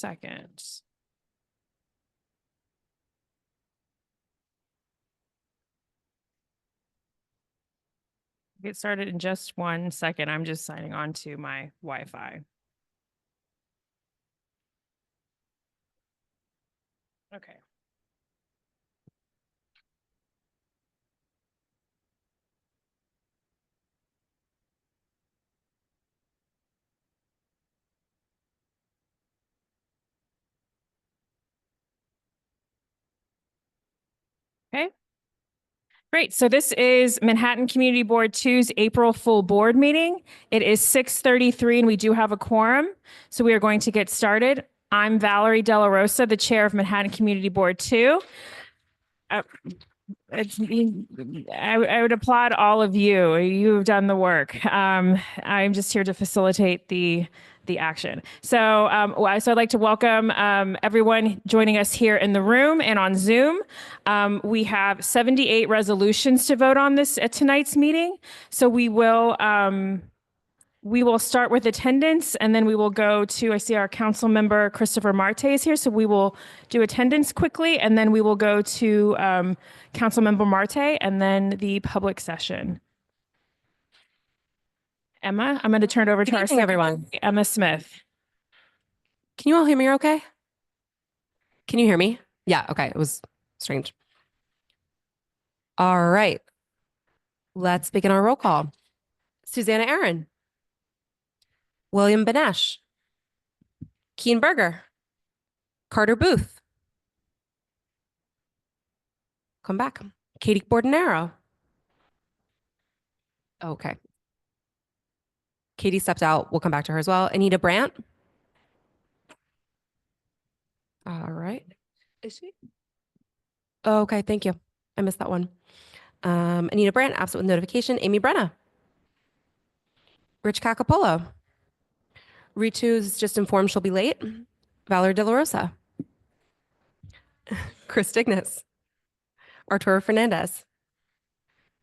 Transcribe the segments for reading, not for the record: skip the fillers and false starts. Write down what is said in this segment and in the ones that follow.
second. Get started in just 1 second. I'm just signing on to my Wi-Fi. Okay. Okay. Great. So this is Manhattan Community Board 2's April full board meeting. It is 6:33 and we do have a quorum. So we are going to get started. I'm Valerie Della Rosa, the chair of Manhattan Community Board 2. I would applaud all of you. You've done the work. I'm just here to facilitate the action. So I'd like to welcome everyone joining us here in the room and on Zoom. We have 78 resolutions to vote on this at tonight's meeting. So we will start with attendance and then we will go to, I see our council member Christopher Marte is here. So we will do attendance quickly and then we will go to council member Marte and then the public session. Emma, I'm going to turn it over to our everyone. Emma Smith. Can you all hear me okay? Can you hear me? Yeah, okay. It was strange. All right. Let's begin our roll call. Susanna Aaron. William Benesh. Keen Berger. Carter Booth. Come back. Katie Bordenaro. Okay. Katie stepped out. We'll come back to her as well. Anita Brandt. All right. Is she? Okay, thank you. I missed that one. Anita Brandt, absent with notification. Amy Brenna. Rich Cacapolo. Ritu's just informed she'll be late. Valerie De La Rosa. Chris Dignas. Arturo Fernandez.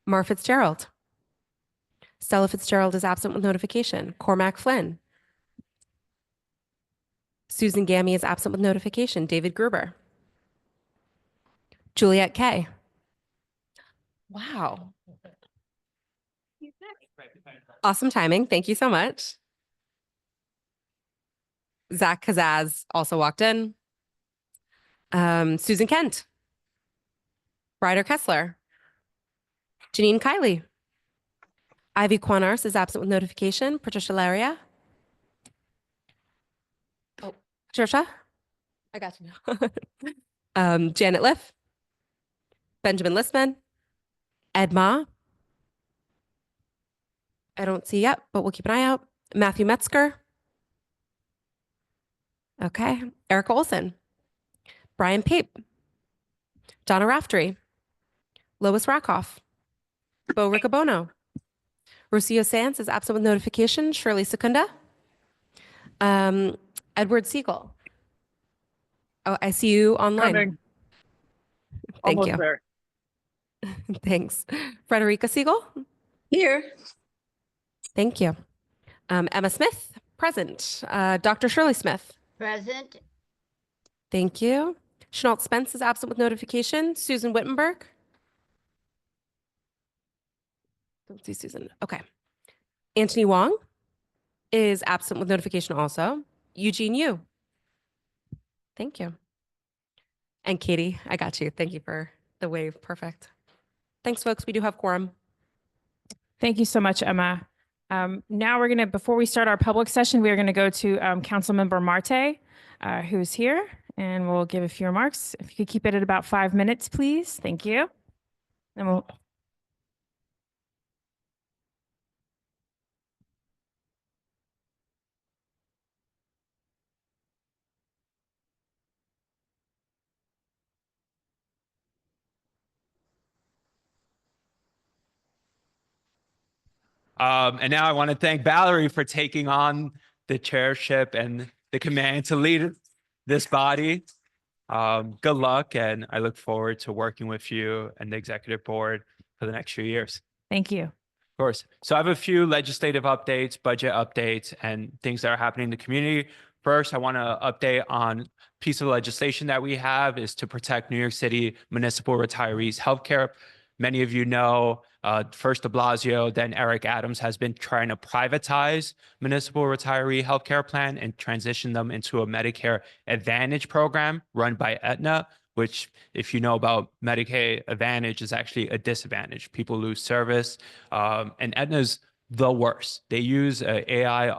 Mar Fitzgerald. Stella Fitzgerald is absent with notification. Cormac Flynn. Susan Gammy is absent with notification. David Gruber. Juliet Kay. Wow. Awesome timing. Thank you so much. Zach Kazaz also walked in. Susan Kent. Ryder Kessler. Janine Kiley. Ivy Quanars is absent with notification. Patricia Laria. Oh, Patricia. I got you now. Janet Liff. Benjamin Listman. Ed Ma. I don't see yet, but we'll keep an eye out. Matthew Metzger. Okay. Erica Olson. Brian Pape. Donna Raftery. Lois Rakoff. Bo Riccobono. Rocio Sands is absent with notification. Shirley Secunda. Edward Siegel. Oh, I see you online. Coming. Thank Almost you. there. Thanks. Frederica Siegel. Here. Thank you. Emma Smith, present. Dr. Shirley Smith. Present. Thank you. Chenault Spence is absent with notification. Susan Wittenberg. Don't see Susan. Okay. Anthony Wong is absent with notification also. Eugene Yu. Thank you. And Katie, I got you. Thank you for the wave. Perfect. Thanks, folks. We do have quorum. Thank you so much, Emma. Now we're going to, before we start our public session, we are going to go to Councilmember Marte, who's here, and we'll give a few remarks. If you could keep it at about 5 minutes, please. Thank you. And we'll. And now I want to thank Valerie for taking on the chairship and the command to lead this body. Good luck, and I look forward to working with you and the executive board for the next few years. Thank you. Of course. So I have a few legislative updates, budget updates, and things that are happening in the community. First, I want to update on piece of legislation that we have is to protect New York City municipal retirees' healthcare. Many of you know, first de Blasio, then Eric Adams has been trying to privatize municipal retiree healthcare plan and transition them into a Medicare Advantage program run by Aetna, which, if you know about Medicaid Advantage, is actually a disadvantage. People lose service, and Aetna's the worst. They use an AI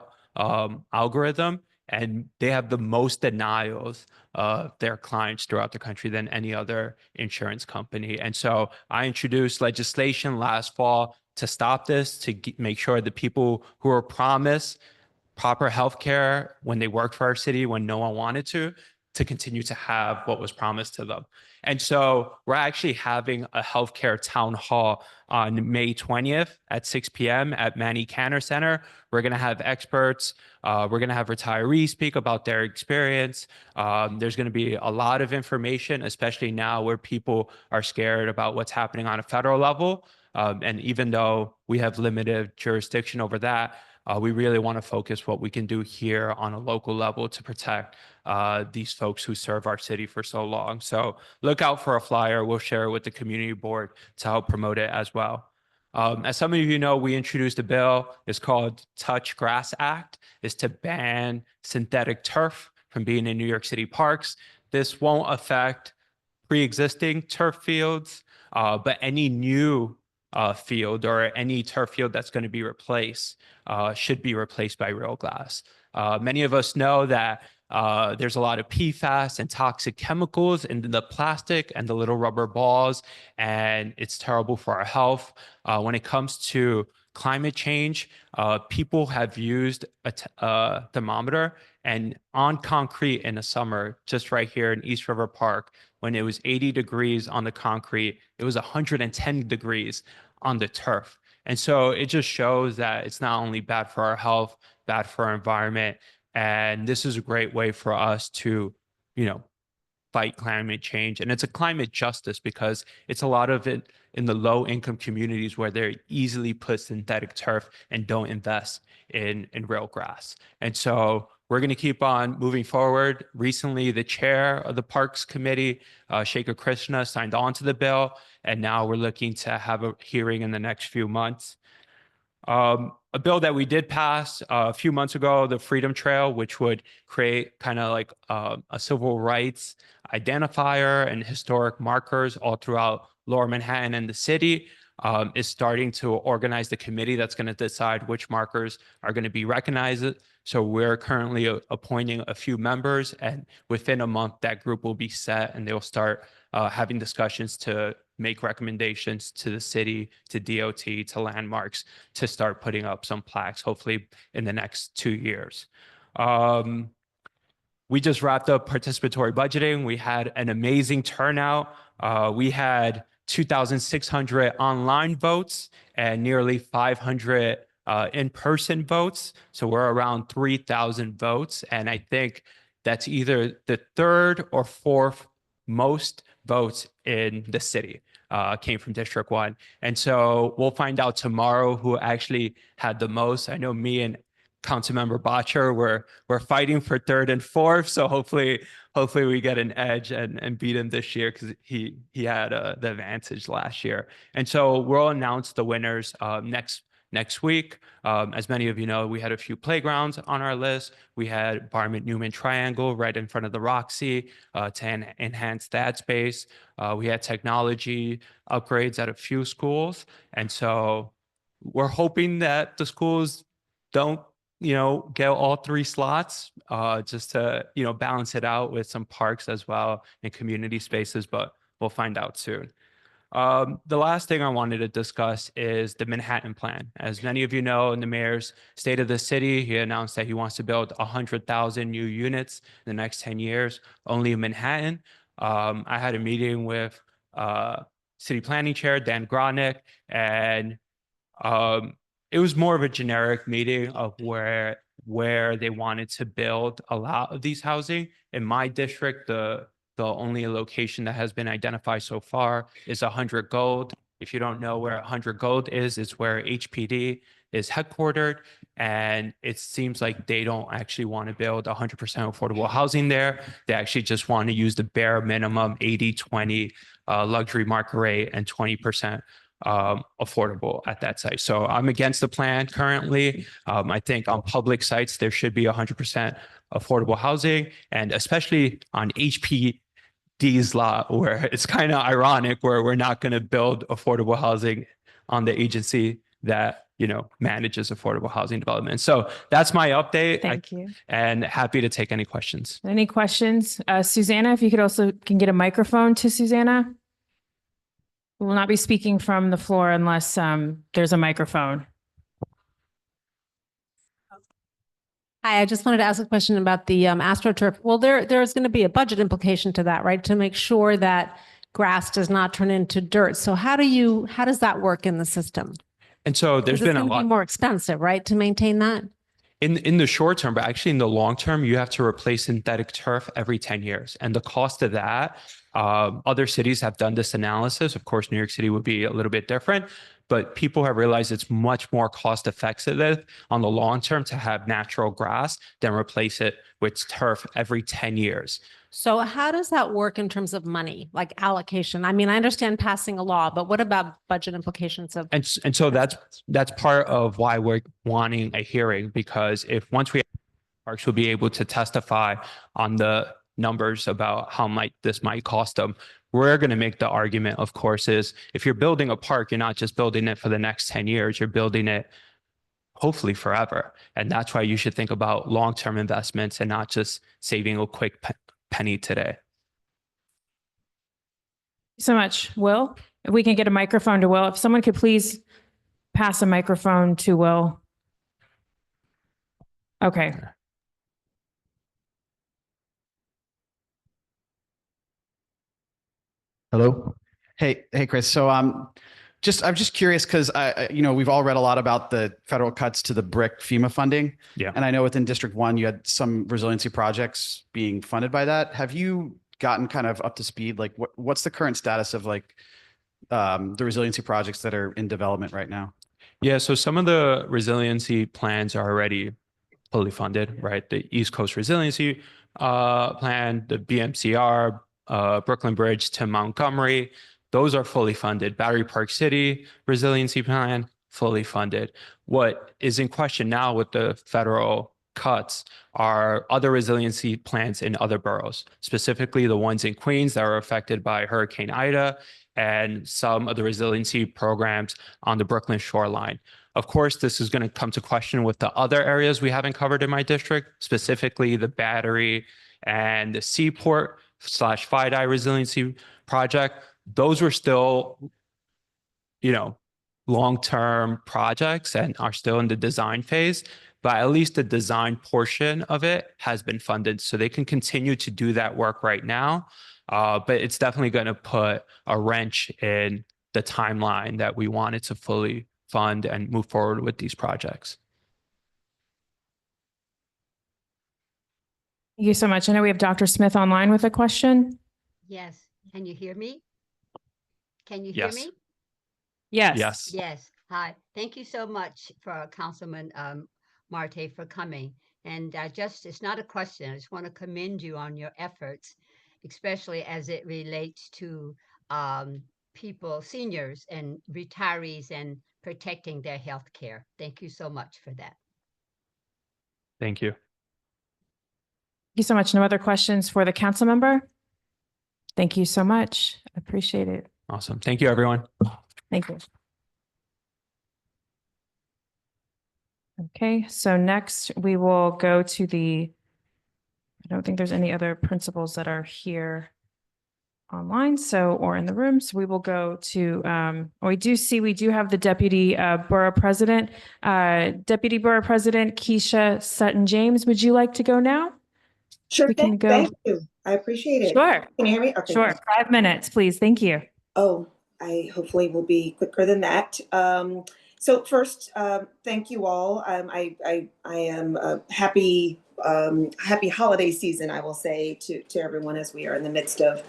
algorithm, and they have the most denials of their clients throughout the country than any other insurance company. And so I introduced legislation last fall to stop this, to make sure the people who are promised proper health care when they work for our city, when no one wanted to continue to have what was promised to them. And so we're actually having a healthcare town hall on May 20th at 6 p.m. at Manny Cantor Center. We're going to have experts. We're going to have retirees speak about their experience. There's going to be a lot of information, especially now where people are scared about what's happening on a federal level. And even though we have limited jurisdiction over that, we really want to focus what we can do here on a local level to protect these folks who serve our city for so long. So look out for a flyer. We'll share it with the community board to help promote it as well. As some of you know, we introduced a bill. It's called Touch Grass Act. It's to ban synthetic turf from being in New York City parks. This won't affect pre-existing turf fields, but any new field or any turf field that's going to be replaced should be replaced by real glass. Many of us know that there's a lot of PFAS and toxic chemicals in the plastic and the little rubber balls, and it's terrible for our health. When it comes to climate change, people have used a thermometer, and on concrete in the summer, just right here in East River Park, when it was 80 degrees on the concrete, it was 110 degrees on the turf. And so it just shows that it's not only bad for our health, bad for our environment. And this is a great way for us to, fight climate change. And it's a climate justice because it's a lot of it in the low income communities where they easily put synthetic turf and don't invest in real grass. And so we're going to keep on moving forward. Recently, the chair of the Parks Committee, Shekhar Krishna, signed on to the bill. And now we're looking to have a hearing in the next few months. A bill that we did pass a few months ago, the Freedom Trail, which would create kind of like a civil rights identifier and historic markers all throughout Lower Manhattan and the city, is starting to organize the committee that's going to decide which markers are going to be recognized. So we're currently appointing a few members, and within a month, that group will be set and they'll start having discussions to make recommendations to the city, to DOT, to landmarks, to start putting up some plaques, hopefully in the next 2 years. We just wrapped up participatory budgeting. We had an amazing turnout. We had 2,600 online votes and nearly 500 in-person votes. So we're around 3,000 votes. And I think that's either the third or fourth most votes in the city came from District 1. And so we'll find out tomorrow who actually had the most. I know me and Councilmember Botcher, we're fighting for third and fourth. So hopefully we get an edge and beat him this year because he had the advantage last year. And so we'll announce the winners next week. As many of you know, we had a few playgrounds on our list. We had Barmont-Newman Triangle right in front of the Roxy to enhance that space. We had technology upgrades at a few schools. And so we're hoping that the schools don't, get all 3 slots just to, balance it out with some parks as well and community spaces, but we'll find out soon. The last thing I wanted to discuss is the Manhattan Plan. As many of you know, in the mayor's State of the City, he announced that he wants to build 100,000 new units in the next 10 years, only in Manhattan. I had a meeting with City Planning Chair Dan Gronick, and it was more of a generic meeting of where they wanted to build a lot of these housing. In my district, the only location that has been identified so far is 100 Gold. If you don't know where 100 Gold is, it's where HPD is headquartered. And it seems like they don't actually want to build 100% affordable housing there. They actually just want to use the bare minimum 80-20 luxury market rate and 20% affordable at that site. So I'm against the plan currently. I think on public sites, there should be 100% affordable housing, and especially on HPD's lot, where it's kind of ironic where we're not going to build affordable housing on the agency that manages affordable housing development. So that's my update. Thank you. And happy to take any questions. Any questions? Susanna, if you could also get a microphone to Susanna. We will not be speaking from the floor unless there's a microphone. Hi, I just wanted to ask a question about the AstroTurf. Well, there's going to be a budget implication to that, right? To make sure that grass does not turn into dirt. So how does that work in the system? And so there's been a lot more expensive, right, to maintain that? in the short term, but actually in the long term, you have to replace synthetic turf every 10 years. And the cost of that, other cities have done this analysis. Of course, New York City would be a little bit different, but people have realized it's much more cost effective on the long term to have natural grass than replace it with turf every 10 years. So how does that work in terms of money, like allocation? I mean, I understand passing a law, but what about budget implications of? And so that's part of why we're wanting a hearing, because if once we have parks, we'll be able to testify on the numbers about how this might cost them. We're going to make the argument, of course, is if you're building a park, you're not just building it for the next 10 years, you're building it hopefully forever. And that's why you should think about long-term investments and not just saving a quick penny today. So much. Will, if we can get a microphone to Will, if someone could please pass a microphone to Will. Okay. Hello. Hey, Chris. So I'm just curious because we've all read a lot about the federal cuts to the BRIC FEMA funding. Yeah. And I know within District 1, you had some resiliency projects being funded by that. Have you gotten kind of up to speed? Like what's the current status of like the resiliency projects that are in development right now? Yeah, so some of the resiliency plans are already fully funded, right? The East Coast Resiliency Plan, the BMCR, Brooklyn Bridge to Montgomery, those are fully funded. Battery Park City Resiliency Plan, fully funded. What is in question now with the federal cuts are other resiliency plans in other boroughs, specifically the ones in Queens that are affected by Hurricane Ida and some of the resiliency programs on the Brooklyn shoreline. Of course, this is going to come to question with the other areas we haven't covered in my district, specifically the Battery and the Seaport/FIDI resiliency project. Those were still, long-term projects and are still in the design phase, but at least the design portion of it has been funded. So they can continue to do that work right now. But it's definitely going to put a wrench in the timeline that we wanted to fully fund and move forward with these projects. Thank you so much. I know we have Dr. Smith online with a question. Yes. Can you hear me? Can you hear me? Yes. Yes. Yes. Hi. Thank you so much for Councilman Marte for coming. And it's not a question. I just want to commend you on your efforts, especially as it relates to people, seniors and retirees, and protecting their health care. Thank you so much for that. Thank you. Thank you so much. No other questions for the council member? Thank you so much. I appreciate it. Awesome. Thank you, everyone. Thank you. Okay, so next we will go to I don't think there's any other principals that are here online, or in the room. So we will go to, we do have the Deputy Borough President. Deputy Borough President Keisha Sutton-James, would you like to go now? Sure, We can go. thank you. I appreciate it. Sure. Can you hear me? Okay. Sure, 5 minutes, please. Thank you. Oh, I hopefully will be quicker than that. So first, thank you all. I am happy holiday season, I will say to everyone, as we are in the midst of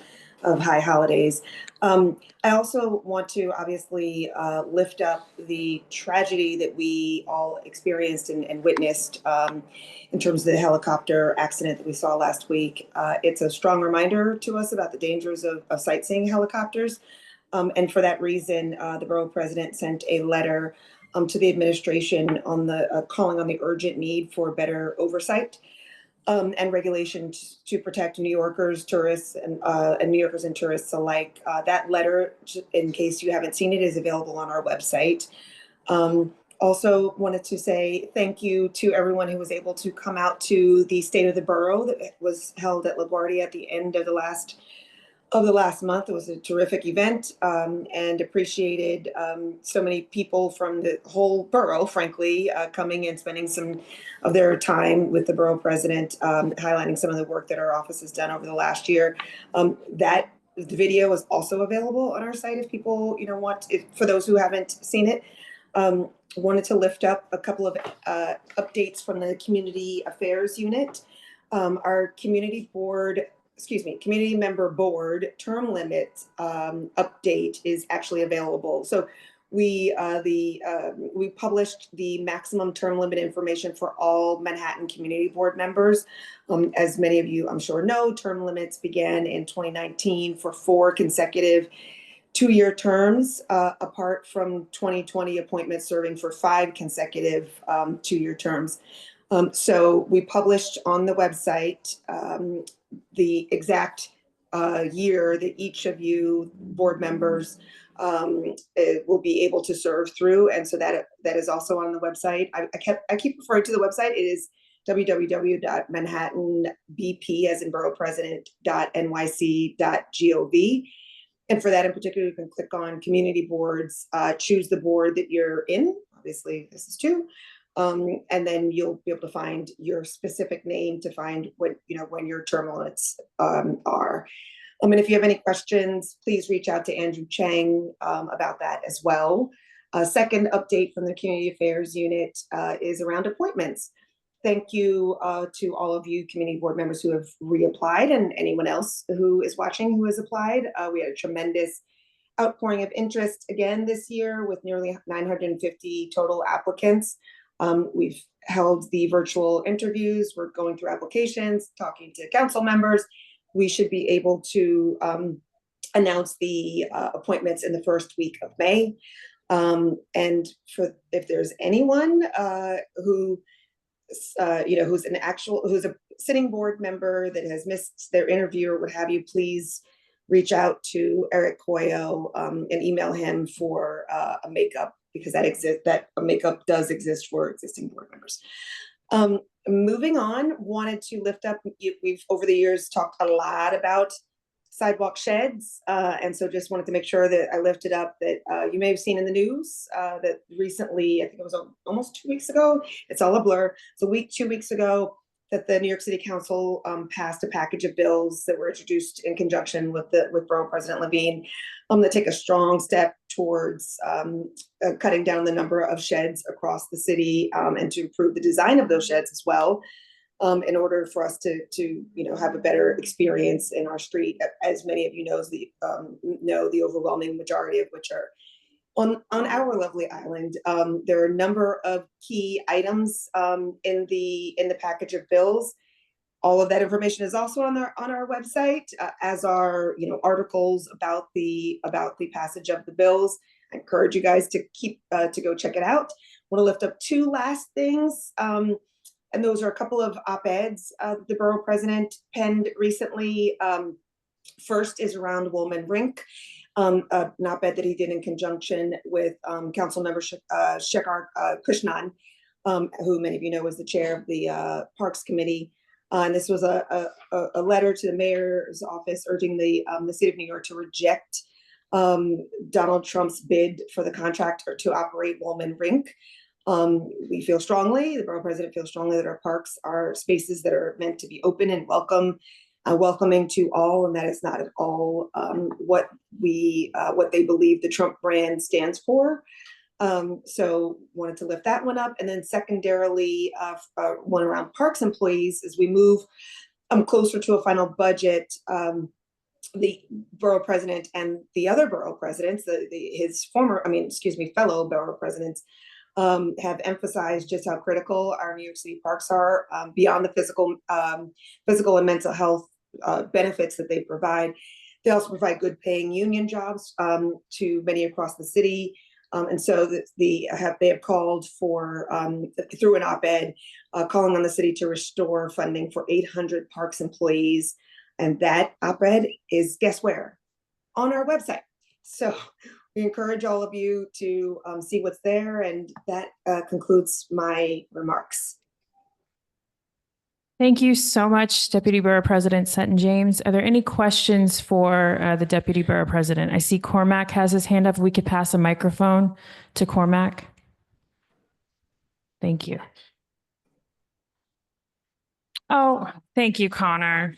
high holidays. I also want to obviously lift up the tragedy that we all experienced and witnessed in terms of the helicopter accident that we saw last week. It's a strong reminder to us about the dangers of sightseeing helicopters. And for that reason, the borough president sent a letter to the administration on the calling on the urgent need for better oversight and regulation to protect New Yorkers, tourists, and New Yorkers and tourists alike. That letter, in case you haven't seen it, is available on our website. Also wanted to say thank you to everyone who was able to come out to the State of the Borough that was held at LaGuardia at the end of the last month. It was a terrific event and appreciated so many people from the whole borough, frankly, coming and spending some of their time with the borough president, highlighting some of the work that our office has done over the last year. The video is also available on our site if people, for those who haven't seen it. Wanted to lift up a couple of updates from the Community Affairs Unit. Our community member board term limit update is actually available. So we published the maximum term limit information for all Manhattan Community Board members. As many of you, I'm sure, know, term limits began in 2019 for 4 consecutive 2-year terms, apart from 2020 appointments serving for 5 consecutive 2-year terms. So we published on the website the exact year that each of you board members will be able to serve through, and so that is also on the website. I keep referring to the website. It is www.manhattanbp as in borough president.nyc.gov. And for that in particular, you can click on community boards, choose the board that you're in. Obviously, this is 2. And then you'll be able to find your specific name to find when your term limits are. And if you have any questions, please reach out to Andrew Chang about that as well. Second update from the Community Affairs Unit is around appointments. Thank you to all of you community board members who have reapplied and anyone else who is watching who has applied. We had a tremendous outpouring of interest again this year with nearly 950 total applicants. We've held the virtual interviews. We're going through applications, talking to council members. We should be able to announce the appointments in the first week of May. And if there's anyone who's a sitting board member that has missed their interview or what have you, please reach out to Eric Coyo and email him for a makeup, because that a makeup does exist for existing board members. Moving on, wanted to lift up, we've over the years talked a lot about sidewalk sheds, and so just wanted to make sure that I lifted up that you may have seen in the news that recently, I think it was almost 2 weeks ago, it's all a blur, so 2 weeks ago, that the New York City Council passed a package of bills that were introduced in conjunction with Borough President Levine that take a strong step towards cutting down the number of sheds across the city and to improve the design of those sheds as well, in order for us to have a better experience in our street. As many of you know, the overwhelming majority of which are on our lovely island. There are a number of key items in the package of bills. All of that information is also on our website, as are articles about the passage of the bills. I encourage you guys to go check it out. I want to lift up 2 last things, and those are a couple of op-eds the borough president penned recently. First is around Woolman Rink. An op-ed that he did in conjunction with council member Shekhar Krishnan, who many of you know is the chair of the Parks Committee. And this was a letter to the mayor's office urging the city of New York to reject Donald Trump's bid for the contract to operate Woolman Rink. We feel strongly, the borough president feels strongly, that our parks are spaces that are meant to be open and welcoming to all, and that is not at all what they believe the Trump brand stands for. So wanted to lift that one up, and then secondarily, one around parks employees as we move closer to a final budget. the borough president and the other borough presidents, his former, fellow borough presidents, have emphasized just how critical our New York City parks are, beyond the physical and mental health benefits that they provide. They also provide good paying union jobs to many across the city. And so they have called for, through an op-ed, calling on the city to restore funding for 800 parks employees. And that op-ed is, guess where? On our website. So we encourage all of you to see what's there. And that concludes my remarks. Thank you so much, Deputy Borough President Sutton James. Are there any questions for the Deputy Borough President? I see Cormac has his hand up. If we could pass a microphone to Cormac. Thank you. Oh, thank you, Connor.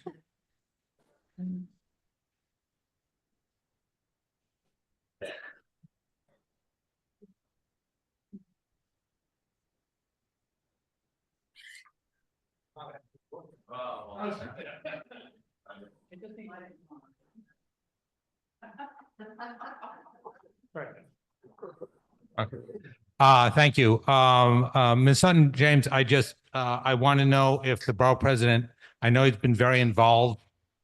Thank you. Ms. Sutton James, I want to know if the borough president, I know he's been very involved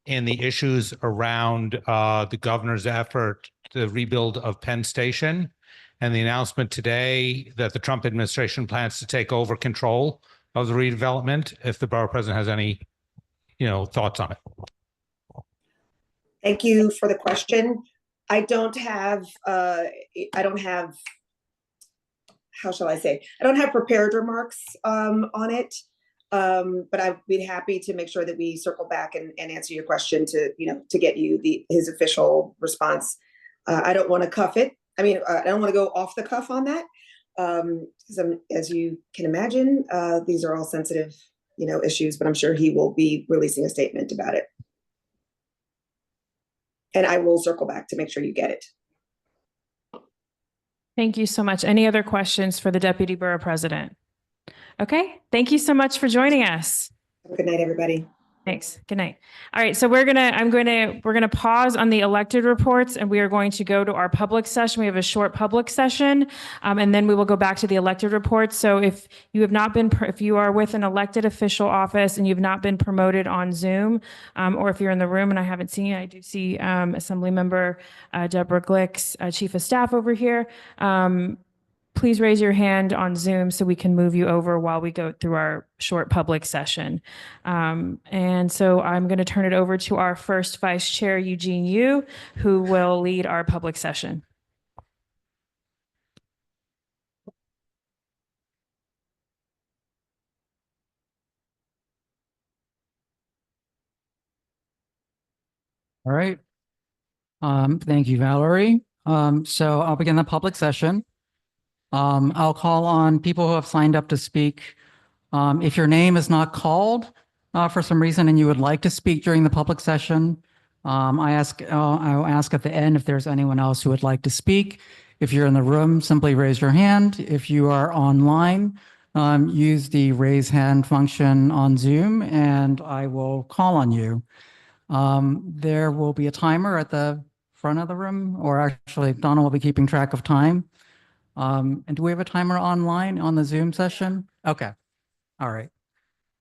in the issues around the governor's effort to rebuild of Penn Station and the announcement today that the Trump administration plans to take over control of the redevelopment, if the borough president has any, thoughts on it. Thank you for the question. I don't have, how shall I say? I don't have prepared remarks on it, but I'd be happy to make sure that we circle back and answer your question to get you his official response. I don't want to cuff it. I don't want to go off the cuff on that, because as you can imagine, these are all sensitive, issues, but I'm sure he will be releasing a statement about it. And I will circle back to make sure you get it. Thank you so much. Any other questions for the Deputy Borough President? Okay, thank you so much for joining us. Have a good night, everybody. Thanks. Good night. All right, so we're gonna pause on the elected reports, and we are going to go to our public session. We have a short public session, and then we will go back to the elected reports. So if you are with an elected official office and you've not been promoted on Zoom, or if you're in the room and I haven't seen you, I do see Assemblymember Deborah Glick's Chief of Staff over here. Please raise your hand on Zoom so we can move you over while we go through our short public session. And so I'm going to turn it over to our first Vice Chair, Eugene Yu, who will lead our public session. All right. Thank you, Valerie. So I'll begin the public session. I'll call on people who have signed up to speak. If your name is not called for some reason and you would like to speak during the public session, I'll ask at the end if there's anyone else who would like to speak. If you're in the room, simply raise your hand. If you are online, use the raise hand function on Zoom and I will call on you. There will be a timer at the front of the room, or actually Donna will be keeping track of time. And do we have a timer online on the Zoom session? Okay. All right.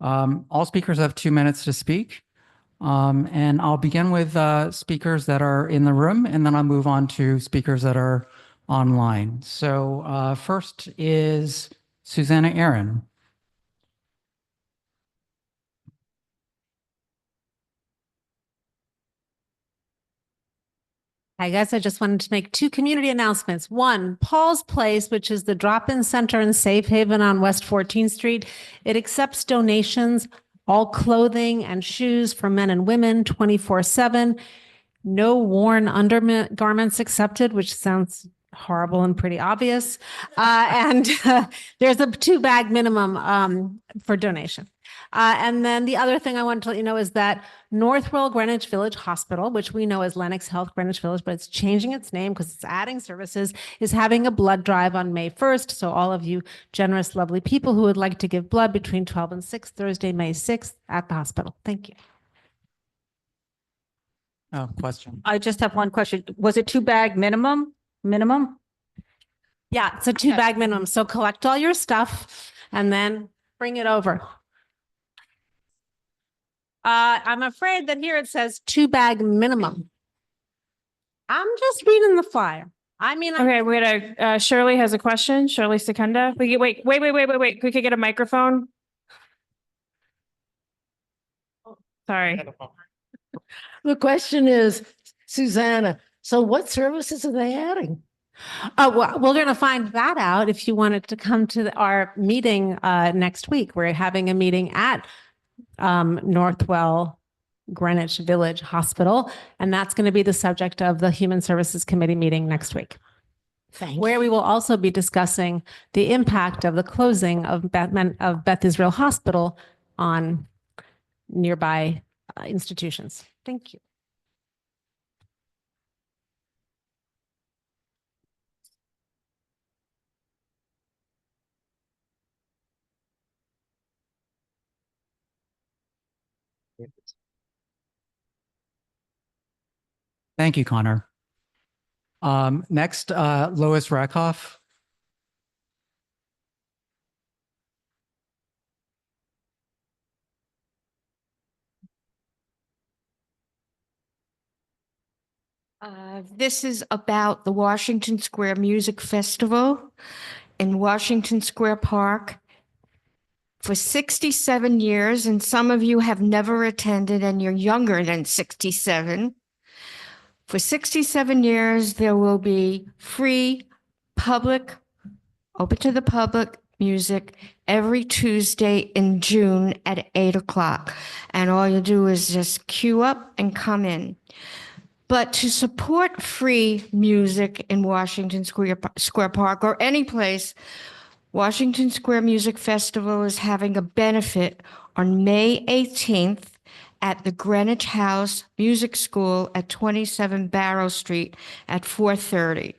All speakers have 2 minutes to speak. And I'll begin with speakers that are in the room, and then I'll move on to speakers that are online. So first is Susanna Aaron. Hi, guys. I just wanted to make 2 community announcements. One, Paul's Place, which is the drop-in center in Safe Haven on West 14th Street. It accepts donations, all clothing and shoes for men and women, 24/7. No worn undergarments accepted, which sounds horrible and pretty obvious. And there's a 2-bag minimum for donation. And then the other thing I want to let you know is that Northwell Greenwich Village Hospital, which we know as Lenox Health Greenwich Village, but it's changing its name because it's adding services, is having a blood drive on May 1st. So all of you generous, lovely people who would like to give blood between 12 and 6, Thursday, May 6th at the hospital. Thank you. Oh, question. I just have one question. Was it 2-bag minimum? Minimum? Yeah, it's a 2-bag minimum. So collect all your stuff and then bring it over. I'm afraid that here it says 2-bag minimum. I'm just reading the flyer. I mean, Okay, we got Shirley has a question. Shirley Secunda. Wait. We could get a microphone. Sorry. The question is, Susanna, so what services are they adding? well, we're going to find that out if you wanted to come to our meeting next week. We're having a meeting at Northwell Greenwich Village Hospital, and that's going to be the subject of the Human Services Committee meeting next week, where we will also be discussing the impact of the closing of Beth Israel Hospital on nearby institutions. Thank you. Thank you, Connor. Next, Lois Rakoff. This is about the Washington Square Music Festival in Washington Square Park. For 67 years, and some of you have never attended and you're younger than 67. For 67 years, there will be free, public, open to the public music every Tuesday in June at 8 o'clock. And all you do is just queue up and come in. But to support free music in Washington Square Park or any place, Washington Square Music Festival is having a benefit on May 18th at the Greenwich House Music School at 27 Barrow Street at 4:30.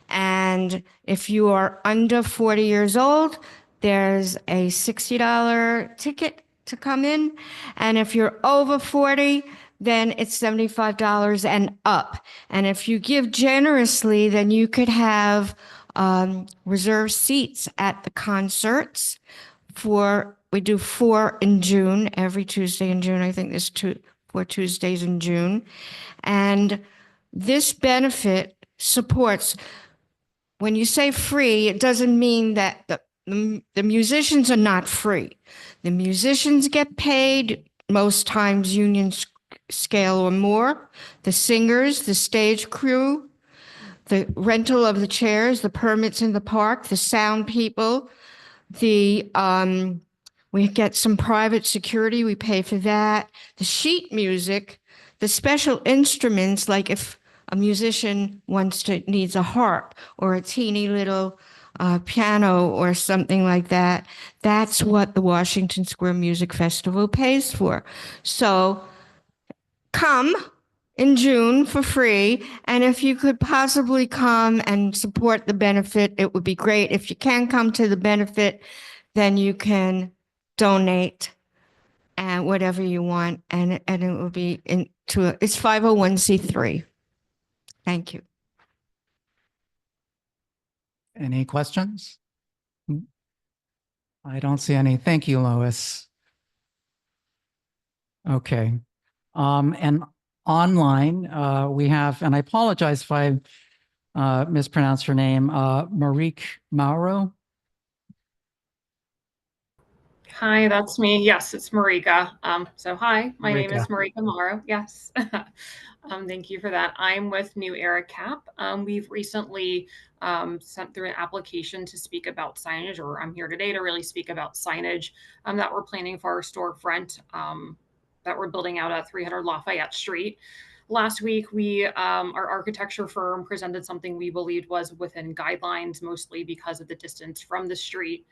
And if you are under 40 years old, there's a $60 ticket to come in. And if you're over 40, then it's $75 and up. And if you give generously, then you could have reserved seats at the concerts we do 4 in June, every Tuesday in June. I think there's 4 Tuesdays in June. And this benefit supports, when you say free, it doesn't mean that the musicians are not free. The musicians get paid, most times union scale or more. The singers, the stage crew, the rental of the chairs, the permits in the park, the sound people, we get some private security, we pay for that. The sheet music, the special instruments, like if a musician needs a harp or a teeny little piano or something like that, that's what the Washington Square Music Festival pays for. So come in June for free. And if you could possibly come and support the benefit, it would be great. If you can't come to the benefit, then you can donate and whatever you want. And it will be it's 501c3. Thank you. Any questions? I don't see any. Thank you, Lois. Okay. And online, we have, and I apologize if I mispronounced her name, Marique Mauro. Hi, that's me. Yes, it's Marika. So hi, my name is Marika Mauro. Yes. Thank you for that. I'm with New Era Cap. We've recently sent through an application to speak about signage, or I'm here today to really speak about signage that we're planning for our storefront that we're building out at 300 Lafayette Street. Last week, our architecture firm presented something we believed was within guidelines, mostly because of the distance from the street.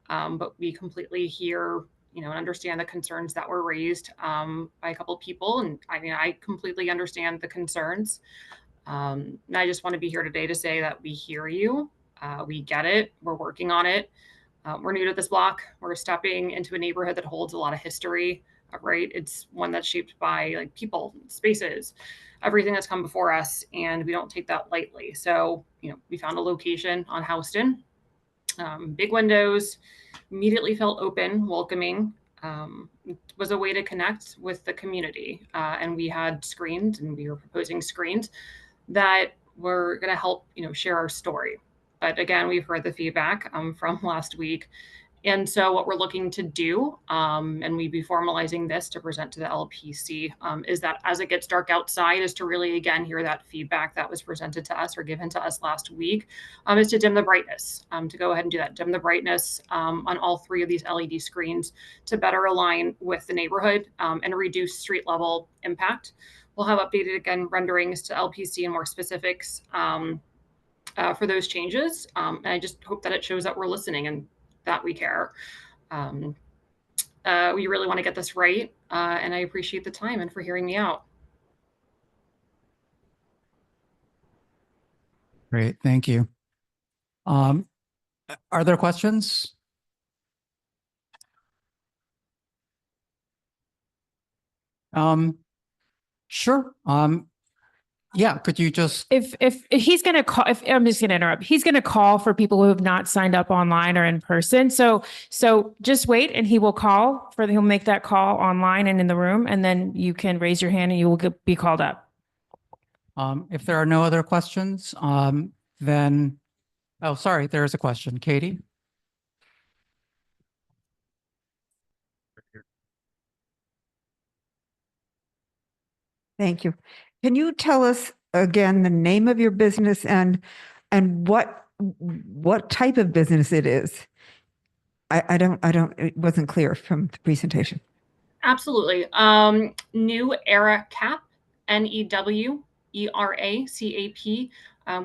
But we completely hear, and understand the concerns that were raised by a couple of people. And I mean, I completely understand the concerns. And I just want to be here today to say that we hear you. We get it. We're working on it. We're new to this block. We're stepping into a neighborhood that holds a lot of history, right? It's one that's shaped by like people, spaces, everything that's come before us, and we don't take that lightly. So, we found a location on Houston, big windows, immediately felt open, welcoming. It was a way to connect with the community, and we had screens, and we were proposing screens that were going to help, share our story. But again, we've heard the feedback from last week. And so what we're looking to do, and we'd be formalizing this to present to the LPC, is that as it gets dark outside, is to really, again, hear that feedback that was presented to us or given to us last week, is to dim the brightness, to go ahead and do that, dim the brightness on all 3 of these LED screens to better align with the neighborhood and reduce street level impact. We'll have updated, again, renderings to LPC and more specifics for those changes. And I just hope that it shows that we're listening and that we care. We really want to get this right, and I appreciate the time and for hearing me out. Great, thank you. Are there questions? Sure. Yeah, could you just, If he's going to call, if I'm just going to interrupt, he's going to call for people who have not signed up online or in person. So just wait, and he will call he'll make that call online and in the room, and then you can raise your hand and you will be called up. if there are no other questions, then, oh, sorry, there is a question. Katie? Thank you. Can you tell us again the name of your business and what type of business it is? It wasn't clear from the presentation. Absolutely. New Era Cap, NEWERACAP.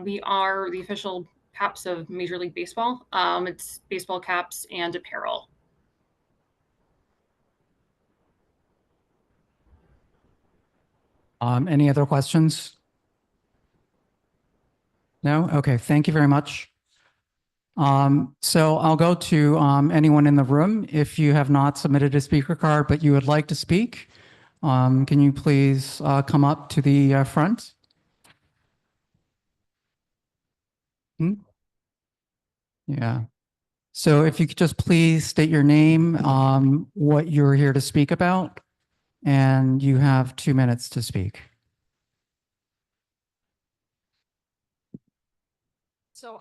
We are the official caps of Major League Baseball. It's baseball caps and apparel. Any other questions? No? Okay, thank you very much. So I'll go to anyone in the room. If you have not submitted a speaker card, but you would like to speak, can you please come up to the front? Yeah. So if you could just please state your name, what you're here to speak about, and you have 2 minutes to speak. So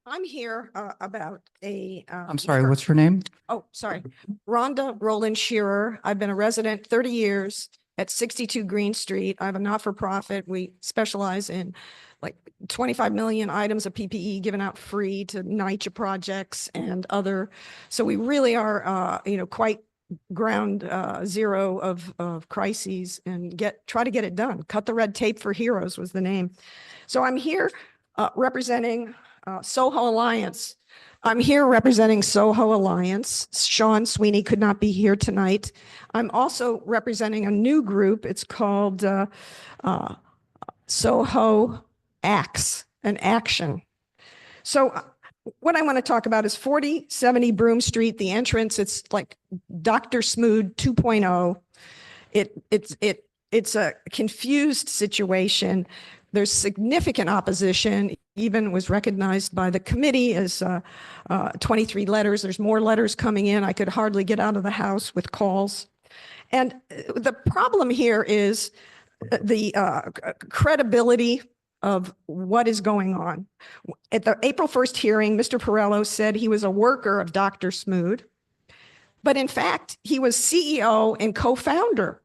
I'm here about a. I'm sorry, what's your name? Oh, sorry. Rhonda Roland Shearer. I've been a resident 30 years at 62 Green Street. I have a not-for-profit. We specialize in like 25 million items of PPE given out free to NYCHA projects and other. So we really are, quite ground zero of crises and try to get it done. Cut the red tape for heroes was the name. So I'm here representing Soho Alliance. I'm here representing Soho Alliance. Sean Sweeney could not be here tonight. I'm also representing a new group. It's called Soho Acts, an action. So what I want to talk about is 4070 Broome Street, the entrance. It's like Dr. Smood 2.0. It's a confused situation. There's significant opposition, even was recognized by the committee as 23 letters. There's more letters coming in. I could hardly get out of the house with calls. And the problem here is the credibility of what is going on. At the April 1st hearing, Mr. Perello said he was a worker of Dr. Smood, but in fact, he was CEO and co-founder,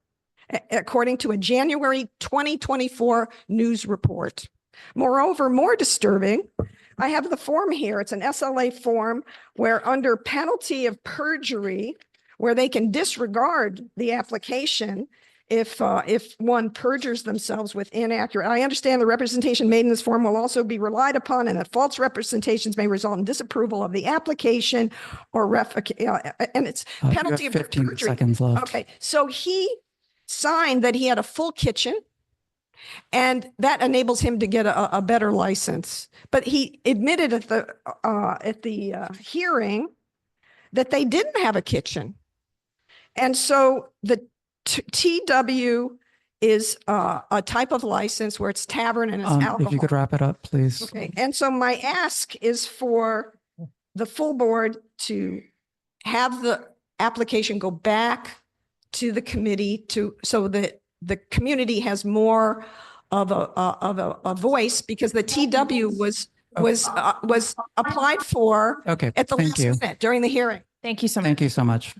according to a January 2024 news report. Moreover, more disturbing, I have the form here. It's an SLA form where under penalty of perjury, where they can disregard the application if one perjures themselves with inaccurate. I understand the representation made in this form will also be relied upon and that false representations may result in disapproval of the application or and it's penalty of 15 perjury. seconds left. Okay, so he signed that he had a full kitchen and that enables him to get a better license. But he admitted at the hearing that they didn't have a kitchen. And so the TW is a type of license where it's tavern and it's alcohol. If you could wrap it up, please. Okay, and so my ask is for the full board to have the application go back to the committee so that the community has more of a voice, because the TW was applied for Okay, at the thank last you. minute during the hearing. Thank you so much. Thank you so much.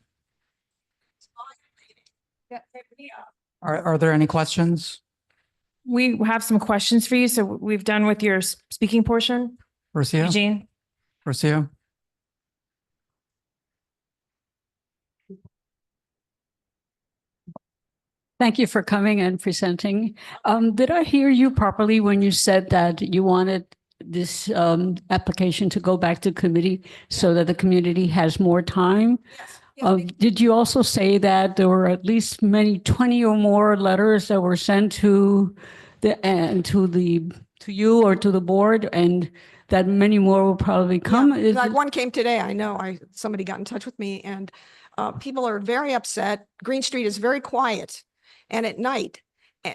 Are there any questions? We have some questions for you. So we've done with your speaking portion. Rocio? Eugene? Rocio? Thank you for coming and presenting. Did I hear you properly when you said that you wanted this application to go back to committee so that the community has more time? Did you also say that there were at least 20 or more letters that were sent to you or to the board, and that many more will probably come? Yeah, like one came today. I know somebody got in touch with me, and people are very upset. Green Street is very quiet. And at night,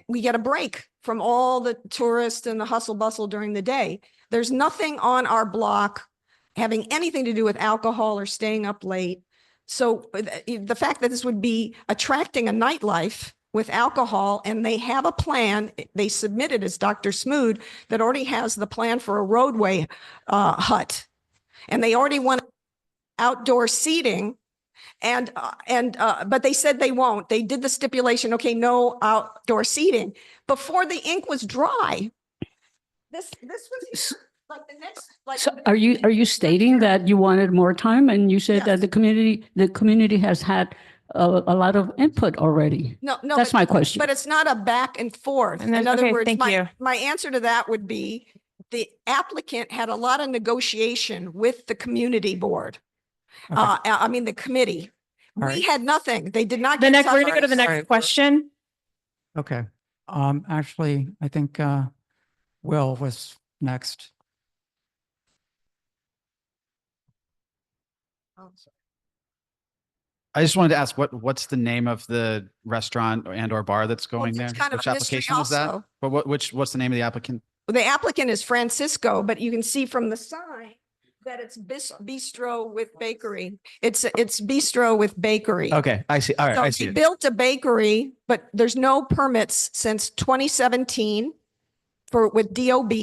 we get a break from all the tourists and the hustle bustle during the day. There's nothing on our block having anything to do with alcohol or staying up late. So the fact that this would be attracting a nightlife with alcohol, and they have a plan, they submitted as Dr. Smood, that already has the plan for a roadway hut. And they already want outdoor seating. But they said they won't. They did the stipulation, okay, no outdoor seating. Before the ink was dry, this was like the next. Like, So are you stating that you wanted more time, and you said that the community has had a lot of input already? no, That's my question. But it's not a back and forth. And then- In other okay, words, thank you. my answer to that would be the applicant had a lot of negotiation with the community board. The committee. All We right. had nothing. They did not. We're get going to go to the touched. next question. Okay. Actually, I think Will was next. I just wanted to ask what's the name of the restaurant and or bar that's going there? it's kind of Which a mystery application is that? also. But what's the name of the applicant? The applicant is Francisco, but you can see from the sign that it's bistro with bakery. It's bistro with bakery. Okay, I see. All right, So I see. they built a bakery, but there's no permits since 2017 with DOB.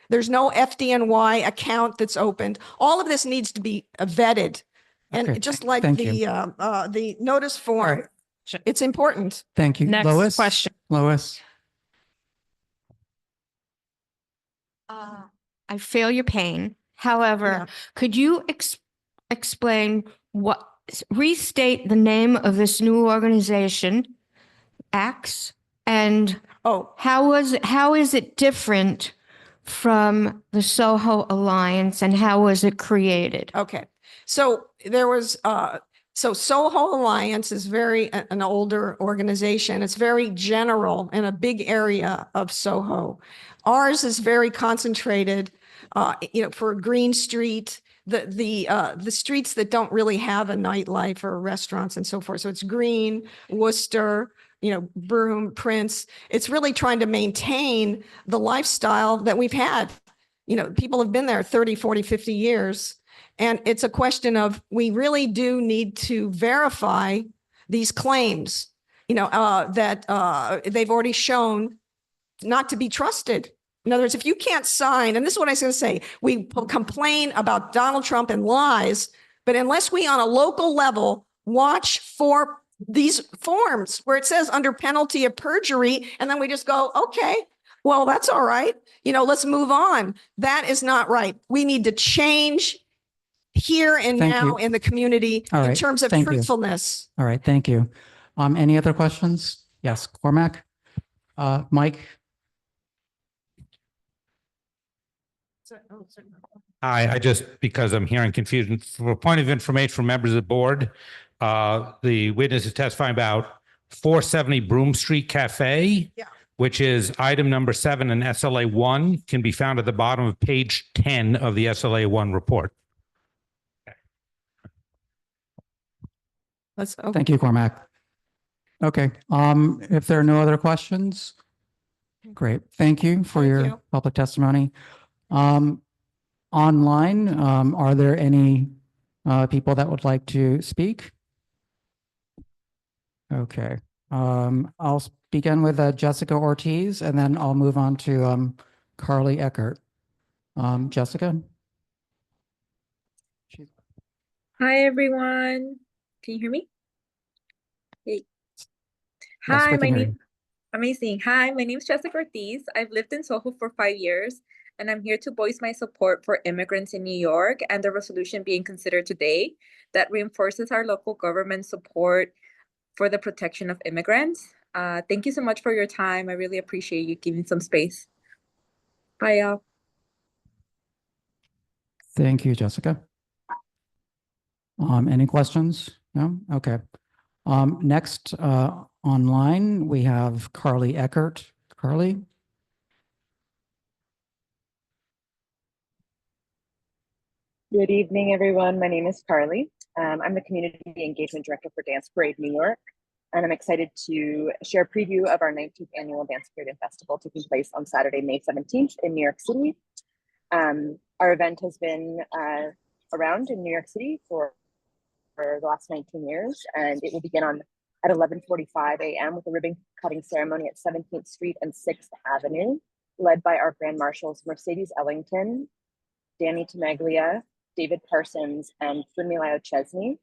There's no FDNY account that's opened. All of this needs to be vetted. And Okay, just like thank the notice form, it's important. Thank you. Next Lois? question. Lois? I feel your pain. However, could you explain restate the name of this new organization, X, and how is it different from the Soho Alliance, and how was it created? Okay. So there was, so Soho Alliance is an older organization. It's very general in a big area of Soho. Ours is very concentrated, for Green Street, the streets that don't really have a nightlife or restaurants and so forth. So it's Green, Worcester, Broome, Prince. It's really trying to maintain the lifestyle that we've had. People have been there 30, 40, 50 years. And it's a question of, we really do need to verify these claims, that they've already shown not to be trusted. In other words, if you can't sign, and this is what I was going to say, we complain about Donald Trump and lies, but unless we on a local level watch for these forms where it says under penalty of perjury, and then we just go, okay, well, that's all right. Let's move on. That is not right. We need to change here and Thank now you. in the community All in right, terms of thank you. truthfulness. All right, thank you. Any other questions? Yes, Cormac? Mike? I just, because I'm hearing confusion, for a point of information for members of the board, the witness is testifying about 470 Broome Street Cafe, which is item number 7 in SLA 1, can be found at the bottom of page 10 of the SLA 1 report. Let's, oh, Thank you, Cormac. Okay, if there are no other questions, great. Thank you for Thank your you. public testimony. Online, are there any people that would like to speak? Okay, I'll begin with Jessica Ortiz, and then I'll move on to Carly Eckert. Jessica? Hi, everyone. Can you hear me? Hey. Yes, Hi, we can my hear you. name, amazing. Hi, my name is Jessica Ortiz. I've lived in Soho for 5 years, and I'm here to voice my support for immigrants in New York and the resolution being considered today that reinforces our local government support for the protection of immigrants. Thank you so much for your time. I really appreciate you giving some space. Bye, y'all. Thank you, Jessica. Any questions? No? Okay. Next, online, we have Carly Eckert. Carly? Good evening, everyone. My name is Carly. I'm the Community Engagement Director for Dance Parade New York, and I'm excited to share a preview of our 19th Annual Dance Parade and Festival taking place on Saturday, May 17th in New York City. Our event has been around in New York City for the last 19 years, and it will begin at 11:45 a.m. with a ribbon cutting ceremony at 17th Street and 6th Avenue, led by our Grand Marshals Mercedes Ellington, Danny Tamaglia, David Parsons, and Funmilayo Chesney.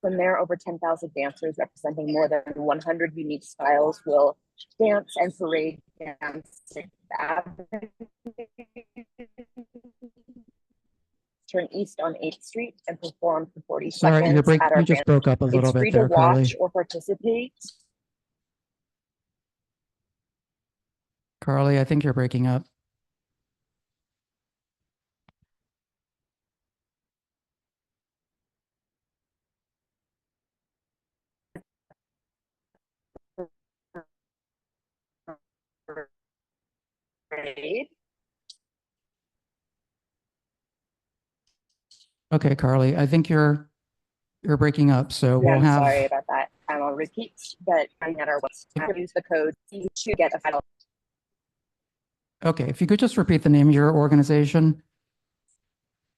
From there, over 10,000 dancers representing more than 100 unique styles will dance and parade down 6th Avenue, turn east on 8th Street, and perform for 40 Sorry, seconds at our you just grand. broke up a little It's bit free to there, Carly. watch or participate. Carly, I think you're breaking up. Parade. Okay, Carly, I think you're breaking up, so Yeah, we'll I'm have. sorry about that. I'll repeat, but I'm at our website. Use the code to get a final. Okay, if you could just repeat the name of your organization.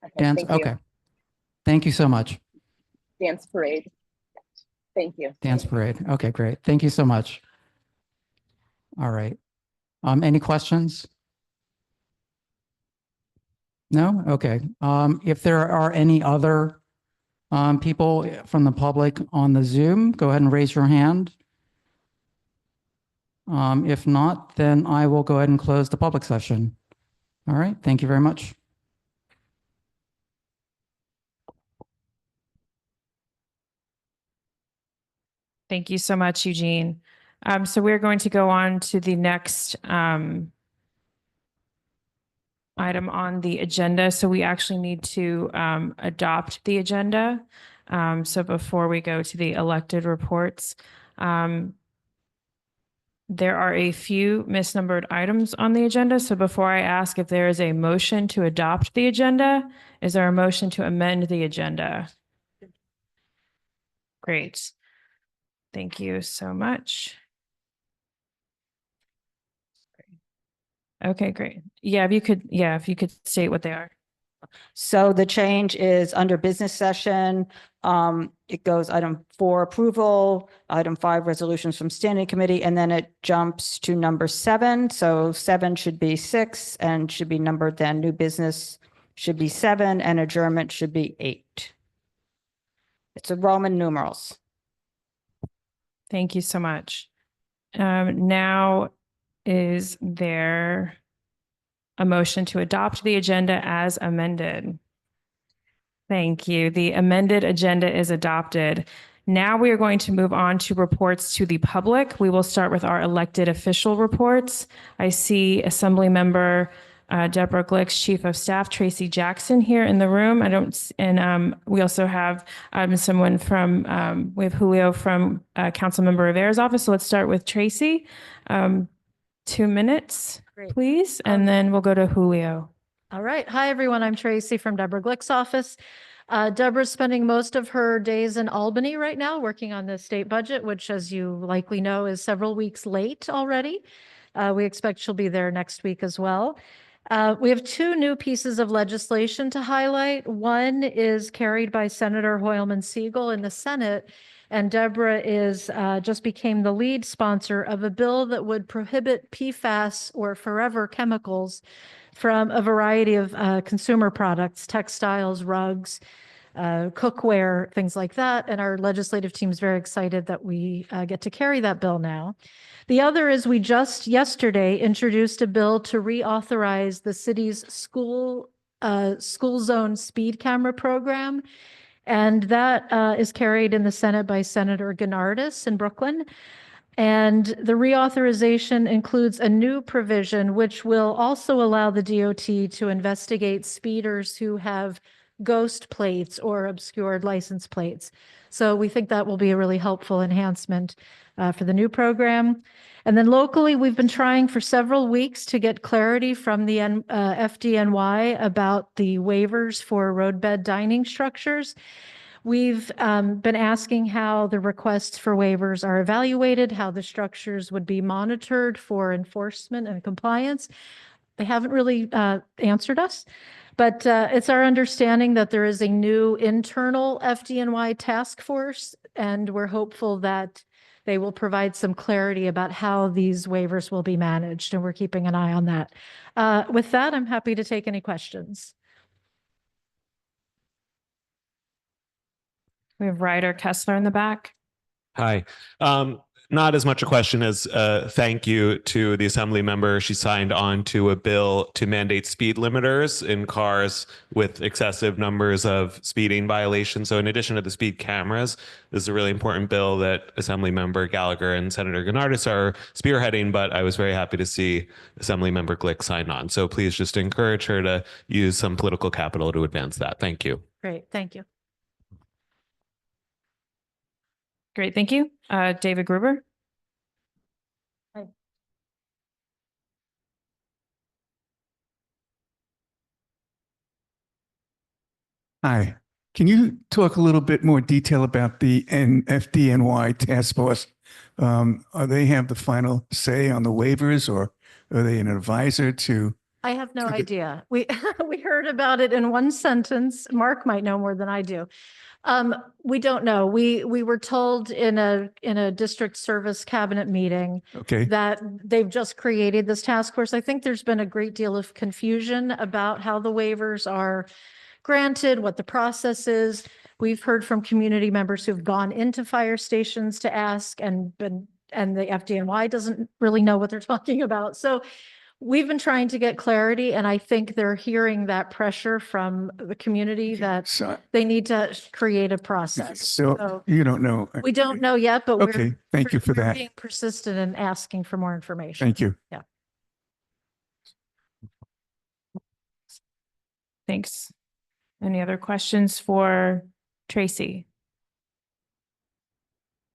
Okay, Dance. thank you. Okay. Thank you so much. Dance Parade. Thank you. Dance Parade. Okay, great. Thank you so much. All right. Any questions? No? Okay. If there are any other people from the public on the Zoom, go ahead and raise your hand. If not, then I will go ahead and close the public session. All right. Thank you very much. Thank you so much, Eugene. So we're going to go on to the next item on the agenda. So we actually need to adopt the agenda. So before we go to the elected reports, there are a few misnumbered items on the agenda. So before I ask if there is a motion to adopt the agenda, is there a motion to amend the agenda? Great. Thank you so much. Okay, great. Yeah, if you could state what they are. So the change is under business session. It goes item 4, approval, item 5, resolutions from standing committee, and then it jumps to number 7. So 7 should be 6 and should be numbered then. New business should be 7 and adjournment should be 8. It's a Roman numerals. Thank you so much. Now, is there a motion to adopt the agenda as amended? Thank you. The amended agenda is adopted. Now we are going to move on to reports to the public. We will start with our elected official reports. I see Assembly Member Deborah Glick's Chief of Staff Tracy Jackson here in the room. We also have someone from we have Julio from Councilmember Rivera's office. So let's start with Tracy. 2 minutes, please, and then we'll go to Julio. All right. Hi, everyone. I'm Tracy from Deborah Glick's office. Deborah's spending most of her days in Albany right now, working on the state budget, which, as you likely know, is several weeks late already. We expect she'll be there next week as well. We have two new pieces of legislation to highlight. One is carried by Senator Hoylman Siegel in the Senate, and Deborah just became the lead sponsor of a bill that would prohibit PFAS, or forever chemicals, from a variety of consumer products, textiles, rugs, cookware, things like that. And our legislative team is very excited that we get to carry that bill now. The other is we just yesterday introduced a bill to reauthorize the city's school zone speed camera program. And that is carried in the Senate by Senator Gennardis in Brooklyn. And the reauthorization includes a new provision which will also allow the DOT to investigate speeders who have ghost plates or obscured license plates. So we think that will be a really helpful enhancement for the new program. And then locally, we've been trying for several weeks to get clarity from the FDNY about the waivers for roadbed dining structures. We've been asking how the requests for waivers are evaluated, how the structures would be monitored for enforcement and compliance. They haven't really answered us, but it's our understanding that there is a new internal FDNY task force, and we're hopeful that they will provide some clarity about how these waivers will be managed, and we're keeping an eye on that. With that, I'm happy to take any questions. We have Ryder Kessler in the back. Hi. Not as much a question as thank you to the assembly member. She signed on to a bill to mandate speed limiters in cars with excessive numbers of speeding violations. So in addition to the speed cameras, this is a really important bill that Assembly Member Gallagher and Senator Gennardis are spearheading, but I was very happy to see Assembly Member Glick sign on. So please just encourage her to use some political capital to advance that. Thank you. Great, thank you. Great, thank you. David Gruber. Hi. Hi. Can you talk a little bit more detail about the FDNY task force? Are they have the final say on the waivers, or are they an advisor to? I have no idea. We we heard about it in one sentence. Mark might know more than I do. We don't know. We were told in a district service cabinet meeting that they've just created this task force. I think there's been a great deal of confusion about how the waivers are granted, what the process is. We've heard from community members who've gone into fire stations to ask, and the FDNY doesn't really know what they're talking about. So we've been trying to get clarity, and I think they're hearing that pressure from the community that they need to create a process. So you don't know. We don't know yet, but Thank you for we're that. being persistent and asking for more information. Thank you. Yeah. Thanks. Any other questions for Tracy?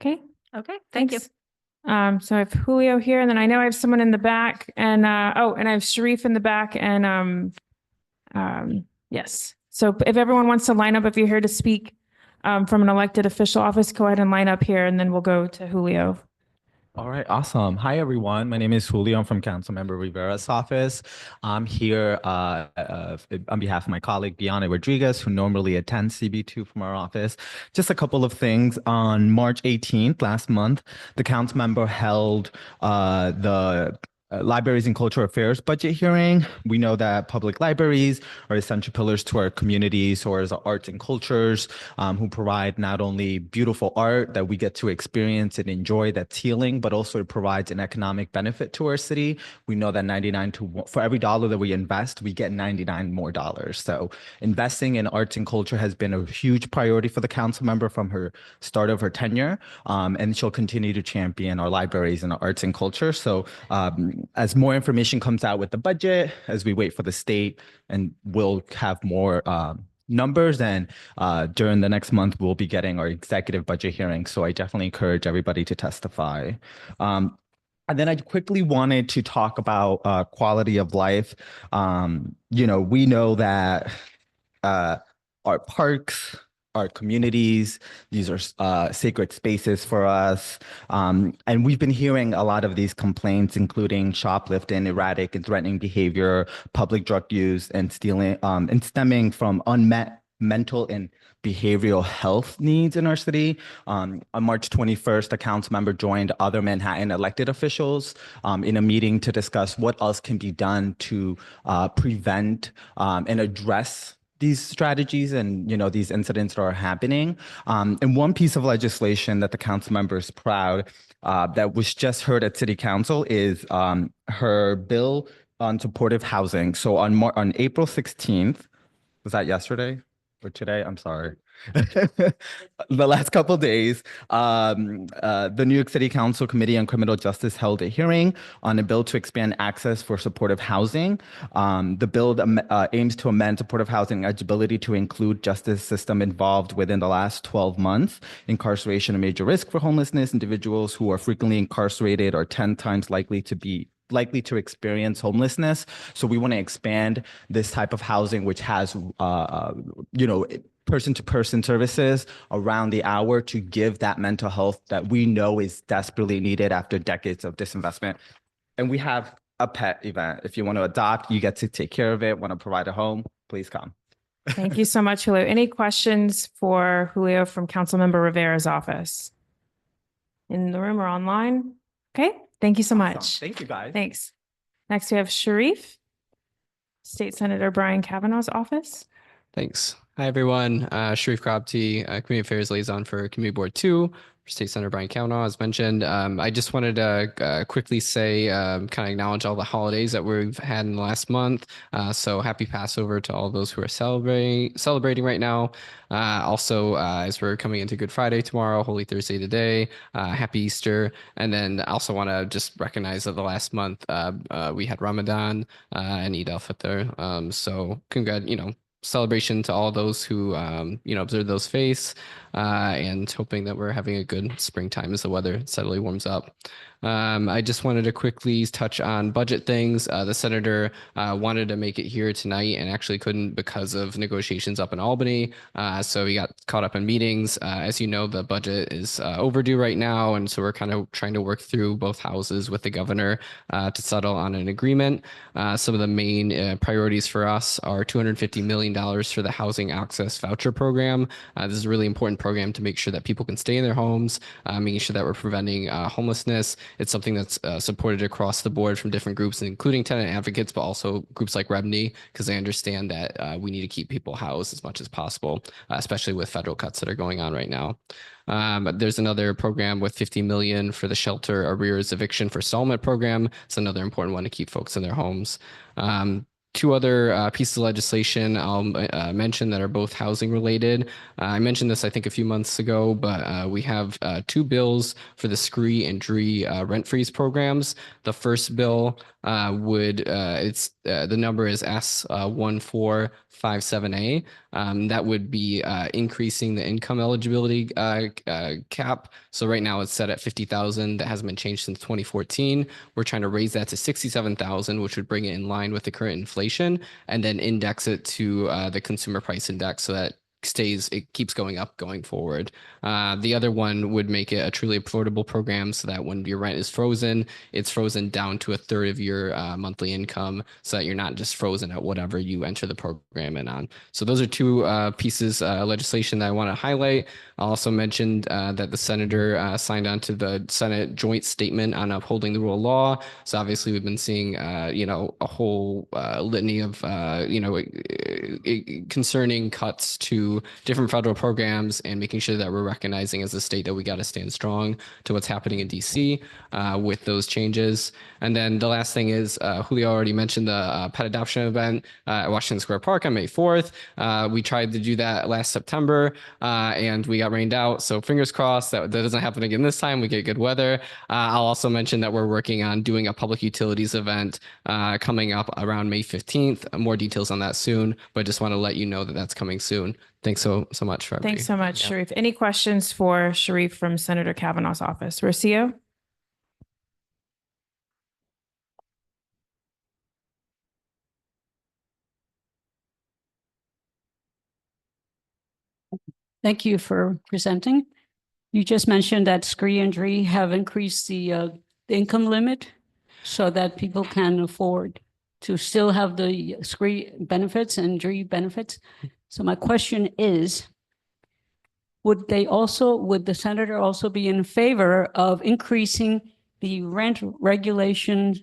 Okay. Okay. Thank you. So I have Julio here, and then I know I have someone in the back, and and I have Sharif in the back, and yes. So if everyone wants to line up, if you're here to speak from an elected official office, go ahead and line up here, and then we'll go to Julio. All right, awesome. Hi, everyone. My name is Julio. I'm from Councilmember Rivera's office. I'm here on behalf of my colleague, Biana Rodriguez, who normally attends CB2 from our office. Just a couple of things. On March 18th, last month, the council member held the Libraries and Cultural Affairs budget hearing. We know that public libraries are essential pillars to our communities, or as arts and cultures, who provide not only beautiful art that we get to experience and enjoy that's healing, but also it provides an economic benefit to our city. We know that for every dollar that we invest, we get 99 more dollars. So investing in arts and culture has been a huge priority for the council member from her start of her tenure, and she'll continue to champion our libraries and our arts and culture. So as more information comes out with the budget, as we wait for the state, and we'll have more numbers, and during the next month, we'll be getting our executive budget hearing. So I definitely encourage everybody to testify. And then I quickly wanted to talk about quality of life. We know that our parks, our communities. These are sacred spaces for us. And we've been hearing a lot of these complaints, including shoplifting, erratic and threatening behavior, public drug use, and stealing, and stemming from unmet mental and behavioral health needs in our city. On March 21st, a council member joined other Manhattan elected officials in a meeting to discuss what else can be done to prevent and address these strategies and these incidents that are happening. And one piece of legislation that the council member is proud that was just heard at City Council is her bill on supportive housing. So on April 16th, was that yesterday or today? I'm sorry. The last couple of days, the New York City Council Committee on Criminal Justice held a hearing on a bill to expand access for supportive housing. The bill aims to amend supportive housing eligibility to include justice system involved within the last 12 months. Incarceration a major risk for homelessness. Individuals who are frequently incarcerated are 10 times likely to experience homelessness. So we want to expand this type of housing, which has, person-to-person services around the hour to give that mental health that we know is desperately needed after decades of disinvestment. And we have a pet event. If you want to adopt, you get to take care of it. Want to provide a home, please come. Thank you so much, Julio. Any questions for Julio from Councilmember Rivera's office? In the room or online? Okay, thank you so much. Thank you, guys. Thanks. Next, we have Sharif, State Senator Brian Kavanaugh's office. Thanks. Hi, everyone. Sharif Krabti, Community Affairs Liaison for Community Board 2, State Senator Brian Kavanaugh, as mentioned. I just wanted to quickly say, kind of acknowledge all the holidays that we've had in the last month. So happy Passover to all those who are celebrating right now. Also, as we're coming into Good Friday tomorrow, Holy Thursday today, happy Easter. And then I also want to just recognize that the last month we had Ramadan and Eid al-Fitr. So celebration to all those who observe those faiths, and hoping that we're having a good springtime as the weather steadily warms up. I just wanted to quickly touch on budget things. The senator wanted to make it here tonight and actually couldn't because of negotiations up in Albany. So he got caught up in meetings. As you know, the budget is overdue right now. And so we're kind of trying to work through both houses with the governor to settle on an agreement. Some of the main priorities for us are $250 million for the Housing Access Voucher Program. This is a really important program to make sure that people can stay in their homes, making sure that we're preventing homelessness. It's something that's supported across the board from different groups, including tenant advocates, but also groups like REBNY, because they understand that we need to keep people housed as much as possible, especially with federal cuts that are going on right now. There's another program with $50 million for the shelter arrears eviction forestallment program. It's another important one to keep folks in their homes. Two other pieces of legislation I'll mention that are both housing related. I mentioned this, I think, a few months ago, but we have two bills for the SCREE and DREE rent freeze programs. The first bill the number is S1457A. That would be increasing the income eligibility cap. So right now it's set at 50,000. That hasn't been changed since 2014. We're trying to raise that to 67,000, which would bring it in line with the current inflation, and then index it to the consumer price index so that it keeps going up going forward. The other one would make it a truly affordable program so that when your rent is frozen, it's frozen down to a third of your monthly income so that you're not just frozen at whatever you enter the program in on. So those are two pieces of legislation that I want to highlight. I also mentioned that the senator signed on to the Senate joint statement on upholding the rule of law. So obviously we've been seeing, a whole litany of, concerning cuts to different federal programs and making sure that we're recognizing as a state that we got to stand strong to what's happening in DC with those changes. And then the last thing is Julio already mentioned the pet adoption event at Washington Square Park on May 4th. We tried to do that last September and we got rained out. So fingers crossed that doesn't happen again this time. We get good weather. I'll also mention that we're working on doing a public utilities event coming up around May 15th. More details on that soon, but just want to let you know that that's coming soon. Thanks so much for everybody. Thanks so much, Sharif. Any questions for Sharif from Senator Kavanaugh's office? Rocio? Thank you for presenting. You just mentioned that SCREE and DREE have increased the income limit so that people can afford to still have the SCREE benefits and DREE benefits. So my question is, would the senator also be in favor of increasing the rent regulation,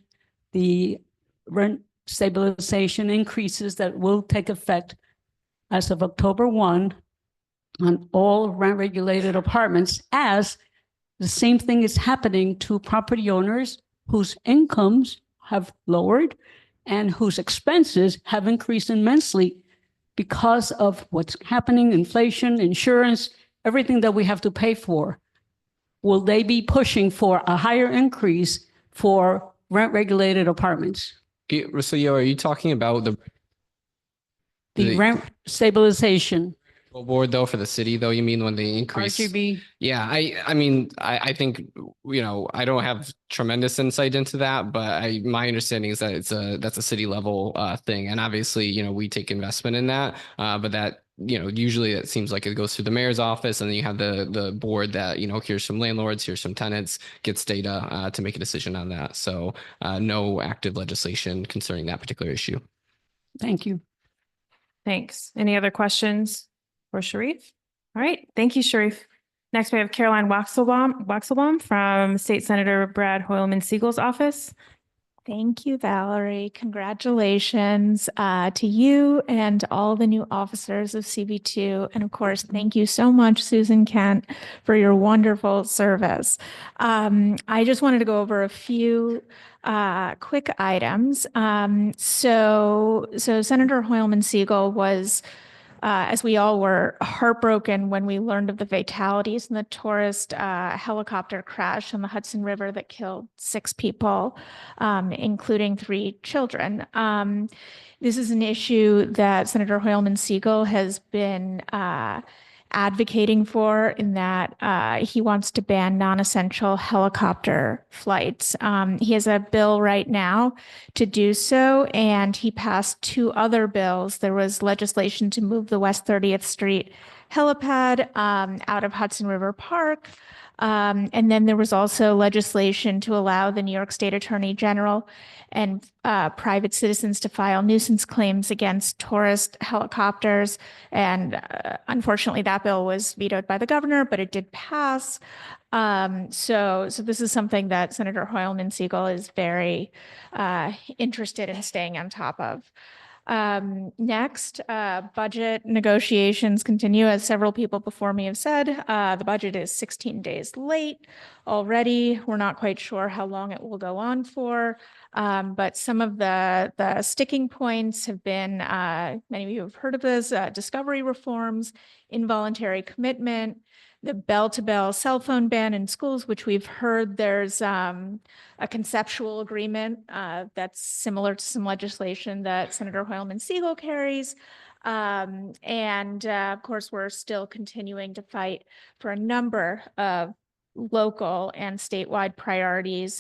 the rent stabilization increases that will take effect as of October 1 on all rent regulated apartments, as the same thing is happening to property owners whose incomes have lowered and whose expenses have increased immensely because of what's happening, inflation, insurance, everything that we have to pay for? Will they be pushing for a higher increase for rent regulated apartments? Rosillo, are you talking about The rent stabilization. board though for the city though? You mean when they increase? RGB. Yeah, I mean, I think, I don't have tremendous insight into that, but my understanding is that that's a city level thing. And obviously, we take investment in that, but that, usually it seems like it goes through the mayor's office, and then you have the board that, here's some landlords, here's some tenants, gets data to make a decision on that. So no active legislation concerning that particular issue. Thank you. Thanks. Any other questions for Sharif? All right. Thank you, Sharif. Next, we have Caroline Waxelbaum from State Senator Brad Hoylman Siegel's office. Thank you, Valerie. Congratulations to you and all the new officers of CB2. And of course, thank you so much, Susan Kent, for your wonderful service. I just wanted to go over a few quick items. So Senator Hoylman Siegel was, as we all were, heartbroken when we learned of the fatalities in the tourist helicopter crash in the Hudson River that killed 6 people, including 3 children. This is an issue that Senator Hoylman Siegel has been advocating for, in that he wants to ban non-essential helicopter flights. He has a bill right now to do so, and he passed 2 other bills. There was legislation to move the West 30th Street helipad out of Hudson River Park. And then there was also legislation to allow the New York State Attorney General and private citizens to file nuisance claims against tourist helicopters. And unfortunately, that bill was vetoed by the governor, but it did pass. So this is something that Senator Hoylman Siegel is very interested in staying on top of. Next, budget negotiations continue. As several people before me have said, the budget is 16 days late already. We're not quite sure how long it will go on for, but some of the sticking points have been, many of you have heard of this, discovery reforms, involuntary commitment, the bell-to-bell cell phone ban in schools, which we've heard there's a conceptual agreement that's similar to some legislation that Senator Hoylman Siegel carries. And of course, we're still continuing to fight for a number of local and statewide priorities,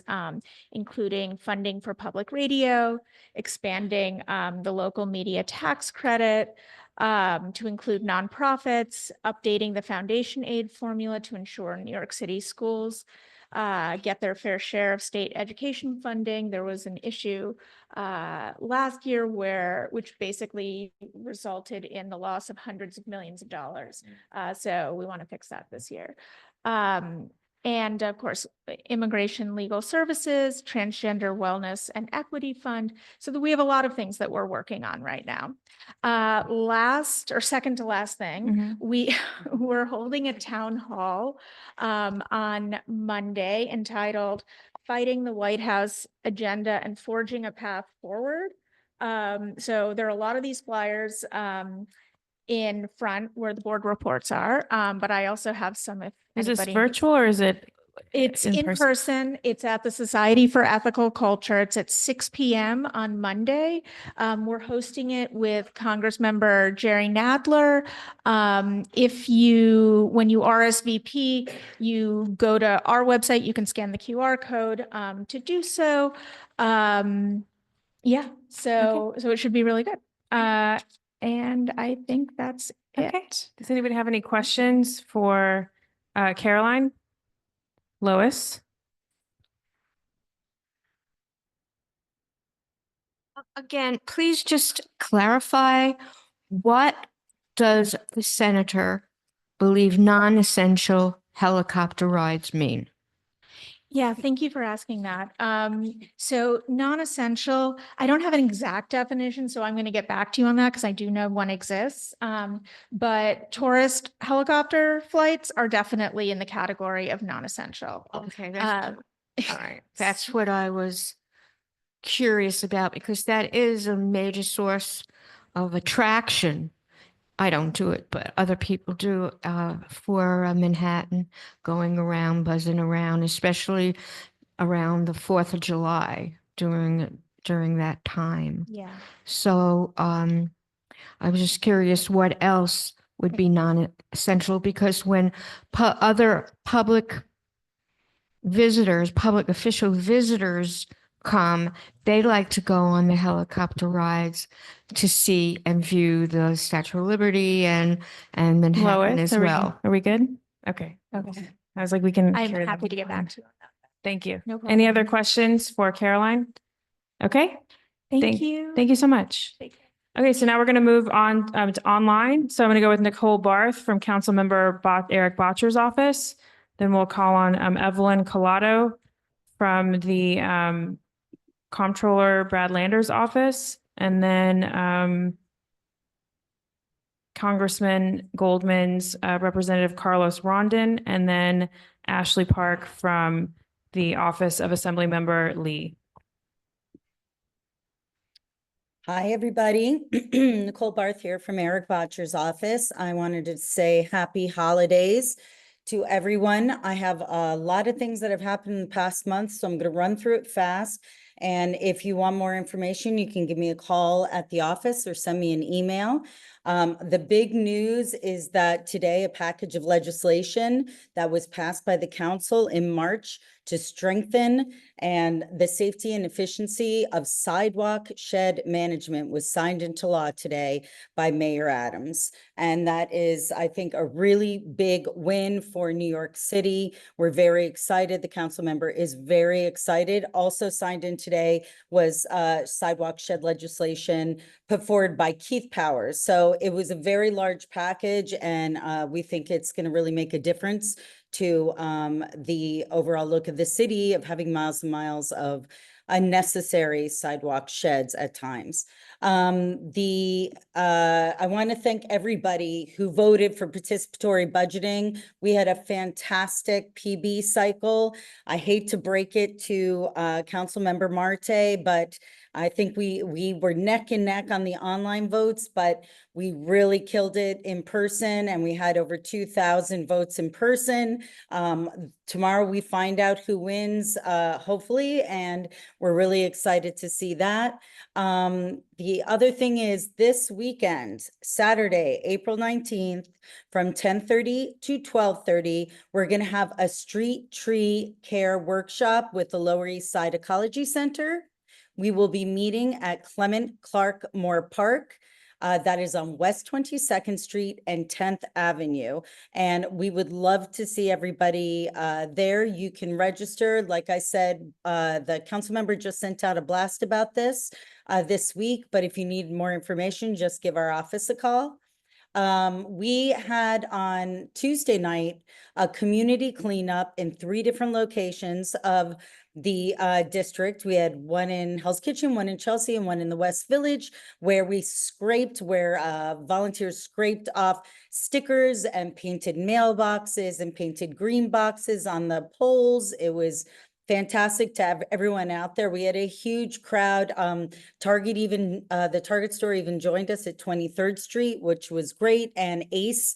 including funding for public radio, expanding the local media tax credit, to include nonprofits, updating the foundation aid formula to ensure New York City schools get their fair share of state education funding. There was an issue last year which basically resulted in the loss of hundreds of millions of dollars. So we want to fix that this year. And of course, immigration legal services, transgender wellness and equity fund. So that we have a lot of things that we're working on right now. Last or second to last thing, we're holding a town hall on Monday entitled Fighting the White House Agenda and Forging a Path Forward. So there are a lot of these flyers in front where the board reports are, but I also have some if Is this anybody virtual or is it? It's in person. It's at the Society for Ethical Culture. It's at 6 p.m. on Monday. We're hosting it with Congressmember Jerry Nadler. When you RSVP, you go to our website, you can scan the QR code to do so. So it should be really good. And I think that's Okay. Does anybody have any questions for Caroline? Lois? Again, please just clarify, what does the senator believe non-essential helicopter rides mean? Yeah, thank you for asking that. So non-essential, I don't have an exact definition, so I'm going to get back to you on that because I do know one exists. But tourist helicopter flights are definitely in the category of non-essential. Okay, all right. That's what I was curious about, because that is a major source of attraction. I don't do it, but other people do, for Manhattan, going around, buzzing around, especially around the 4th of July during that time. Yeah. So I was just curious what else would be non-essential, because when other public official visitors come, they like to go on the helicopter rides to see and view the Statue of Liberty and Manhattan Lois, as well. Are we good? Okay. Okay. I was like, we can. I'm carry that happy to get on. back to you on that. Thank you. No Any problem. other questions for Caroline? Okay. Thank you. Thank you so much. Okay, so now we're going to move on to online. So I'm going to go with Nicole Barth from Councilmember Eric Botcher's office. Then we'll call on Evelyn Collado from the Comptroller Brad Lander's office, and then Congressman Goldman's Representative Carlos Rondon, and then Ashley Park from the office of Assemblymember Lee. Hi, everybody. Nicole Barth here from Eric Botcher's office. I wanted to say happy holidays to everyone. I have a lot of things that have happened in the past month, so I'm going to run through it fast. And if you want more information, you can give me a call at the office or send me an email. The big news is that today a package of legislation that was passed by the council in March to strengthen and the safety and efficiency of sidewalk shed management was signed into law today by Mayor Adams. And that is, I think, a really big win for New York City. We're very excited. The council member is very excited. Also signed in today was sidewalk shed legislation put forward by Keith Powers. So it was a very large package, and we think it's going to really make a difference to the overall look of the city, of having miles and miles of unnecessary sidewalk sheds at times. I want to thank everybody who voted for participatory budgeting. We had a fantastic PB cycle. I hate to break it to Councilmember Marte, but I think we were neck and neck on the online votes, but we really killed it in person, and we had over 2,000 votes in person. Tomorrow we find out who wins, hopefully, and we're really excited to see that. The other thing is this weekend, Saturday, April 19th, from 10:30 to 12:30, we're going to have a street tree care workshop with the Lower East Side Ecology Center. We will be meeting at Clement Clark Moore Park. That is on West 22nd Street and 10th Avenue. And we would love to see everybody there. You can register. Like I said, the council member just sent out a blast about this week. But if you need more information, just give our office a call. We had on Tuesday night a community cleanup in 3 different locations of the district. We had one in Hell's Kitchen, one in Chelsea, and one in the West Village, where volunteers scraped off stickers and painted mailboxes and painted green boxes on the poles. It was fantastic to have everyone out there. We had a huge crowd. Target even, the Target store even joined us at 23rd Street, which was great. And Ace,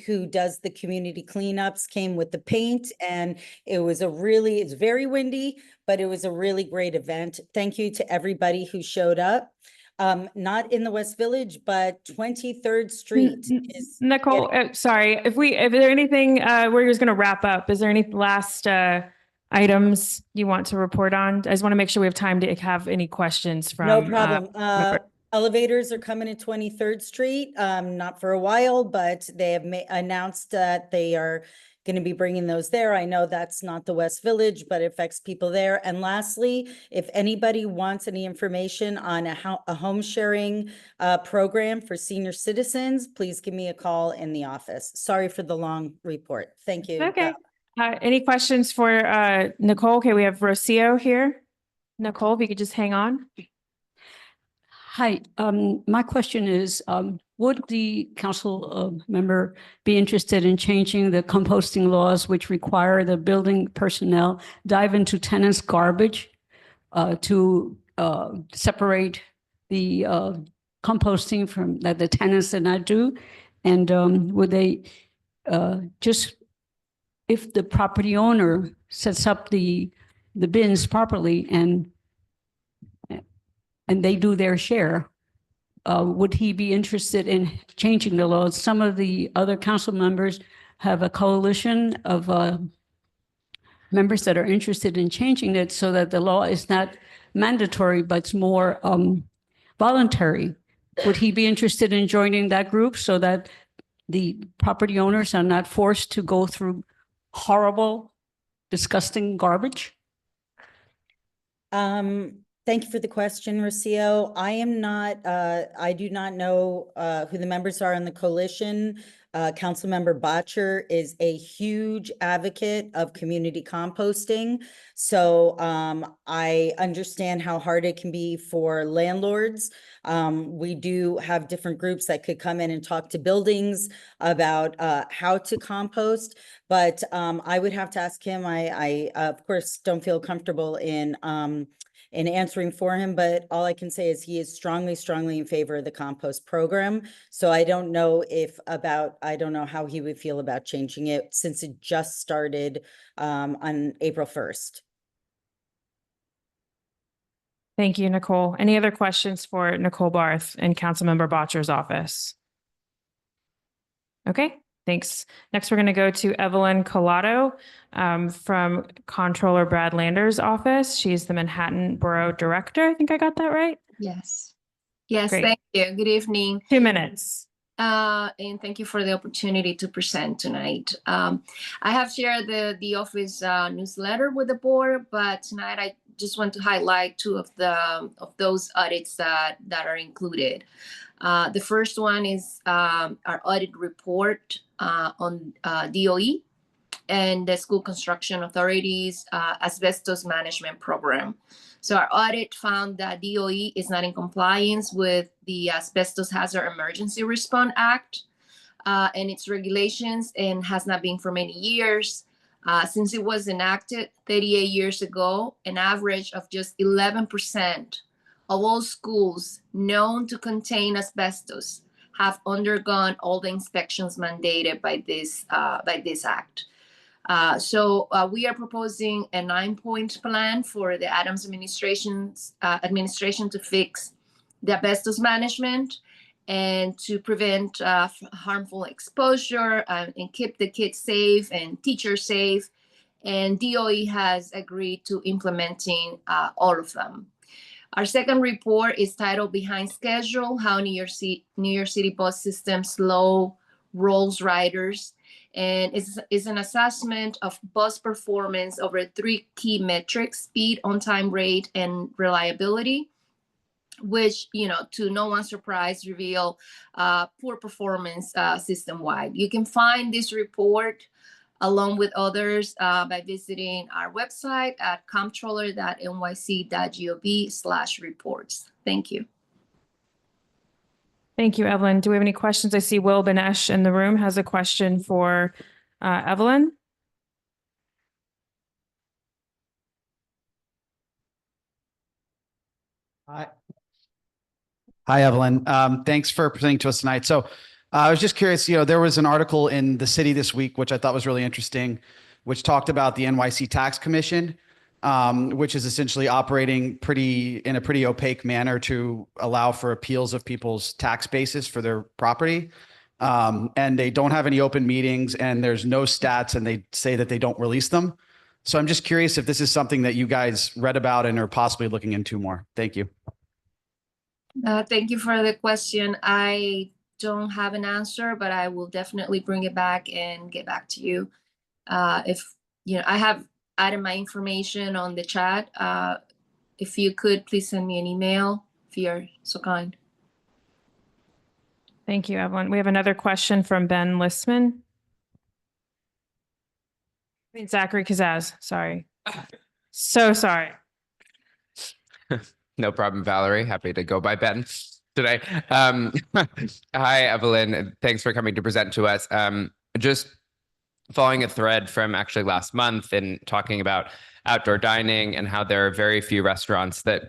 who does the community cleanups, came with the paint, and it's very windy, but it was a really great event. Thank you to everybody who showed up. Not in the West Village, but 23rd Street is Nicole, sorry, if there anything, we're just going to wrap up. Is there any last items you want to report on? I just want to make sure we have time to have any questions from. No problem. Elevators are coming to 23rd Street, not for a while, but they have announced that they are going to be bringing those there. I know that's not the West Village, but it affects people there. And lastly, if anybody wants any information on a home sharing program for senior citizens, please give me a call in the office. Sorry for the long report. Thank you. Okay. Any questions for Nicole? Okay, we have Rocio here. Nicole, if you could just hang on. Hi, my question is, would the council member be interested in changing the composting laws which require the building personnel dive into tenants' garbage to separate the composting from that the tenants did not do? And would they just, if the property owner sets up the bins properly and they do their share, would he be interested in changing the laws? Some of the other council members have a coalition of members that are interested in changing it so that the law is not mandatory, but it's more voluntary. Would he be interested in joining that group so that the property owners are not forced to go through horrible, disgusting garbage? Thank you for the question, Rocio. I am not, I do not know who the members are on the coalition. Councilmember Botcher is a huge advocate of community composting. So I understand how hard it can be for landlords. We do have different groups that could come in and talk to buildings about how to compost, but I would have to ask him. I of course don't feel comfortable in answering for him, but all I can say is he is strongly, strongly in favor of the compost program. So I don't know I don't know how he would feel about changing it since it just started on April 1st. Thank you, Nicole. Any other questions for Nicole Barth in Councilmember Botcher's office? Okay, thanks. Next, we're going to go to Evelyn Collado from Comptroller Brad Lander's office. She's the Manhattan Borough Director. I think I got that right. Yes. Yes, Great. thank you. Good evening. 2 minutes. And thank you for the opportunity to present tonight. I have shared the office newsletter with the board, but tonight I just want to highlight two of those audits that are included. The first one is our audit report on DOE and the School Construction Authority's asbestos management program. So our audit found that DOE is not in compliance with the Asbestos Hazard Emergency Response Act and its regulations, and has not been for many years. Since it was enacted 38 years ago, an average of just 11% of all schools known to contain asbestos have undergone all the inspections mandated by this act. So we are proposing a 9-point plan for the Adams administration to fix the asbestos management and to prevent harmful exposure and keep the kids safe and teachers safe. And DOE has agreed to implementing all of them. Our second report is titled Behind Schedule, How New York City Bus System Slow Rolls Riders. And it's an assessment of bus performance over 3 key metrics: speed, on-time rate, and reliability, which, to no one's surprise, reveal poor performance system-wide. You can find this report along with others by visiting our website at comptroller.nyc.gov/reports. Thank you. Thank you, Evelyn. Do we have any questions? I see Will Benesh in the room has a question for Evelyn. Hi, Evelyn. Thanks for presenting to us tonight. So I was just curious, there was an article in the city this week, which I thought was really interesting, which talked about the NYC Tax Commission, which is essentially operating in a pretty opaque manner to allow for appeals of people's tax basis for their property. And they don't have any open meetings and there's no stats, and they say that they don't release them. So I'm just curious if this is something that you guys read about and are possibly looking into more. Thank you. Thank you for the question. I don't have an answer, but I will definitely bring it back and get back to you. If I have added my information on the chat. If you could please send me an email if you're so kind. Thank you, Evelyn. We have another question from Ben Listman. Zachary Kazaz, sorry. So sorry. No problem, Valerie. Happy to go by Ben today. Hi, Evelyn. Thanks for coming to present to us. Just following a thread from actually last month and talking about outdoor dining and how there are very few restaurants that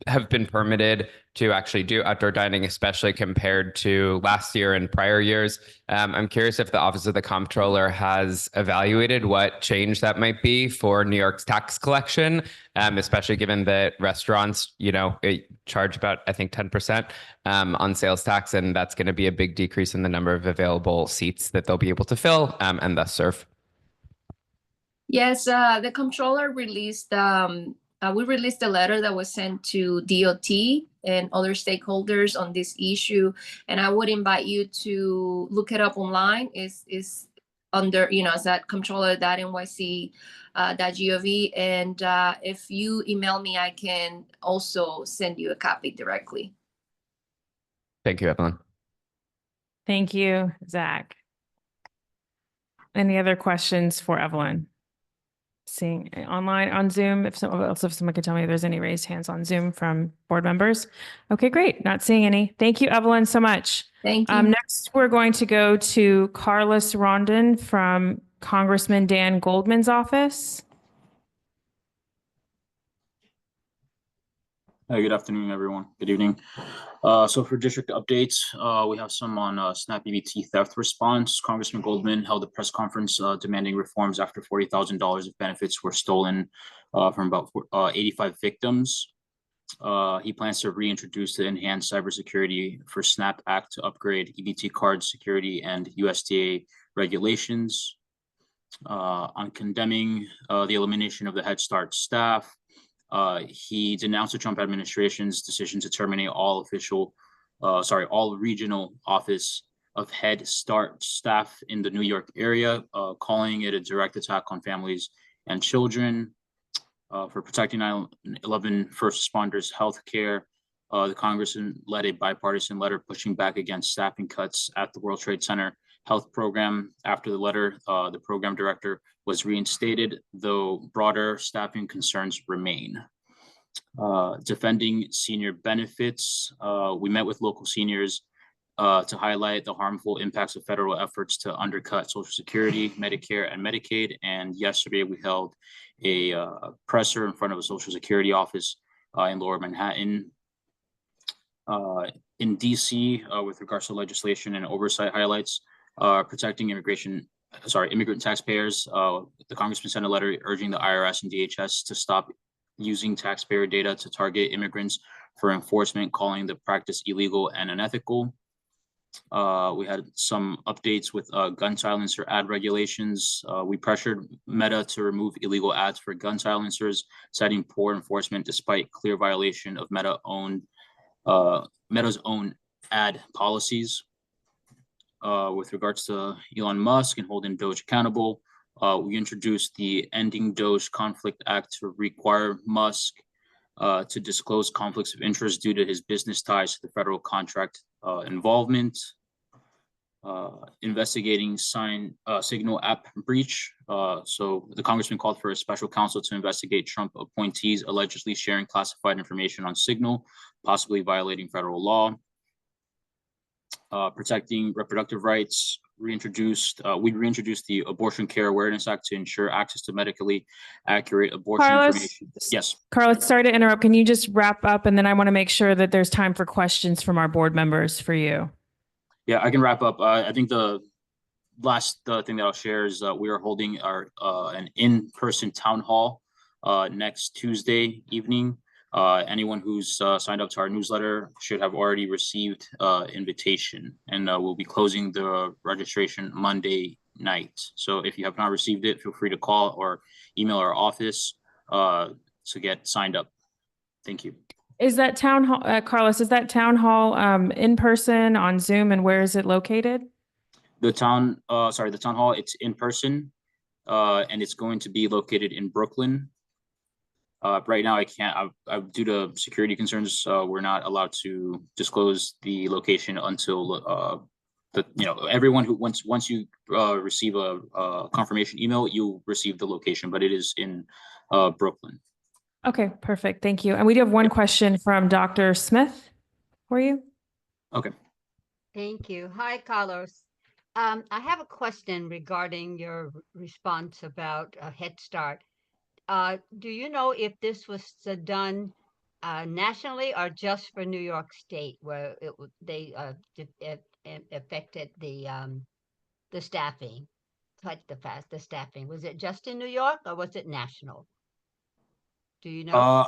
have been permitted to actually do outdoor dining, especially compared to last year and prior years. I'm curious if the Office of the Comptroller has evaluated what change that might be for New York's tax collection, especially given that restaurants, charge about, I think, 10% on sales tax, and that's going to be a big decrease in the number of available seats that they'll be able to fill and thus serve. Yes, the comptroller released, we released a letter that was sent to DOT and other stakeholders on this issue. And I would invite you to look it up online. Is under, it's at comptroller.nyc.gov. And if you email me, I can also send you a copy directly. Thank you, Evelyn. Thank you, Zach. Any other questions for Evelyn? Seeing online on Zoom, if someone could tell me if there's any raised hands on Zoom from board members. Okay, great. Not seeing any. Thank you, Evelyn, so much. Thank you. Next, we're going to go to Carlos Rondon from Congressman Dan Goldman's office. Hi, good afternoon, everyone. Good evening. So for district updates, we have some on SNAP EBT theft response. Congressman Goldman held a press conference demanding reforms after $40,000 of benefits were stolen from about 85 victims. He plans to reintroduce the enhanced cybersecurity for SNAP Act to upgrade EBT card security and USDA regulations. On condemning the elimination of the Head Start staff, he denounced the Trump administration's decision to terminate all regional office of Head Start staff in the New York area, calling it a direct attack on families and children. For protecting 9/11 first responders' health care, the Congressman led a bipartisan letter pushing back against staffing cuts at the World Trade Center health program. After the letter, the program director was reinstated, though broader staffing concerns remain. Defending senior benefits, we met with local seniors to highlight the harmful impacts of federal efforts to undercut Social Security, Medicare, and Medicaid. And yesterday we held a presser in front of a Social Security office in Lower Manhattan. In DC, with regards to legislation and oversight highlights, protecting immigrant taxpayers, the Congressman sent a letter urging the IRS and DHS to stop using taxpayer data to target immigrants for enforcement, calling the practice illegal and unethical. We had some updates with gun silencer ad regulations. We pressured Meta to remove illegal ads for gun silencers, citing poor enforcement despite clear violation of Meta's own ad policies. With regards to Elon Musk and holding Doge accountable, we introduced the Ending Doge Conflict Act to require Musk to disclose conflicts of interest due to his business ties to the federal contract involvement. Investigating Signal app breach. So the Congressman called for a special counsel to investigate Trump appointees allegedly sharing classified information on Signal, possibly violating federal law. Protecting reproductive rights, we reintroduced the Abortion Care Awareness Act to ensure access to medically accurate abortion information. Yes. Carlos, sorry to interrupt. Can you just wrap up? And then I want to make sure that there's time for questions from our board members for you. Yeah, I can wrap up. I think the last thing that I'll share is we are holding an in-person town hall next Tuesday evening. Anyone who's signed up to our newsletter should have already received invitation, and we'll be closing the registration Monday night. So if you have not received it, feel free to call or email our office to get signed up. Thank you. Is that town hall, Carlos, is that town hall in person, on Zoom, and where is it located? The town hall, it's in person, and it's going to be located in Brooklyn. Right now, I can't, due to security concerns, we're not allowed to disclose the location until everyone who once you receive a confirmation email, you'll receive the location, but it is in Brooklyn. Okay, perfect. Thank you. And we do have one question from Dr. Smith for you. Okay. Thank you. Hi, Carlos. I have a question regarding your response about Head Start. Do you know if this was done nationally or just for New York State, where they affected the staffing, cut the staffing? Was it just in New York or was it national? Do you know?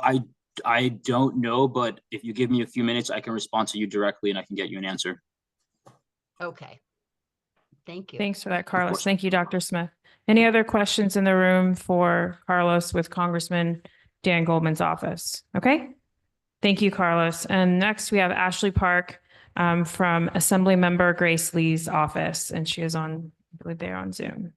I don't know, but if you give me a few minutes, I can respond to you directly and I can get you an answer. Okay. Thank you. Thanks for that, Carlos. Thank you, Dr. Smith. Any other questions in the room for Carlos with Congressman Dan Goldman's office? Okay. Thank you, Carlos. And next we have Ashley Park from Assembly Member Grace Lee's office, and she is on, I believe they're on Zoom.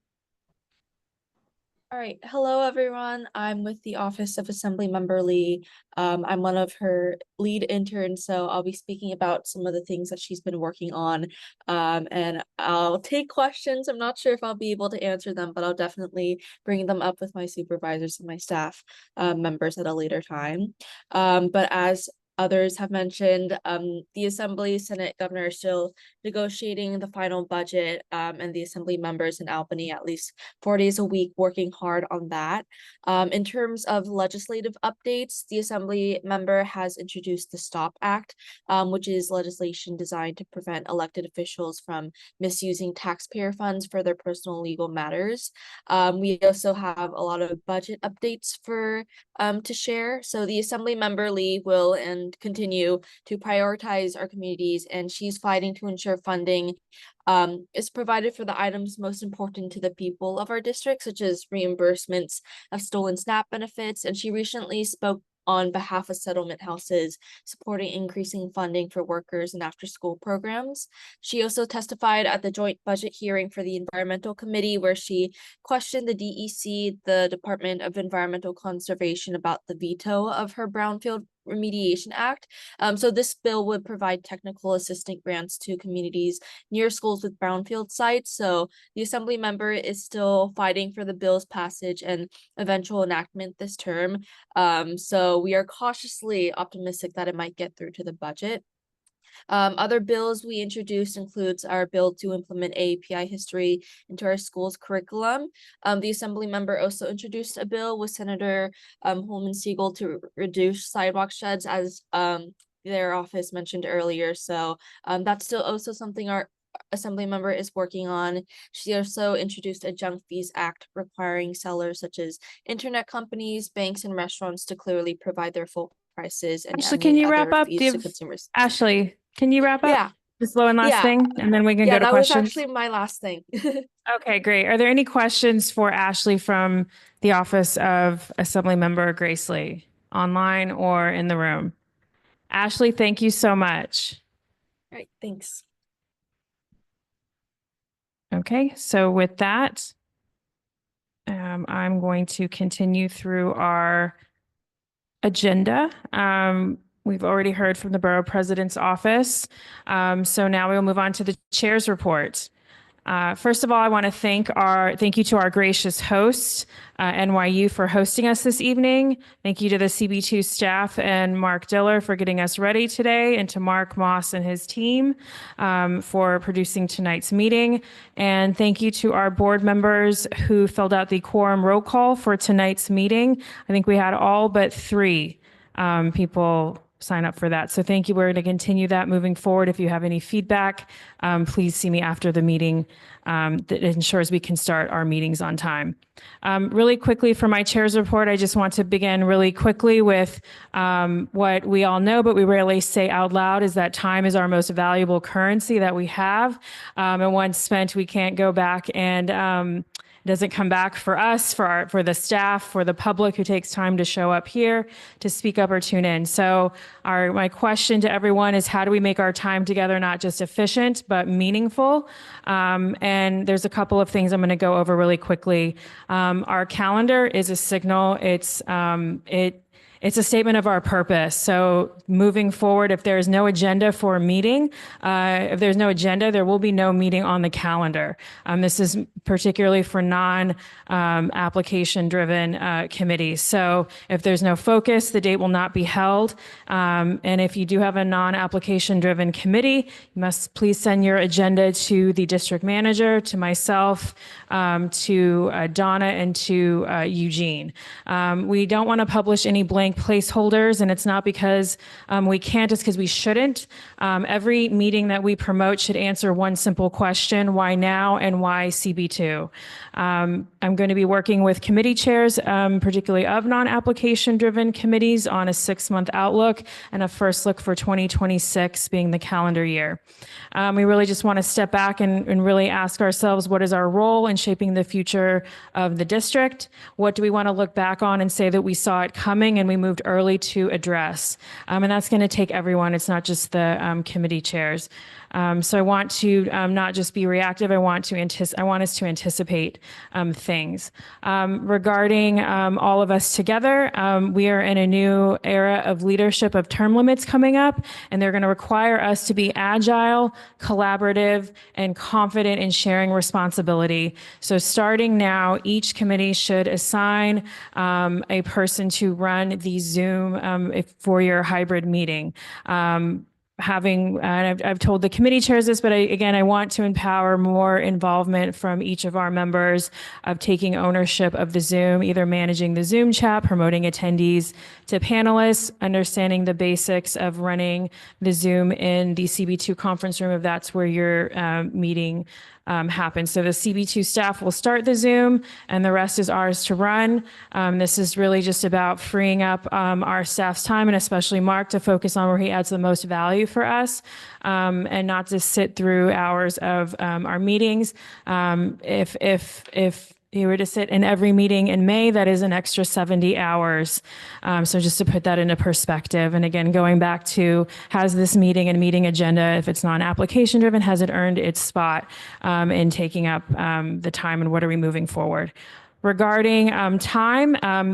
All right. Hello, everyone. I'm with the Office of Assembly Member Lee. I'm one of her lead interns, so I'll be speaking about some of the things that she's been working on. And I'll take questions. I'm not sure if I'll be able to answer them, but I'll definitely bring them up with my supervisors and my staff members at a later time. But as others have mentioned, the Assembly, Senate, Governor are still negotiating the final budget, and the Assembly members in Albany at least 4 days a week working hard on that. In terms of legislative updates, the Assembly member has introduced the STOP Act, which is legislation designed to prevent elected officials from misusing taxpayer funds for their personal legal matters. We also have a lot of budget updates to share. So the Assembly member Lee will and continue to prioritize our communities, and she's fighting to ensure funding is provided for the items most important to the people of our district, such as reimbursements of stolen SNAP benefits. And she recently spoke on behalf of settlement houses, supporting increasing funding for workers and after-school programs. She also testified at the joint budget hearing for the Environmental Committee, where she questioned the DEC, the Department of Environmental Conservation, about the veto of her Brownfield Remediation Act. So this bill would provide technical assistance grants to communities near schools with brownfield sites. So the Assembly member is still fighting for the bill's passage and eventual enactment this term. So we are cautiously optimistic that it might get through to the budget. Other bills we introduced includes our bill to implement API history into our school's curriculum. The Assembly member also introduced a bill with Senator Holman Siegel to reduce sidewalk sheds, as their office mentioned earlier. So that's still also something our Assembly member is working on. She also introduced a Junk Fees Act requiring sellers such as internet companies, banks, and restaurants to clearly provide their full prices and Ashley, can you wrap up? to consumers. Ashley, can you wrap up? Yeah. This low and last Yeah. thing, and then we can go to that questions. was actually my last thing. Okay, great. Are there any questions for Ashley from the Office of Assembly Member Grace Lee, online or in the room? Ashley, thank you so much. All right, thanks. Okay, so with that, I'm going to continue through our agenda. We've already heard from the Borough President's office. So now we'll move on to the chair's report. First of all, I want to thank you to our gracious host, NYU, for hosting us this evening. Thank you to the CB2 staff and Mark Diller for getting us ready today, and to Mark Moss and his team for producing tonight's meeting. And thank you to our board members who filled out the quorum roll call for tonight's meeting. I think we had all but 3 people sign up for that. So thank you. We're going to continue that moving forward. If you have any feedback, please see me after the meeting. That ensures we can start our meetings on time. Really quickly for my chair's report, I just want to begin really quickly with what we all know, but we rarely say out loud, is that time is our most valuable currency that we have. And once spent, we can't go back and doesn't come back for us, for the staff, for the public who takes time to show up here to speak up or tune in. So my question to everyone is, how do we make our time together not just efficient but meaningful? And there's a couple of things I'm going to go over really quickly. Our calendar is a signal. It's a statement of our purpose. So moving forward, if there is no agenda for a meeting, if there's no agenda, there will be no meeting on the calendar. This is particularly for non-application driven committees. So if there's no focus, the date will not be held. And if you do have a non-application driven committee, you must please send your agenda to the district manager, to myself, to Donna, and to Eugene. We don't want to publish any blank placeholders, and it's not because we can't, it's because we shouldn't. Every meeting that we promote should answer one simple question: why now and why CB2? I'm going to be working with committee chairs, particularly of non-application driven committees, on a 6-month outlook and a first look for 2026 being the calendar year. We really just want to step back and really ask ourselves, what is our role in shaping the future of the district? What do we want to look back on and say that we saw it coming and we moved early to address? And that's going to take everyone. It's not just the committee chairs. So I want to not just be reactive. I want us to anticipate things. Regarding all of us together, we are in a new era of leadership, of term limits coming up, and they're going to require us to be agile, collaborative, and confident in sharing responsibility. So starting now, each committee should assign a person to run the Zoom for your hybrid meeting. I've told the committee chairs this, but I want to empower more involvement from each of our members of taking ownership of the Zoom, either managing the Zoom chat, promoting attendees to panelists, understanding the basics of running the Zoom in the CB2 conference room if that's where your meeting happens. So the CB2 staff will start the Zoom and the rest is ours to run. This is really just about freeing up our staff's time, and especially Mark, to focus on where he adds the most value for us, and not just sit through hours of our meetings. If you were to sit in every meeting in May, that is an extra 70 hours. So just to put that into perspective. And again, going back to, has this meeting and meeting agenda, if it's non-application driven, has it earned its spot in taking up the time, and what are we moving forward? Regarding time,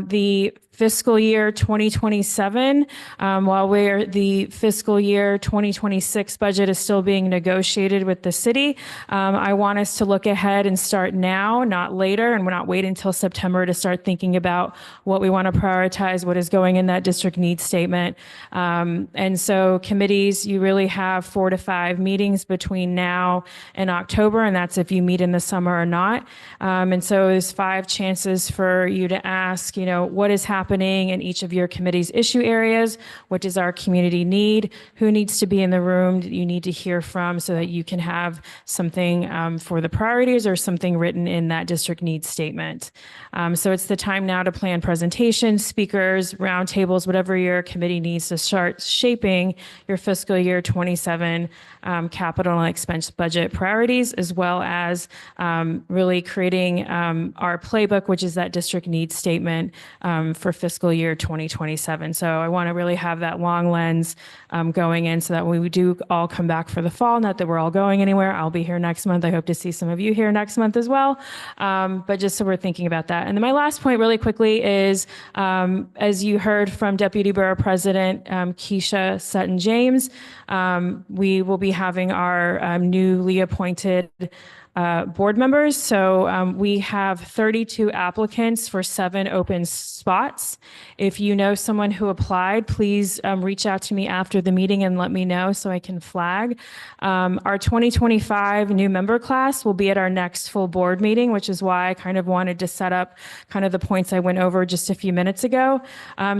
the fiscal year 2027, while the fiscal year 2026 budget is still being negotiated with the city, I want us to look ahead and start now, not later, and we're not waiting until September to start thinking about what we want to prioritize, what is going in that district needs statement. And so committees, you really have 4 to 5 meetings between now and October, and that's if you meet in the summer or not. And so there's 5 chances for you to ask, what is happening in each of your committee's issue areas? What does our community need? Who needs to be in the room that you need to hear from, so that you can have something for the priorities or something written in that district needs statement? So it's the time now to plan presentations, speakers, roundtables, whatever your committee needs to start shaping your fiscal year 27 capital and expense budget priorities, as well as really creating our playbook, which is that district needs statement for fiscal year 2027. So I want to really have that long lens going in, so that when we do all come back for the fall, not that we're all going anywhere, I'll be here next month. I hope to see some of you here next month as well. But just so we're thinking about that. And then my last point really quickly is, as you heard from Deputy Borough President Keisha Sutton-James, we will be having our newly appointed board members. So we have 32 applicants for 7 open spots. If you know someone who applied, please reach out to me after the meeting and let me know so I can flag. Our 2025 new member class will be at our next full board meeting, which is why I kind of wanted to set up kind of the points I went over just a few minutes ago.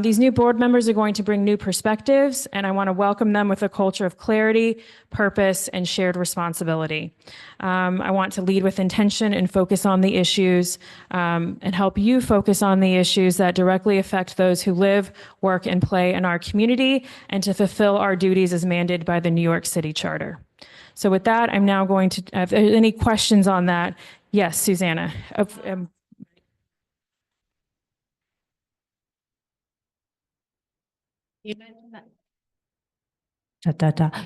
These new board members are going to bring new perspectives, and I want to welcome them with a culture of clarity, purpose, and shared responsibility. I want to lead with intention and focus on the issues, and help you focus on the issues that directly affect those who live, work, and play in our community, and to fulfill our duties as mandated by the New York City Charter. So with that, I'm now going to, if there are any questions on that, Yes, Susanna. You mentioned that.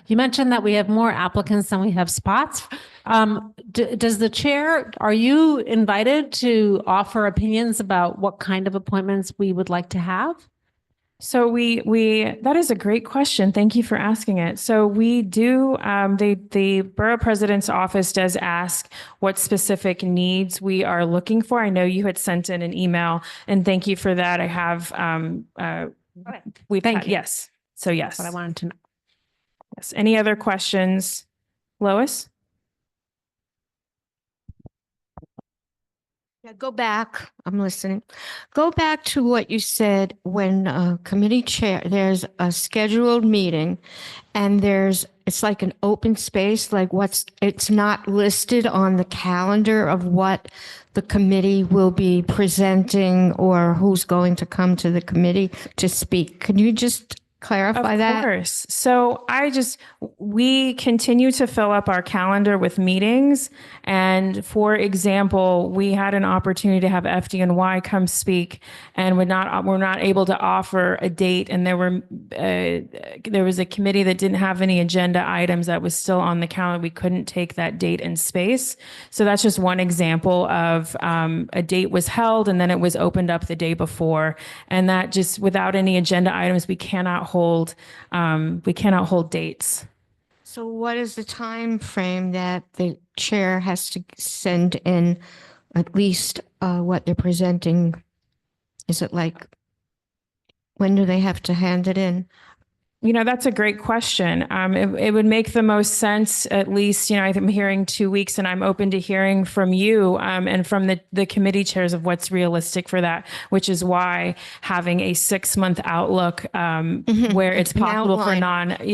You mentioned that we have more applicants than we have spots. Does the chair, are you invited to offer opinions about what kind of appointments we would like to have? So that is a great question. Thank you for asking it. So we do, the borough president's office does ask what specific needs we are looking for. I know you had sent in an email, and thank you for that. I have, Thank you. yes. So yes. That's what I wanted to know. Yes. Any other questions? Lois? Yeah, go back. I'm listening. Go back to what you said when committee chair, there's a scheduled meeting and it's like an open space, like it's not listed on the calendar of what the committee will be presenting or who's going to come to the committee to speak. Can you just clarify that? Of course. So we continue to fill up our calendar with meetings. And for example, we had an opportunity to have FDNY come speak, and we're not able to offer a date. And there was a committee that didn't have any agenda items that was still on the calendar. We couldn't take that date and space. So that's just one example of a date was held and then it was opened up the day before. And that just without any agenda items, we cannot hold dates. So what is the time frame that the chair has to send in at least what they're presenting? Is it like, when do they have to hand it in? You know, that's a great question. It would make the most sense, at least, I'm hearing 2 weeks, and I'm open to hearing from you and from the committee chairs of what's realistic for that, which is why having a 6-month outlook where it's possible for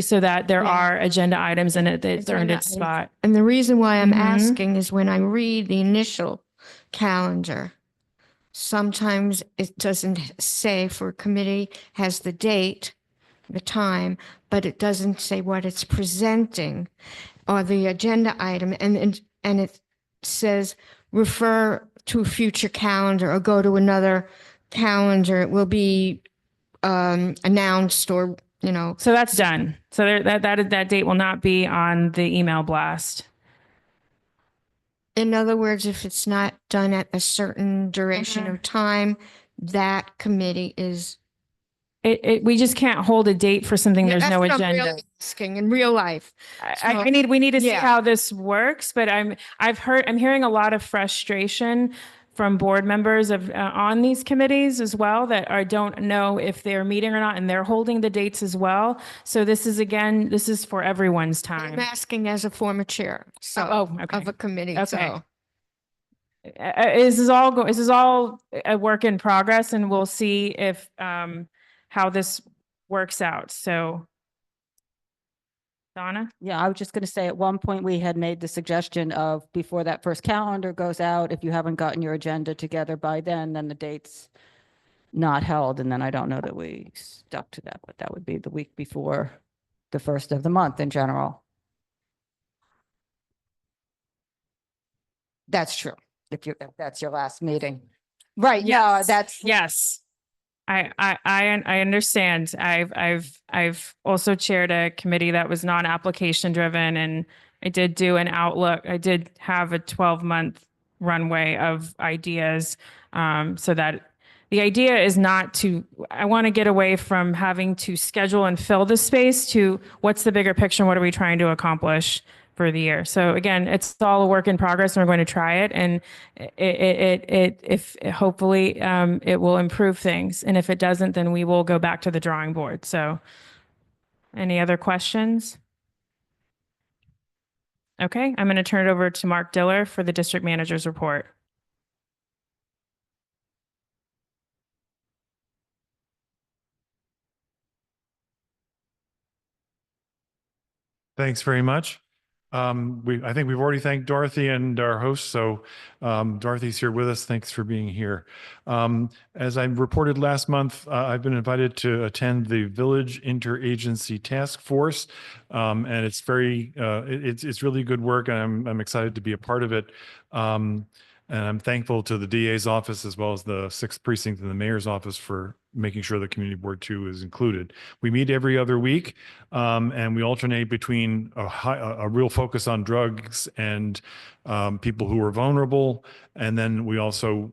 so that there are agenda items and it's earned its spot. And the reason why I'm asking is when I read the initial calendar, sometimes it doesn't say for committee has the date, the time, but it doesn't say what it's presenting or the agenda item. And it says refer to a future calendar or go to another calendar. It will be announced or, So that's done. So that date will not be on the email blast. In other words, if it's not done at a certain duration of time, that committee is. We just can't hold a date for something there's no agenda. I'm really asking in real life. We need to see how this works, but I'm hearing a lot of frustration from board members on these committees as well that don't know if they're meeting or not, and they're holding the dates as well. So this is for everyone's time. I'm asking as a former chair of a committee. Okay. So. This is all a work in progress, and we'll see if how this works out. So, Donna? Yeah, I was just going to say at one point we had made the suggestion of before that first calendar goes out, if you haven't gotten your agenda together by then the date's not held. And then I don't know that we stuck to that, but that would be the week before the first of the month in general. That's true. If that's your last meeting. Right. Yes. No, that's. Yes. I understand. I've also chaired a committee that was non-application driven, and I did do an outlook. I did have a 12-month runway of ideas, so that the idea is I want to get away from having to schedule and fill the space to what's the bigger picture and what are we trying to accomplish for the year. So again, it's all a work in progress, and we're going to try it. And if hopefully it will improve things. And if it doesn't, then we will go back to the drawing board. So any other questions? Okay, I'm going to turn it over to Mark Diller for the district manager's report. Thanks very much. I think we've already thanked Dorothy and our host, so Dorothy's here with us. Thanks for being here. As I reported last month, I've been invited to attend the Village Interagency Task Force, and it's it's really good work, and I'm excited to be a part of it. And I'm thankful to the DA's office as well as the 6th Precinct and the Mayor's office for making sure that Community Board 2 is included. We meet every other week, and we alternate between a real focus on drugs and people who are vulnerable. And then we also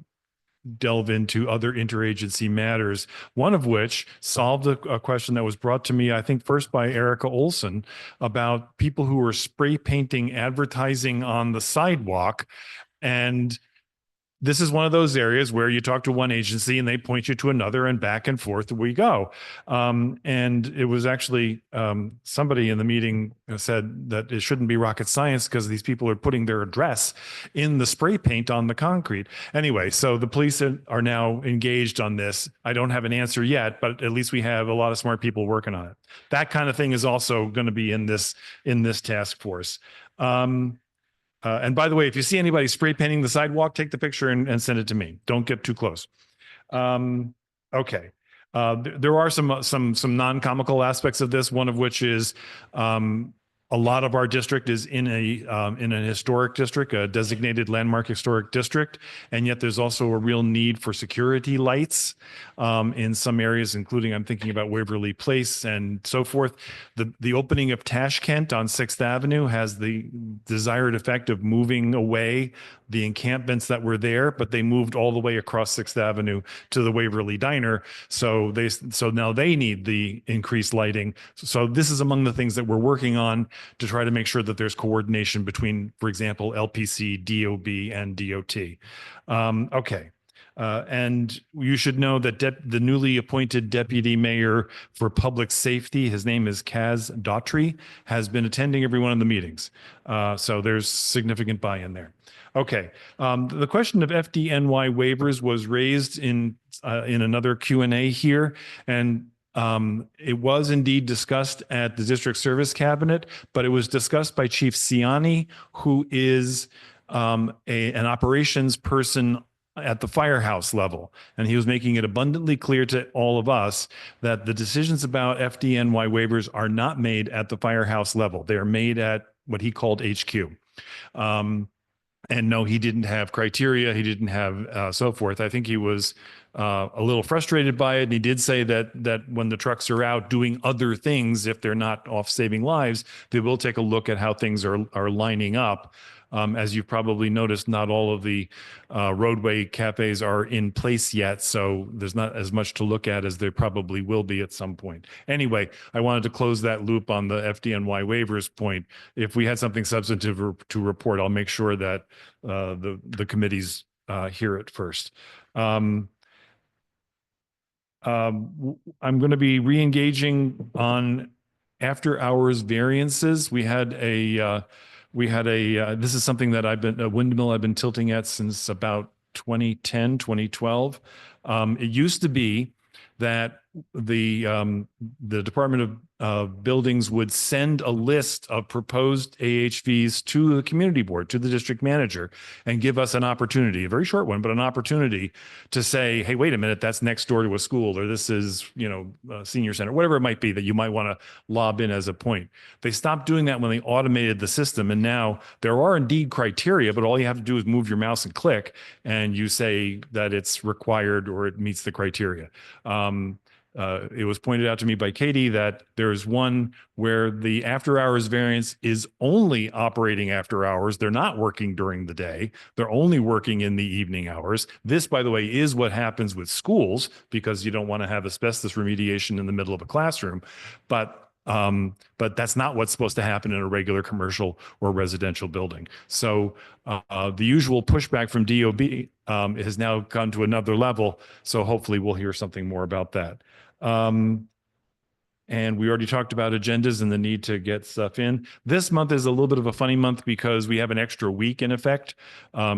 delve into other interagency matters, one of which solved a question that was brought to me, I think, first by Erica Olson about people who were spray painting advertising on the sidewalk. And this is one of those areas where you talk to one agency and they point you to another, and back and forth we go. And it was actually somebody in the meeting said that it shouldn't be rocket science because these people are putting their address in the spray paint on the concrete. Anyway, so the police are now engaged on this. I don't have an answer yet, but at least we have a lot of smart people working on it. That kind of thing is also going to be in this task force. And by the way, if you see anybody spray painting the sidewalk, take the picture and send it to me. Don't get too close. Okay. There are some non-comical aspects of this, one of which is a lot of our district is in an historic district, a designated landmark historic district, and yet there's also a real need for security lights in some areas, including I'm thinking about Waverly Place and so forth. The opening of Tashkent on 6th Avenue has the desired effect of moving away the encampments that were there, but they moved all the way across 6th Avenue to the Waverly Diner. So now they need the increased lighting. So this is among the things that we're working on to try to make sure that there's coordination between, for example, LPC, DOB, and DOT. Okay. And you should know that the newly appointed Deputy Mayor for Public Safety, his name is Kaz Daughtry, has been attending every one of the meetings. So there's significant buy-in there. Okay. The question of FDNY waivers was raised in another Q&A here, and it was indeed discussed at the District Service Cabinet, but it was discussed by Chief Ciani, who is an operations person at the firehouse level. And he was making it abundantly clear to all of us that the decisions about FDNY waivers are not made at the firehouse level. They are made at what he called HQ. And no, he didn't have criteria. He didn't have so forth. I think he was a little frustrated by it. And he did say that when the trucks are out doing other things, if they're not off saving lives, they will take a look at how things are lining up. As you've probably noticed, not all of the roadway cafes are in place yet, so there's not as much to look at as there probably will be at some point. Anyway, I wanted to close that loop on the FDNY waivers point. If we had something substantive to report, I'll make sure that the committees hear it first. I'm going to be re-engaging on after-hours variances. We had a this is something that a windmill I've been tilting at since about 2010, 2012. It used to be that the Department of Buildings would send a list of proposed AHVs to the community board, to the district manager, and give us an opportunity, a very short one, but an opportunity to say, hey, wait a minute, that's next door to a school, or this is, a senior center, whatever it might be that you might want to lob in as a point. They stopped doing that when they automated the system. And now there are indeed criteria, but all you have to do is move your mouse and click, and you say that it's required or it meets the criteria. It was pointed out to me by Katie that there's one where the after hours variance is only operating after hours. They're not working during the day. They're only working in the evening hours. This, by the way, is what happens with schools because you don't want to have asbestos remediation in the middle of a classroom. But that's not what's supposed to happen in a regular commercial or residential building. So the usual pushback from DOB has now gone to another level. So hopefully we'll hear something more about that. And we already talked about agendas and the need to get stuff in. This month is a little bit of a funny month because we have an extra week in effect.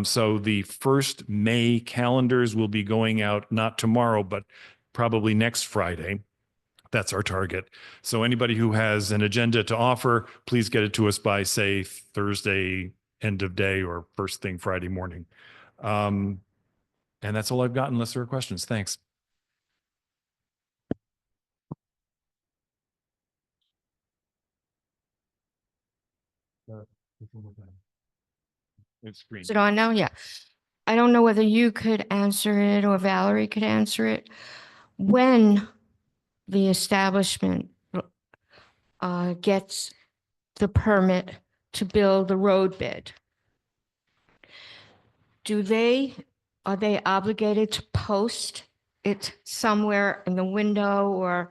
So the first May calendars will be going out not tomorrow, but probably next Friday. That's our target. So anybody who has an agenda to offer, please get it to us by, say, Thursday, end of day, or first thing Friday morning. And that's all I've got unless there are questions. Thanks. Is it on now? Yeah. I don't know whether you could answer it or Valerie could answer it. When the establishment gets the permit to build the road bed, are they obligated to post it somewhere in the window or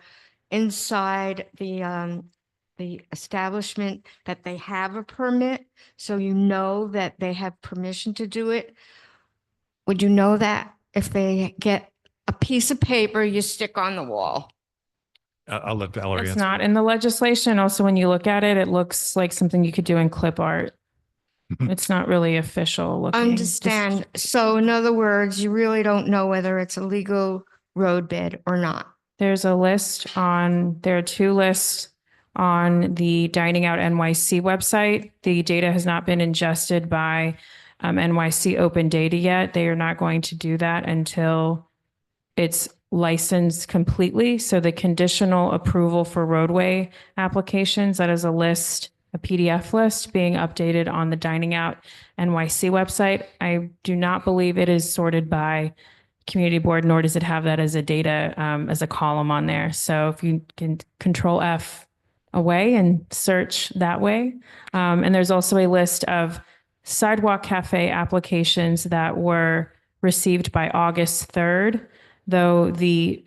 inside the establishment that they have a permit, so you know that they have permission to do it? Would you know that if they get a piece of paper you stick on the wall? I'll let Valerie It's answer. not in the legislation. Also, when you look at it, it looks like something you could do in clip art. It's not really official looking. Understand. So in other words, you really don't know whether it's a legal road bed or not. There are two lists on the Dining Out NYC website. The data has not been ingested by NYC Open Data yet. They are not going to do that until it's licensed completely. So the conditional approval for roadway applications, that is a list, a PDF list being updated on the Dining Out NYC website. I do not believe it is sorted by community board, nor does it have that as a data, as a column on there. So if you can Control F away and search that way. And there's also a list of sidewalk cafe applications that were received by August 3rd, though the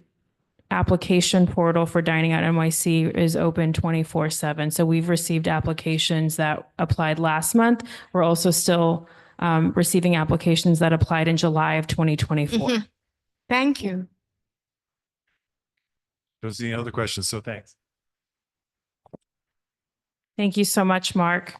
application portal for Dining Out NYC is open 24/7. So we've received applications that applied last month. We're also still receiving applications that applied in July of 2024. Thank you. Don't see any other questions, so thanks. Thank you so much, Mark.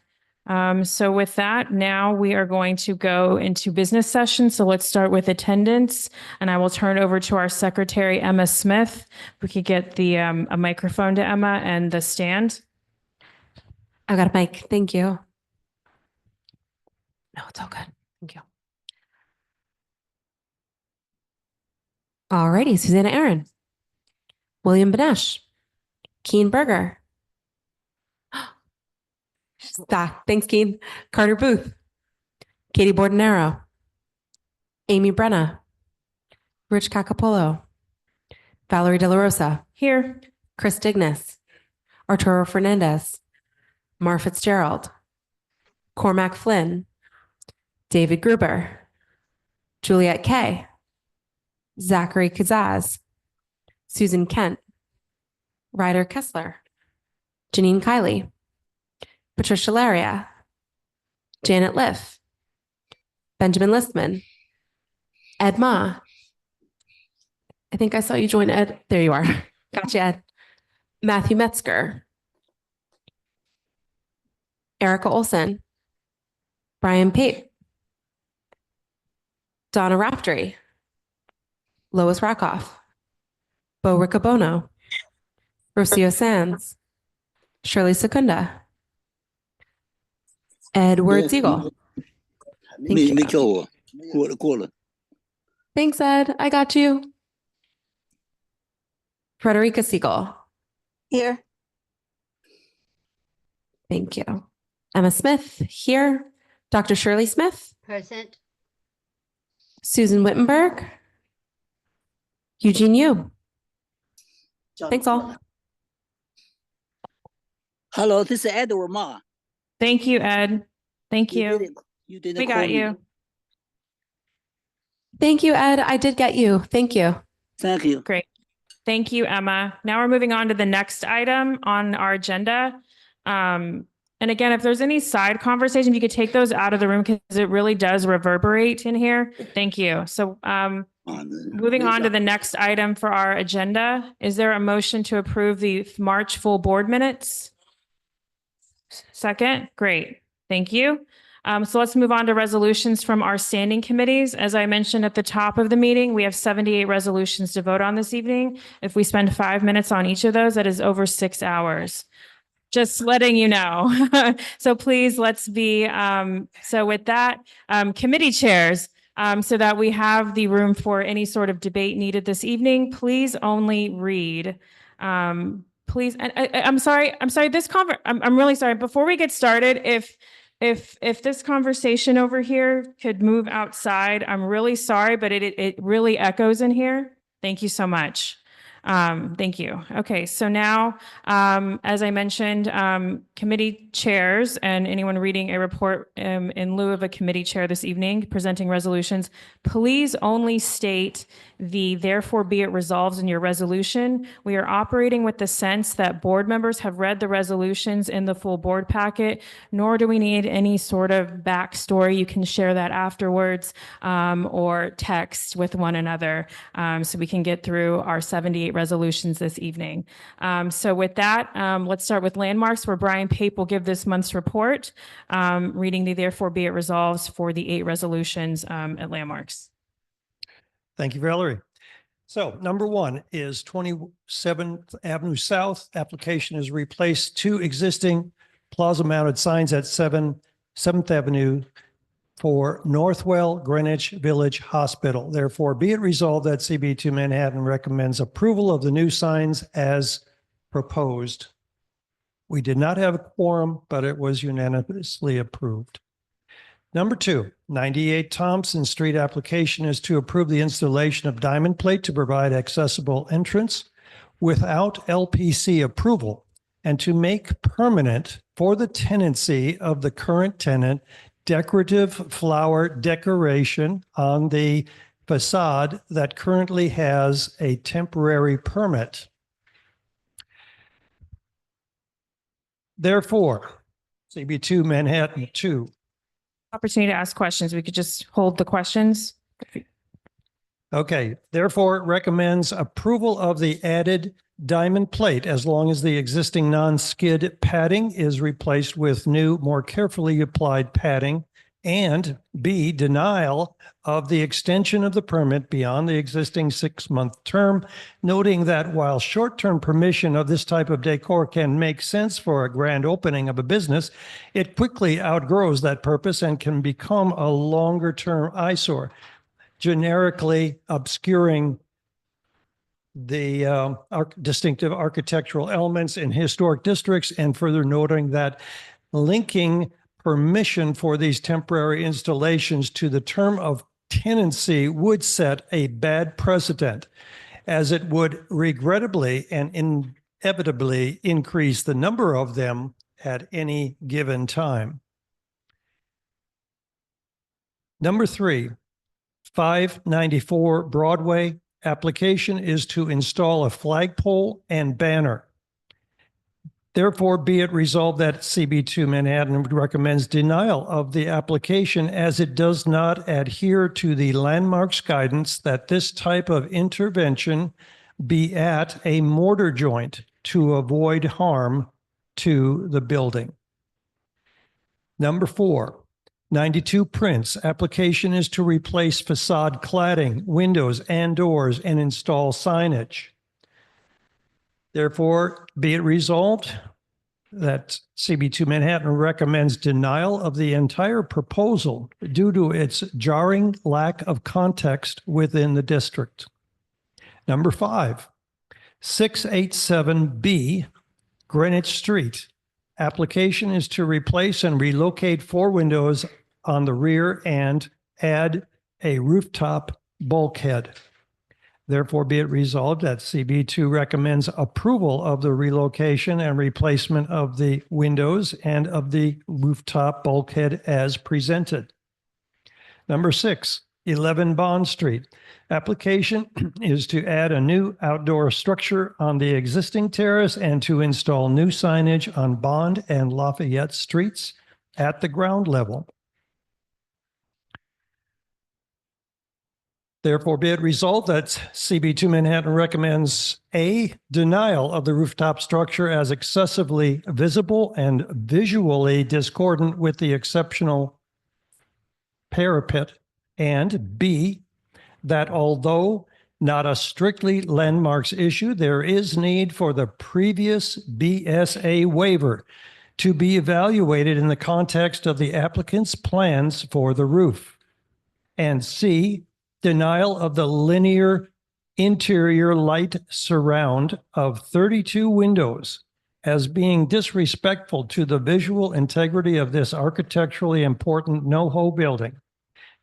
So with that, now we are going to go into business session. So let's start with attendance, and I will turn over to our secretary, Emma Smith. We could get the a microphone to Emma and the stand. I got a mic. Thank you. No, it's all good. Thank you. All righty, Susanna Aaron, William Benesh, Keen Berger. She's back. Thanks, Keen. Carter Booth, Katie Bordenaro, Amy Brenna, Rich Cacapolo, Valerie De La Rosa. Here. Chris Dignas, Arturo Fernandez, Mar Fitzgerald, Cormac Flynn, David Gruber, Juliet Kay, Zachary Kazaz, Susan Kent, Ryder Kessler, Janine Kiley, Patricia Laria, Janet Liff, Benjamin Listman, Ed Ma. I think I saw you join, Ed. There you are. Gotcha, Ed. Matthew Metzger, Erica Olson, Brian Pape, Donna Raftery, Lois Rockoff, Bo Riccobono, Rocio Sands, Shirley Secunda, Edward Siegel. Thank you. Thanks, Ed. I got you. Frederica Siegel. Here. Thank you. Emma Smith here. Dr. Shirley Smith. Present. Susan Wittenberg. Eugene Yu. Thanks all. Hello, this is Edward Ma. Thank you, Ed. Thank you. You didn't We call got me. you. Thank you, Ed. I did get you. Thank you. Thank you. Great. Thank you, Emma. Now we're moving on to the next item on our agenda. And again, if there's any side conversation, you could take those out of the room because it really does reverberate in here. Thank you. So moving on to the next item for our agenda, is there a motion to approve the March full board minutes? Second, great. Thank you. So let's move on to resolutions from our standing committees. As I mentioned at the top of the meeting, we have 78 resolutions to vote on this evening. If we spend 5 minutes on each of those, that is over 6 hours. Just letting you know. So please, let's be, so with that, committee chairs, so that we have the room for any sort of debate needed this evening, please only read. Please, and I'm sorry, I'm really sorry. Before we get started, if this conversation over here could move outside, I'm really sorry, but it really echoes in here. Thank you so much. Thank you. Okay, so now, as I mentioned, committee chairs and anyone reading a report in lieu of a committee chair this evening presenting resolutions, please only state the therefore be it resolved in your resolution. We are operating with the sense that board members have read the resolutions in the full board packet, nor do we need any sort of backstory. You can share that afterwards or text with one another so we can get through our 78 resolutions this evening. So with that, let's start with landmarks, where Brian Pape will give this month's report, reading the therefore be it resolves for the 8 resolutions at landmarks. Thank you, Valerie. So number 1 is 27th Avenue South. Application is replace 2 existing plaza mounted signs at 7th Avenue for Northwell Greenwich Village Hospital. Therefore, be it resolved that CB2 Manhattan recommends approval of the new signs as proposed. We did not have a quorum, but it was unanimously approved. Number 2, 98 Thompson Street. Application is to approve the installation of diamond plate to provide accessible entrance without LPC approval and to make permanent for the tenancy of the current tenant decorative flower decoration on the facade that currently has a temporary permit. Therefore, CB2 Manhattan 2. Opportunity to ask questions. We could just hold the questions. Okay, therefore recommends approval of the added diamond plate as long as the existing non-skid padding is replaced with new, more carefully applied padding, and B, denial of the extension of the permit beyond the existing 6-month term, noting that while short-term permission of this type of decor can make sense for a grand opening of a business, it quickly outgrows that purpose and can become a longer-term eyesore, generically obscuring the distinctive architectural elements in historic districts, and further noting that linking permission for these temporary installations to the term of tenancy would set a bad precedent, as it would regrettably and inevitably increase the number of them at any given time. Number 3, 594 Broadway. Application is to install a flagpole and banner. Therefore, be it resolved that CB2 Manhattan recommends denial of the application as it does not adhere to the landmarks guidance that this type of intervention be at a mortar joint to avoid harm to the building. Number 4, 92 Prince. Application is to replace facade cladding, windows and doors, and install signage. Therefore, be it resolved that CB2 Manhattan recommends denial of the entire proposal due to its jarring lack of context within the district. Number 5, 687B Greenwich Street. Application is to replace and relocate 4 windows on the rear and add a rooftop bulkhead. Therefore, be it resolved that CB2 recommends approval of the relocation and replacement of the windows and of the rooftop bulkhead as presented. Number 6, 11 Bond Street. Application is to add a new outdoor structure on the existing terrace and to install new signage on Bond and Lafayette Streets at the ground level. Therefore, be it resolved that CB2 Manhattan recommends A, denial of the rooftop structure as excessively visible and visually discordant with the exceptional parapet, and B, that although not a strictly landmarks issue, there is need for the previous BSA waiver to be evaluated in the context of the applicant's plans for the roof. And C, denial of the linear interior light surround of 32 windows as being disrespectful to the visual integrity of this architecturally important NoHo building,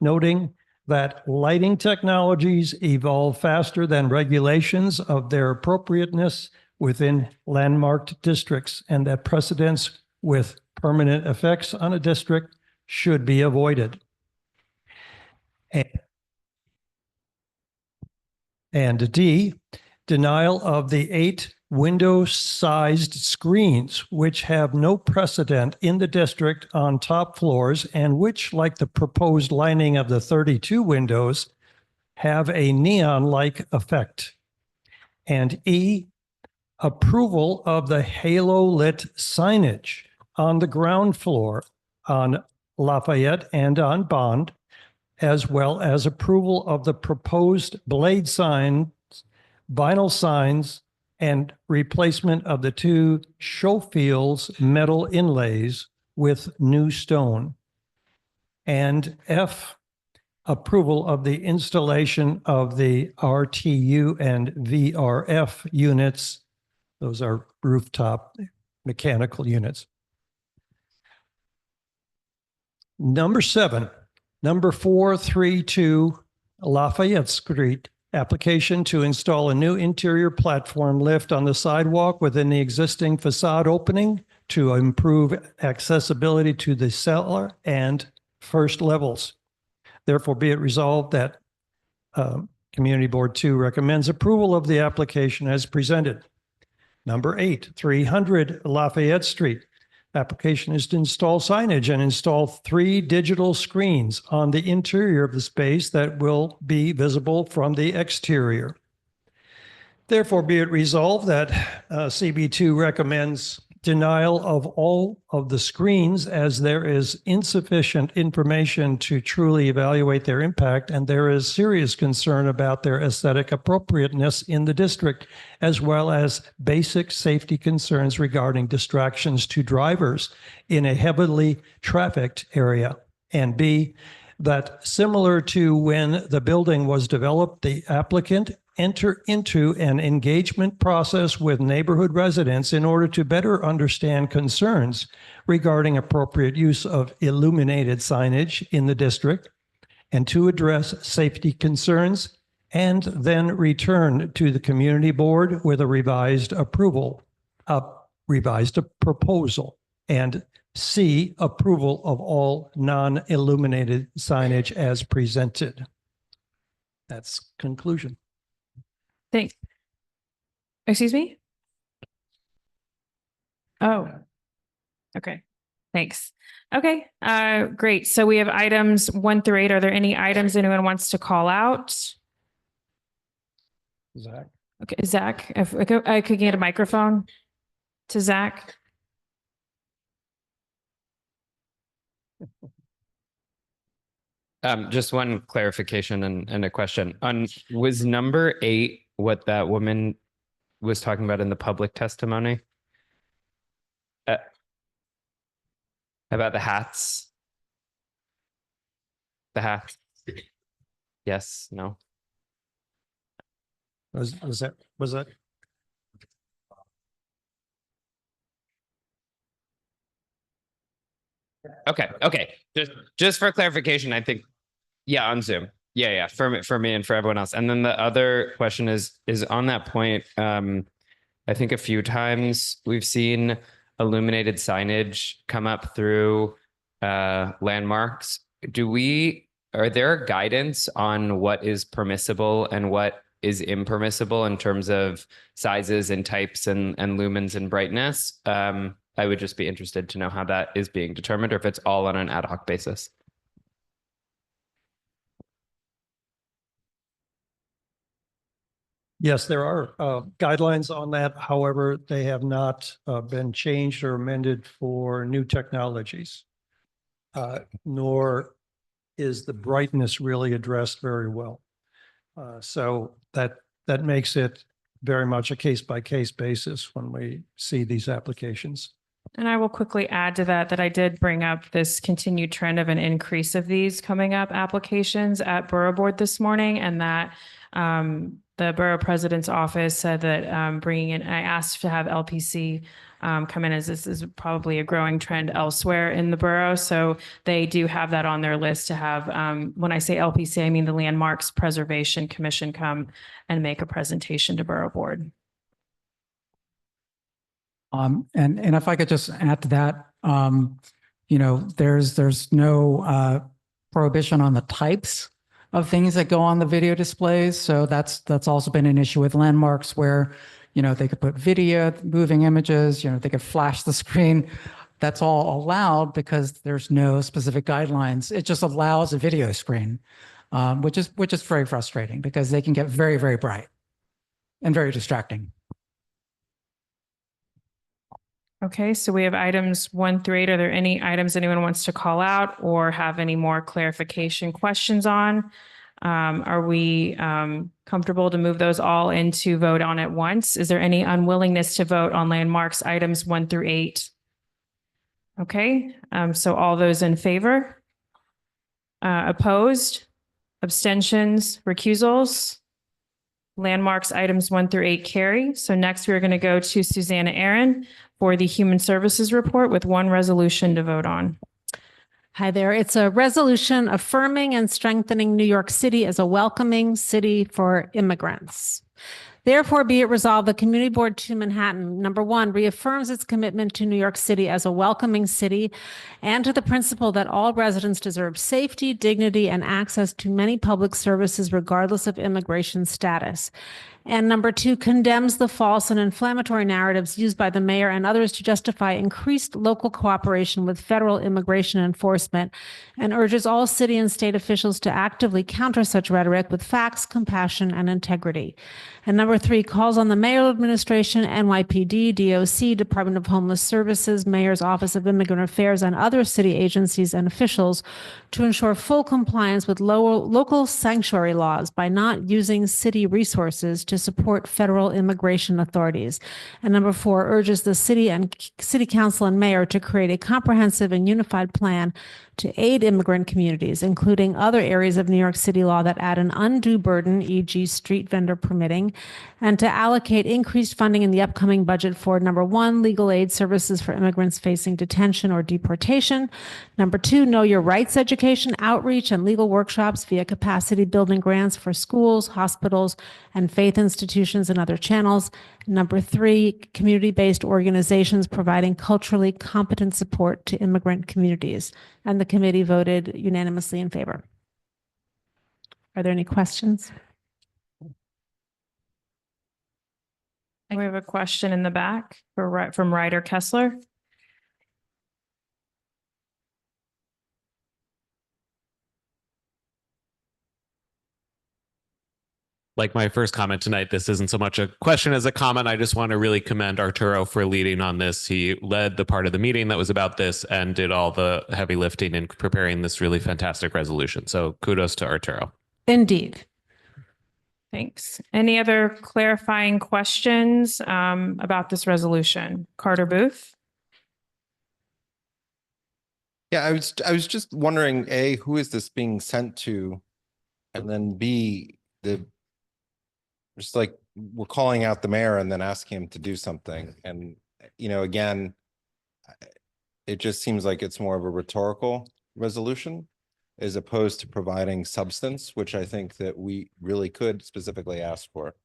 noting that lighting technologies evolve faster than regulations of their appropriateness within landmarked districts, and that precedents with permanent effects on a district should be avoided. And D, denial of the 8 window-sized screens, which have no precedent in the district on top floors and which, like the proposed lining of the 32 windows, have a neon-like effect. And E, approval of the halo-lit signage on the ground floor on Lafayette and on Bond, as well as approval of the proposed blade signs, vinyl signs, and replacement of the 2 Schofields metal inlays with new stone. And F, approval of the installation of the RTU and VRF units. Those are rooftop mechanical units. Number 7, number 432 Lafayette Street, application to install a new interior platform lift on the sidewalk within the existing facade opening to improve accessibility to the cellar and first levels. Therefore, be it resolved that Community Board 2 recommends approval of the application as presented. Number 8, 300 Lafayette Street. Application is to install signage and install 3 digital screens on the interior of the space that will be visible from the exterior. Therefore, be it resolved that CB2 recommends denial of all of the screens as there is insufficient information to truly evaluate their impact, and there is serious concern about their aesthetic appropriateness in the district, as well as basic safety concerns regarding distractions to drivers in a heavily trafficked area. And B, that similar to when the building was developed, the applicant enter into an engagement process with neighborhood residents in order to better understand concerns regarding appropriate use of illuminated signage in the district and to address safety concerns, and then return to the community board with a revised proposal. And C, approval of all non-illuminated signage as presented. That's conclusion. Thanks. Excuse me? Oh, okay. Thanks. Okay, great. So we have items 1 through 8. Are there any items anyone wants to call out? Zach. Okay, Zach, if I could get a microphone to Zach. Just one clarification and a question. Was number 8 what that woman was talking about in the public testimony? About the hats? The hats? Yes, no? Was that? Okay. Just for clarification, I think, yeah, on Zoom. Yeah, for me and for everyone else. And then the other question is on that point. I think a few times we've seen illuminated signage come up through landmarks. Are there guidance on what is permissible and what is impermissible in terms of sizes and types and lumens and brightness? I would just be interested to know how that is being determined, or if it's all on an ad hoc basis. Yes, there are guidelines on that. However, they have not been changed or amended for new technologies, nor is the brightness really addressed very well. So that makes it very much a case-by-case basis when we see these applications. And I will quickly add to that I did bring up this continued trend of an increase of these coming up applications at Borough Board this morning, and that the Borough President's office said that bringing in, I asked to have LPC come in, as this is probably a growing trend elsewhere in the borough. So they do have that on their list to have, when I say LPC, I mean the Landmarks Preservation Commission come and make a presentation to Borough Board. And if I could just add to that, you know, there's no prohibition on the types of things that go on the video displays. So that's also been an issue with Landmarks where, you know, they could put video, moving images, you know, they could flash the screen. That's all allowed because there's no specific guidelines. It just allows a video screen, which is very frustrating because they can get very, very bright and very distracting. Okay, so we have items 1 through 8. Are there any items anyone wants to call out or have any more clarification questions on? Are we comfortable to move those all into vote on at once? Is there any unwillingness to vote on Landmarks items 1 through 8? Okay, so all those in favor? Opposed? Abstentions? Recusals? Landmarks items 1 through 8 carry. So next we're going to go to Susanna Aaron for the Human Services Report with 1 resolution to vote on. Hi there. It's a resolution affirming and strengthening New York City as a welcoming city for immigrants. Therefore, be it resolved, the Community Board 2 Manhattan, number 1, reaffirms its commitment to New York City as a welcoming city and to the principle that all residents deserve safety, dignity, and access to many public services regardless of immigration status. And number 2, condemns the false and inflammatory narratives used by the mayor and others to justify increased local cooperation with federal immigration enforcement and urges all city and state officials to actively counter such rhetoric with facts, compassion, and integrity. And number 3, calls on the mayoral administration, NYPD, DOC, Department of Homeless Services, Mayor's Office of Immigrant Affairs, and other city agencies and officials to ensure full compliance with local sanctuary laws by not using city resources to support federal immigration authorities. And number 4, urges the city and city council and mayor to create a comprehensive and unified plan to aid immigrant communities, including other areas of New York City law that add an undue burden, e.g. street vendor permitting, and to allocate increased funding in the upcoming budget for number 1, legal aid services for immigrants facing detention or deportation. Number 2, know your rights education, outreach, and legal workshops via capacity building grants for schools, hospitals, and faith institutions and other channels. Number 3, community-based organizations providing culturally competent support to immigrant communities. And the committee voted unanimously in favor. Are there any questions? We have a question in the back from Ryder Kessler. Like my first comment tonight, this isn't so much a question as a comment. I just want to really commend Arturo for leading on this. He led the part of the meeting that was about this and did all the heavy lifting in preparing this really fantastic resolution. So kudos to Arturo. Indeed. Thanks. Any other clarifying questions about this resolution? Carter Booth? Yeah, I was just wondering, A, who is this being sent to? And then B, just like we're calling out the mayor and then asking him to do something. And, you know, again, it just seems like it's more of a rhetorical resolution as opposed to providing substance, which I think that we really could specifically ask for.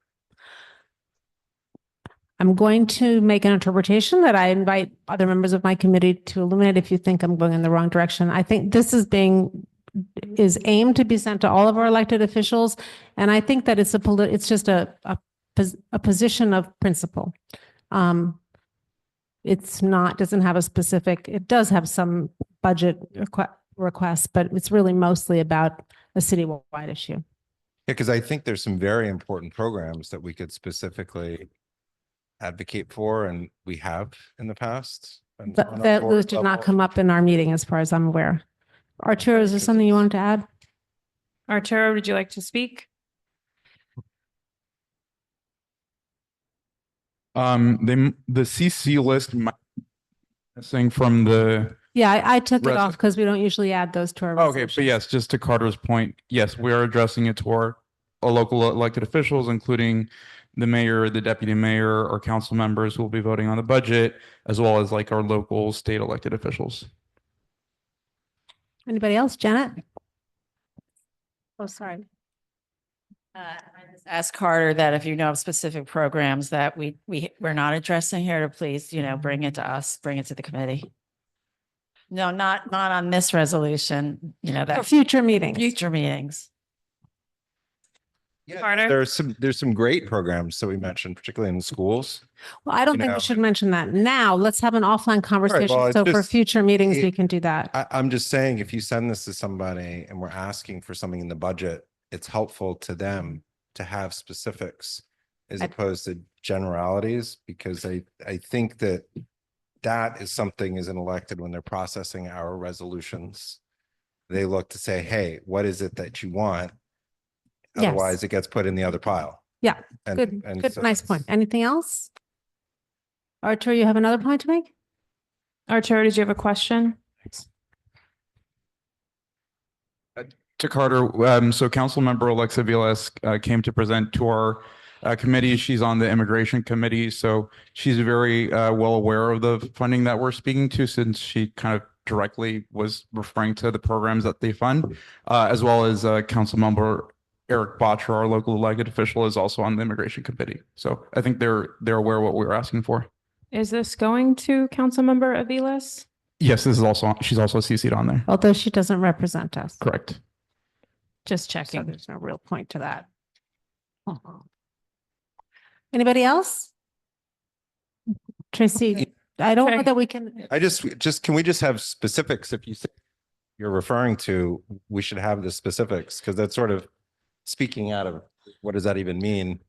I'm going to make an interpretation that I invite other members of my committee to illuminate if you think I'm going in the wrong direction. I think this is aimed to be sent to all of our elected officials. And I think that it's just a position of principle. It's not, doesn't have a specific, it does have some budget requests, but it's really mostly about a citywide issue. Yeah, because I think there's some very important programs that we could specifically advocate for, and we have in the past. Those did not come up in our meeting as far as I'm aware. Arturo, is there something you wanted to add? Arturo, would you like to speak? The CC list missing from the. Yeah, I took it Rest- off because we don't usually add those to our Okay, resolutions. but yes, just to Carter's point, yes, we are addressing it to our local elected officials, including the mayor, the deputy mayor, our council members who will be voting on the budget, as well as like our local state elected officials. Anybody else? Janet? Oh, sorry. I just ask Carter that if you know of specific programs that we're not addressing here, to please, bring it to us, bring it to the committee. No, not on this resolution, For that future meetings. future meetings. Yeah, Carter? there's some great programs that we mentioned, particularly in schools. Well, I don't You think know. we should mention that now. Let's have an offline conversation. well, it's So for just- future meetings, we can do that. I'm just saying, if you send this to somebody and we're asking for something in the budget, it's helpful to them to have specifics as opposed to generalities, because I think that is something as an elected, when they're processing our resolutions, they look to say, hey, what is it that you want? Yes. Otherwise, it gets put in the other pile. Yeah, And- good, and good, so nice point. Anything else? Arturo, you have another point to make? Arturo, did you have a question? To Carter, so Councilmember Alexa Vilas came to present to our committee. She's on the immigration committee, so she's very well aware of the funding that we're speaking to, since she kind of directly was referring to the programs that they fund, as well as Councilmember Eric Botcher, our local elected official, is also on the immigration committee. So I think they're aware of what we were asking for. Is this going to Councilmember Aviles? Yes, this is also, she's also CC'd on there. Although she doesn't represent us. Correct. Just So checking. there's no real point to that. Anybody else? Tracy, I don't know Okay. that we can, Can we just have specifics? If you say you're referring to, we should have the specifics, because that's sort of speaking out of, what does that even mean?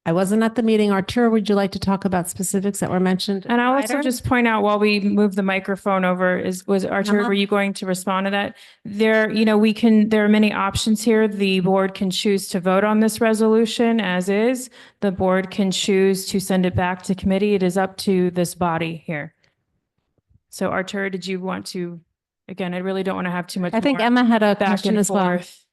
I wasn't at the meeting. Arturo, would you like to talk about specifics that were mentioned? And I'll also prior? just point out, while we move the microphone over, was Arturo, Emma? were you going to respond to that? There are many options here. The board can choose to vote on this resolution as is. The board can choose to send it back to committee. It is up to this body here. So Arturo, did you want to, again, I really don't want to have too much. I think more Emma had a back question and as well. forth.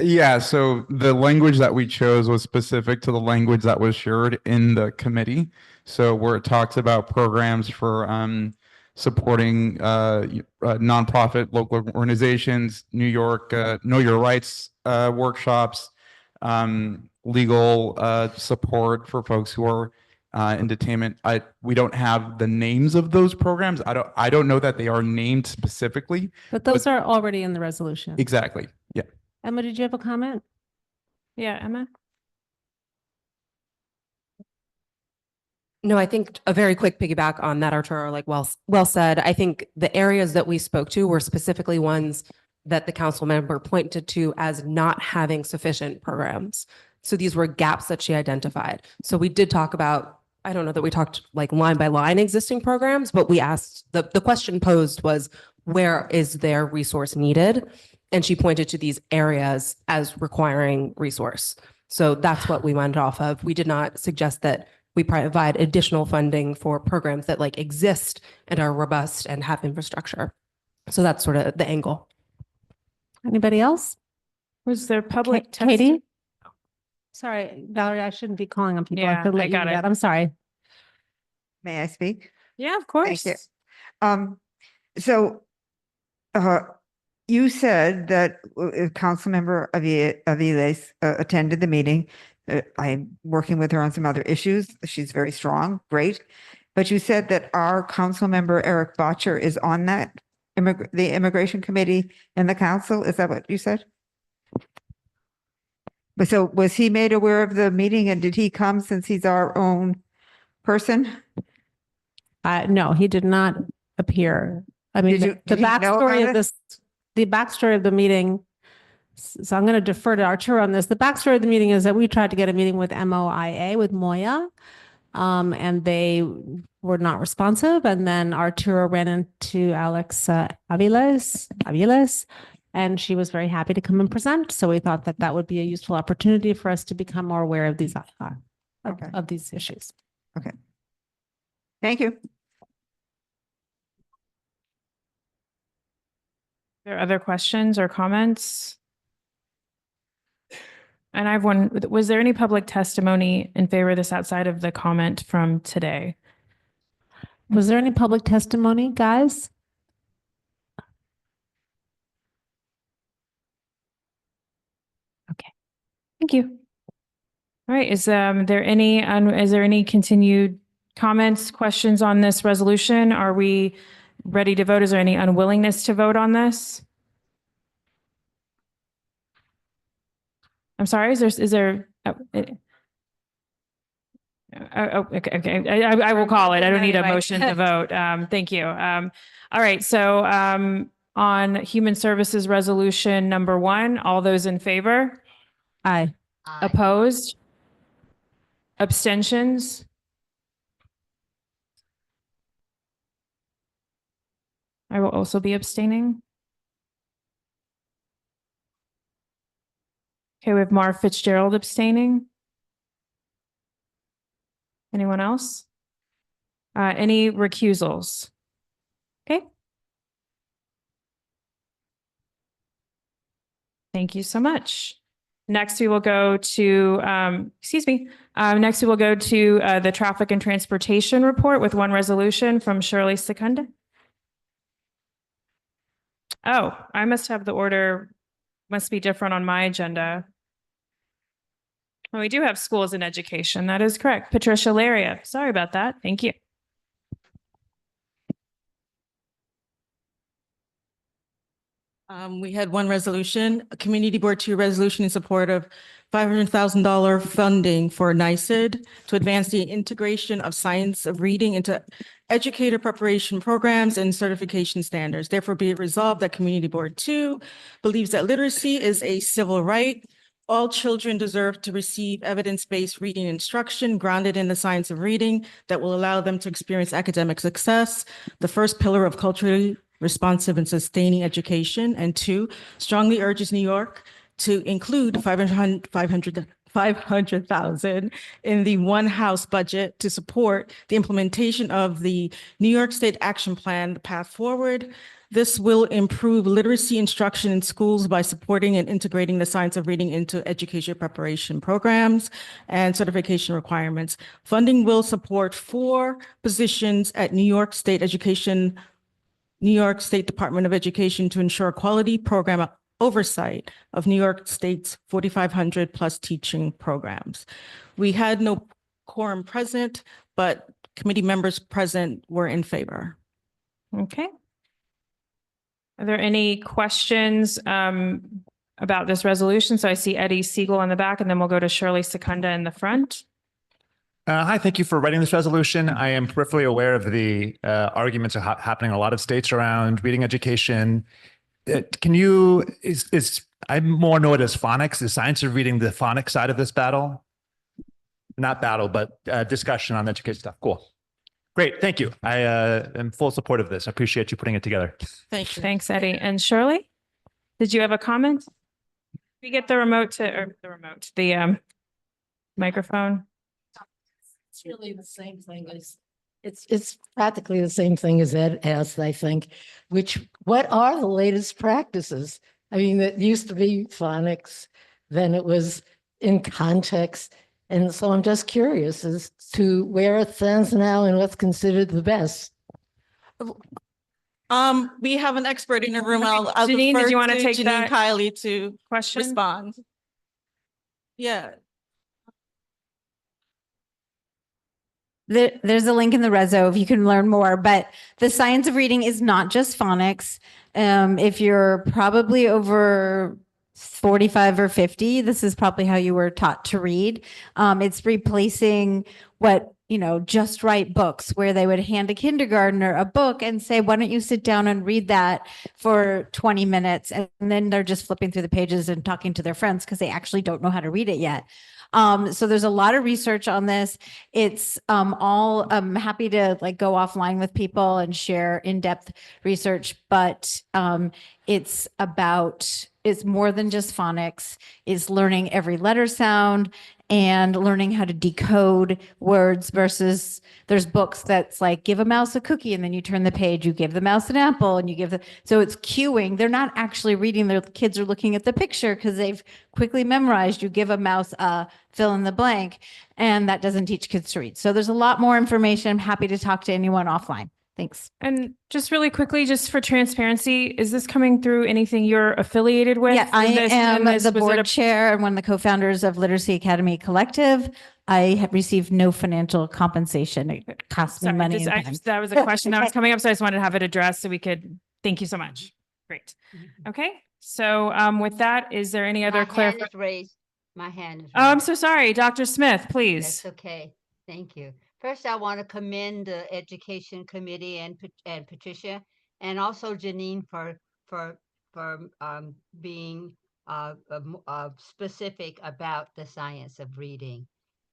Yeah, so the language that we chose was specific to the language that was shared in the committee. So where it talks about programs for supporting nonprofit local organizations, New York Know Your Rights workshops, legal support for folks who are in detainment. We don't have the names of those programs. I don't know that they are named specifically. But those are already in the resolution. Exactly. Yeah. Emma, did you have a comment? Yeah, Emma? No, I think a very quick piggyback on that, Arturo, like well said. I think the areas that we spoke to were specifically ones that the council member pointed to as not having sufficient programs. So these were gaps that she identified. So we did talk about, I don't know that we talked like line by line existing programs, but we asked, the question posed was, where is their resource needed? And she pointed to these areas as requiring resource. So that's what we went off of. We did not suggest that we provide additional funding for programs that like exist and are robust and have infrastructure. So that's sort of the angle. Anybody else? Was there public Katie? Sorry, Valerie, I shouldn't be calling on people. I Yeah, could I let you got do it. that. I'm sorry. May I speak? Yeah, of course. Thank you. So, you said that Councilmember Aviles attended the meeting. I'm working with her on some other issues. She's very strong, great. But you said that our Councilmember Eric Botcher is on that, the Immigration Committee and the council. Is that what you said? But so was he made aware of the meeting, and did he come since he's our own person? No, he did not appear. I mean, the did he know backstory about of this, the backstory of the meeting. So I'm going to defer to Arturo on this. The backstory of the meeting is that we tried to get a meeting with MOIA, with Moya, and they were not responsive. And then Arturo ran into Alex Aviles, and she was very happy to come and present. So we thought that that would be a useful opportunity for us to become more aware of these of these issues. Okay. Thank you. Are there other questions or comments? And I have one. Was there any public testimony in favor of this outside of the comment from today? Was there any public testimony, guys? Okay, thank you. All right, is there any continued comments, questions on this resolution? Are we ready to vote? Is there any unwillingness to vote on this? I'm sorry, is there okay, I will call it. I don't need a motion to vote. Thank you. All right, so on Human Services Resolution number 1, all those in favor? Aye. Opposed? Abstentions? I will also be abstaining. Okay, we have Mar Fitzgerald abstaining. Anyone else? Any recusals? Okay. Thank you so much. Next, we will go to, next we will go to the Traffic and Transportation Report with one resolution from Shirley Secunda. Oh, I must have the order, must be different on my agenda. Well, we do have schools and education. That is correct. Patricia Laria. Sorry about that. Thank you. We had one resolution, a Community Board 2 resolution in support of $500,000 funding for NYSED to advance the integration of science of reading into educator preparation programs and certification standards. Therefore, be it resolved that Community Board 2 believes that literacy is a civil right. All children deserve to receive evidence-based reading instruction grounded in the science of reading that will allow them to experience academic success, the first pillar of culturally responsive and sustaining education. And 2, strongly urges New York to include 500,000 in the one house budget to support the implementation of the New York State Action Plan, the Path Forward. This will improve literacy instruction in schools by supporting and integrating the science of reading into education preparation programs and certification requirements. Funding will support 4 positions at New York State Department of Education to ensure quality program oversight of New York State's 4,500 plus teaching programs. We had no quorum present, but committee members present were in favor. Okay. Are there any questions about this resolution? So I see Eddie Siegel in the back, and then we'll go to Shirley Secunda in the front. Hi, thank you for writing this resolution. I am peripherally aware of the arguments are happening in a lot of states around reading education. I more know it as phonics, the science of reading, the phonics side of this battle. Not battle, but discussion on education stuff. Cool. Great, thank you. I am full support of this. I appreciate you putting it together. Thank you. Thanks, Eddie. And Shirley, did you have a comment? We get the remote the microphone. It's really the same thing as, it's practically the same thing as Ed asked, I think, what are the latest practices? I mean, it used to be phonics, then it was in context. And so I'm just curious as to where it stands now and what's considered the best. We have an expert in the room. I'll Janine, did you want to take Janine that Kiley to question? respond. Yeah. There's a link in the reso if you can learn more, but the science of reading is not just phonics. If you're probably over 45 or 50, this is probably how you were taught to read. It's replacing what, just write books, where they would hand a kindergartner a book and say, why don't you sit down and read that for 20 minutes? And then they're just flipping through the pages and talking to their friends because they actually don't know how to read it yet. So there's a lot of research on this. It's all, I'm happy to like go offline with people and share in-depth research, but it's more than just phonics. It's learning every letter sound and learning how to decode words versus there's books that's like give a mouse a cookie and then you turn the page, you give the mouse an apple and you give so it's cueing. They're not actually reading, their kids are looking at the picture because they've quickly memorized. You give a mouse a fill in the blank, and that doesn't teach kids to read. So there's a lot more information. I'm happy to talk to anyone offline. Thanks. And just really quickly, just for transparency, is this coming through anything you're affiliated with? Yeah, I am the was it board chair and one of the co-founders of Literacy Academy Collective. I have received no financial compensation. It cost me Sorry, money. and time. that was a question that was coming up, so I just wanted to have it addressed so we could, thank you so much. Great. Okay, so with that, is there any other My hand is raised. My hand is raised. Oh, I'm so sorry. Dr. Smith, please. That's okay. Thank you. First, I want to commend the Education Committee and Patricia, and also Janine for being specific about the science of reading.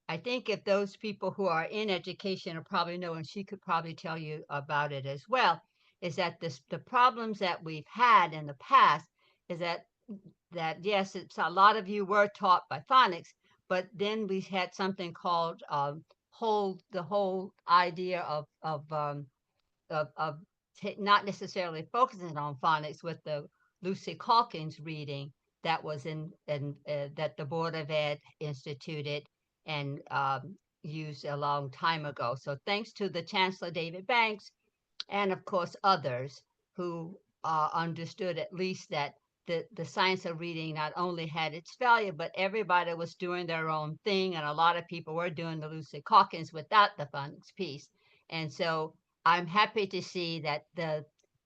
I think if those people who are in education will probably know, and she could probably tell you about it as well, is that the problems that we've had in the past is that yes, it's a lot of you were taught by phonics, but then we had something called the whole idea of not necessarily focusing on phonics with the Lucy Calkins reading that was in that the Board of Ed instituted and used a long time ago. So thanks to the Chancellor David Banks and of course others who understood at least that the science of reading not only had its value, but everybody was doing their own thing. And a lot of people were doing the Lucy Calkins without the phonics piece. And so I'm happy to see that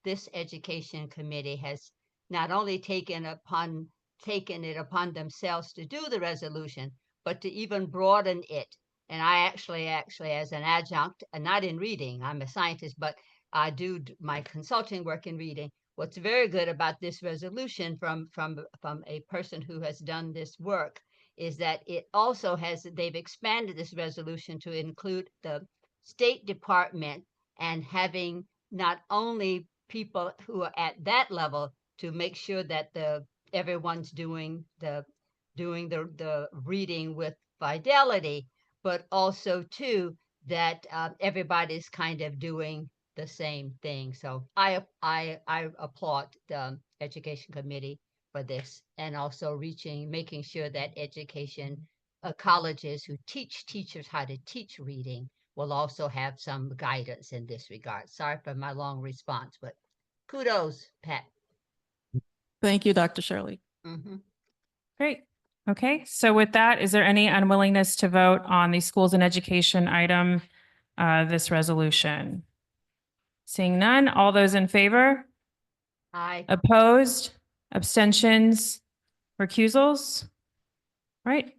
this education committee has not only taken it upon themselves to do the resolution, but to even broaden it. And I actually as an adjunct, and not in reading, I'm a scientist, but I do my consulting work in reading. What's very good about this resolution from a person who has done this work is that it also they've expanded this resolution to include the State Department and having not only people who are at that level to make sure that everyone's doing the reading with fidelity, but also too that everybody's kind of doing the same thing. So I applaud the Education Committee for this, and also making sure that education colleges who teach teachers how to teach reading will also have some guidance in this regard. Sorry for my long response, but kudos, Pat. Thank you, Dr. Shirley. Great. Okay, so with that, is there any unwillingness to vote on the schools and education item, this resolution? Seeing none, all those in favor? Aye. Opposed? Abstentions? Recusals? Right.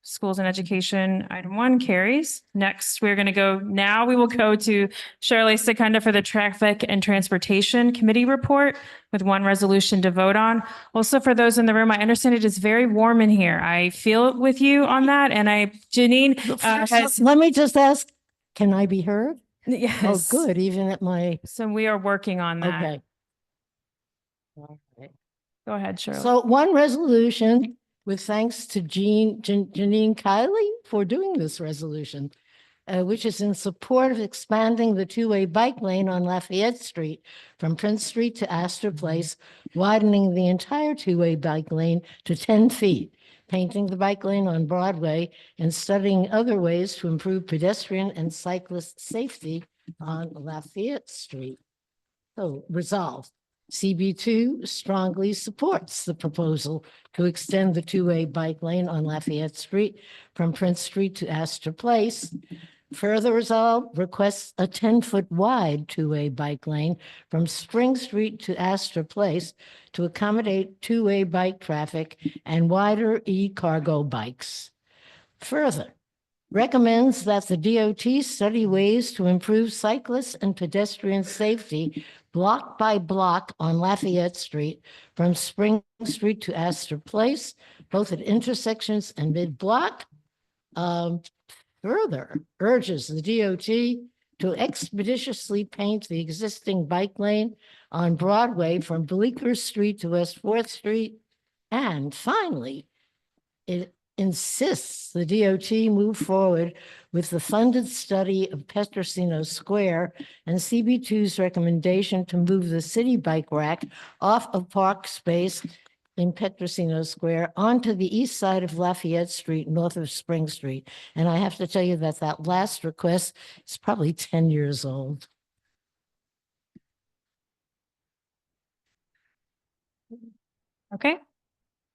Schools and education, item 1 carries. Next, we will go to Shirley Secunda for the Traffic and Transportation Committee report with 1 resolution to vote on. Also, for those in the room, I understand it is very warm in here. I feel with you on that. And Janine let me just ask, can I be heard? Yes. Oh, good. Even at my. So we are working on that. Okay. All right. Go ahead, Shirley. So 1 resolution with thanks to Janine Kiley for doing this resolution, which is in support of expanding the 2-way bike lane on Lafayette Street from Prince Street to Astor Place, widening the entire 2-way bike lane to 10 feet, painting the bike lane on Broadway, and studying other ways to improve pedestrian and cyclist safety on Lafayette Street. So resolved. CB2 strongly supports the proposal to extend the 2-way bike lane on Lafayette Street from Prince Street to Astor Place. Further resolved, requests a 10-foot wide 2-way bike lane from Spring Street to Astor Place to accommodate 2-way bike traffic and wider e-cargo bikes. Further, recommends that the DOT study ways to improve cyclist and pedestrian safety block by block on Lafayette Street from Spring Street to Astor Place, both at intersections and mid-block. further urges the DOT to expeditiously paint the existing bike lane on Broadway from Bleecker Street to West Fourth Street. And finally, it insists the DOT move forward with the funded study of Petrosino Square and CB2's recommendation to move the city bike rack off of park space in Petrosino Square onto the east side of Lafayette Street, north of Spring Street. And I have to tell you that that last request is probably 10 years old. Okay.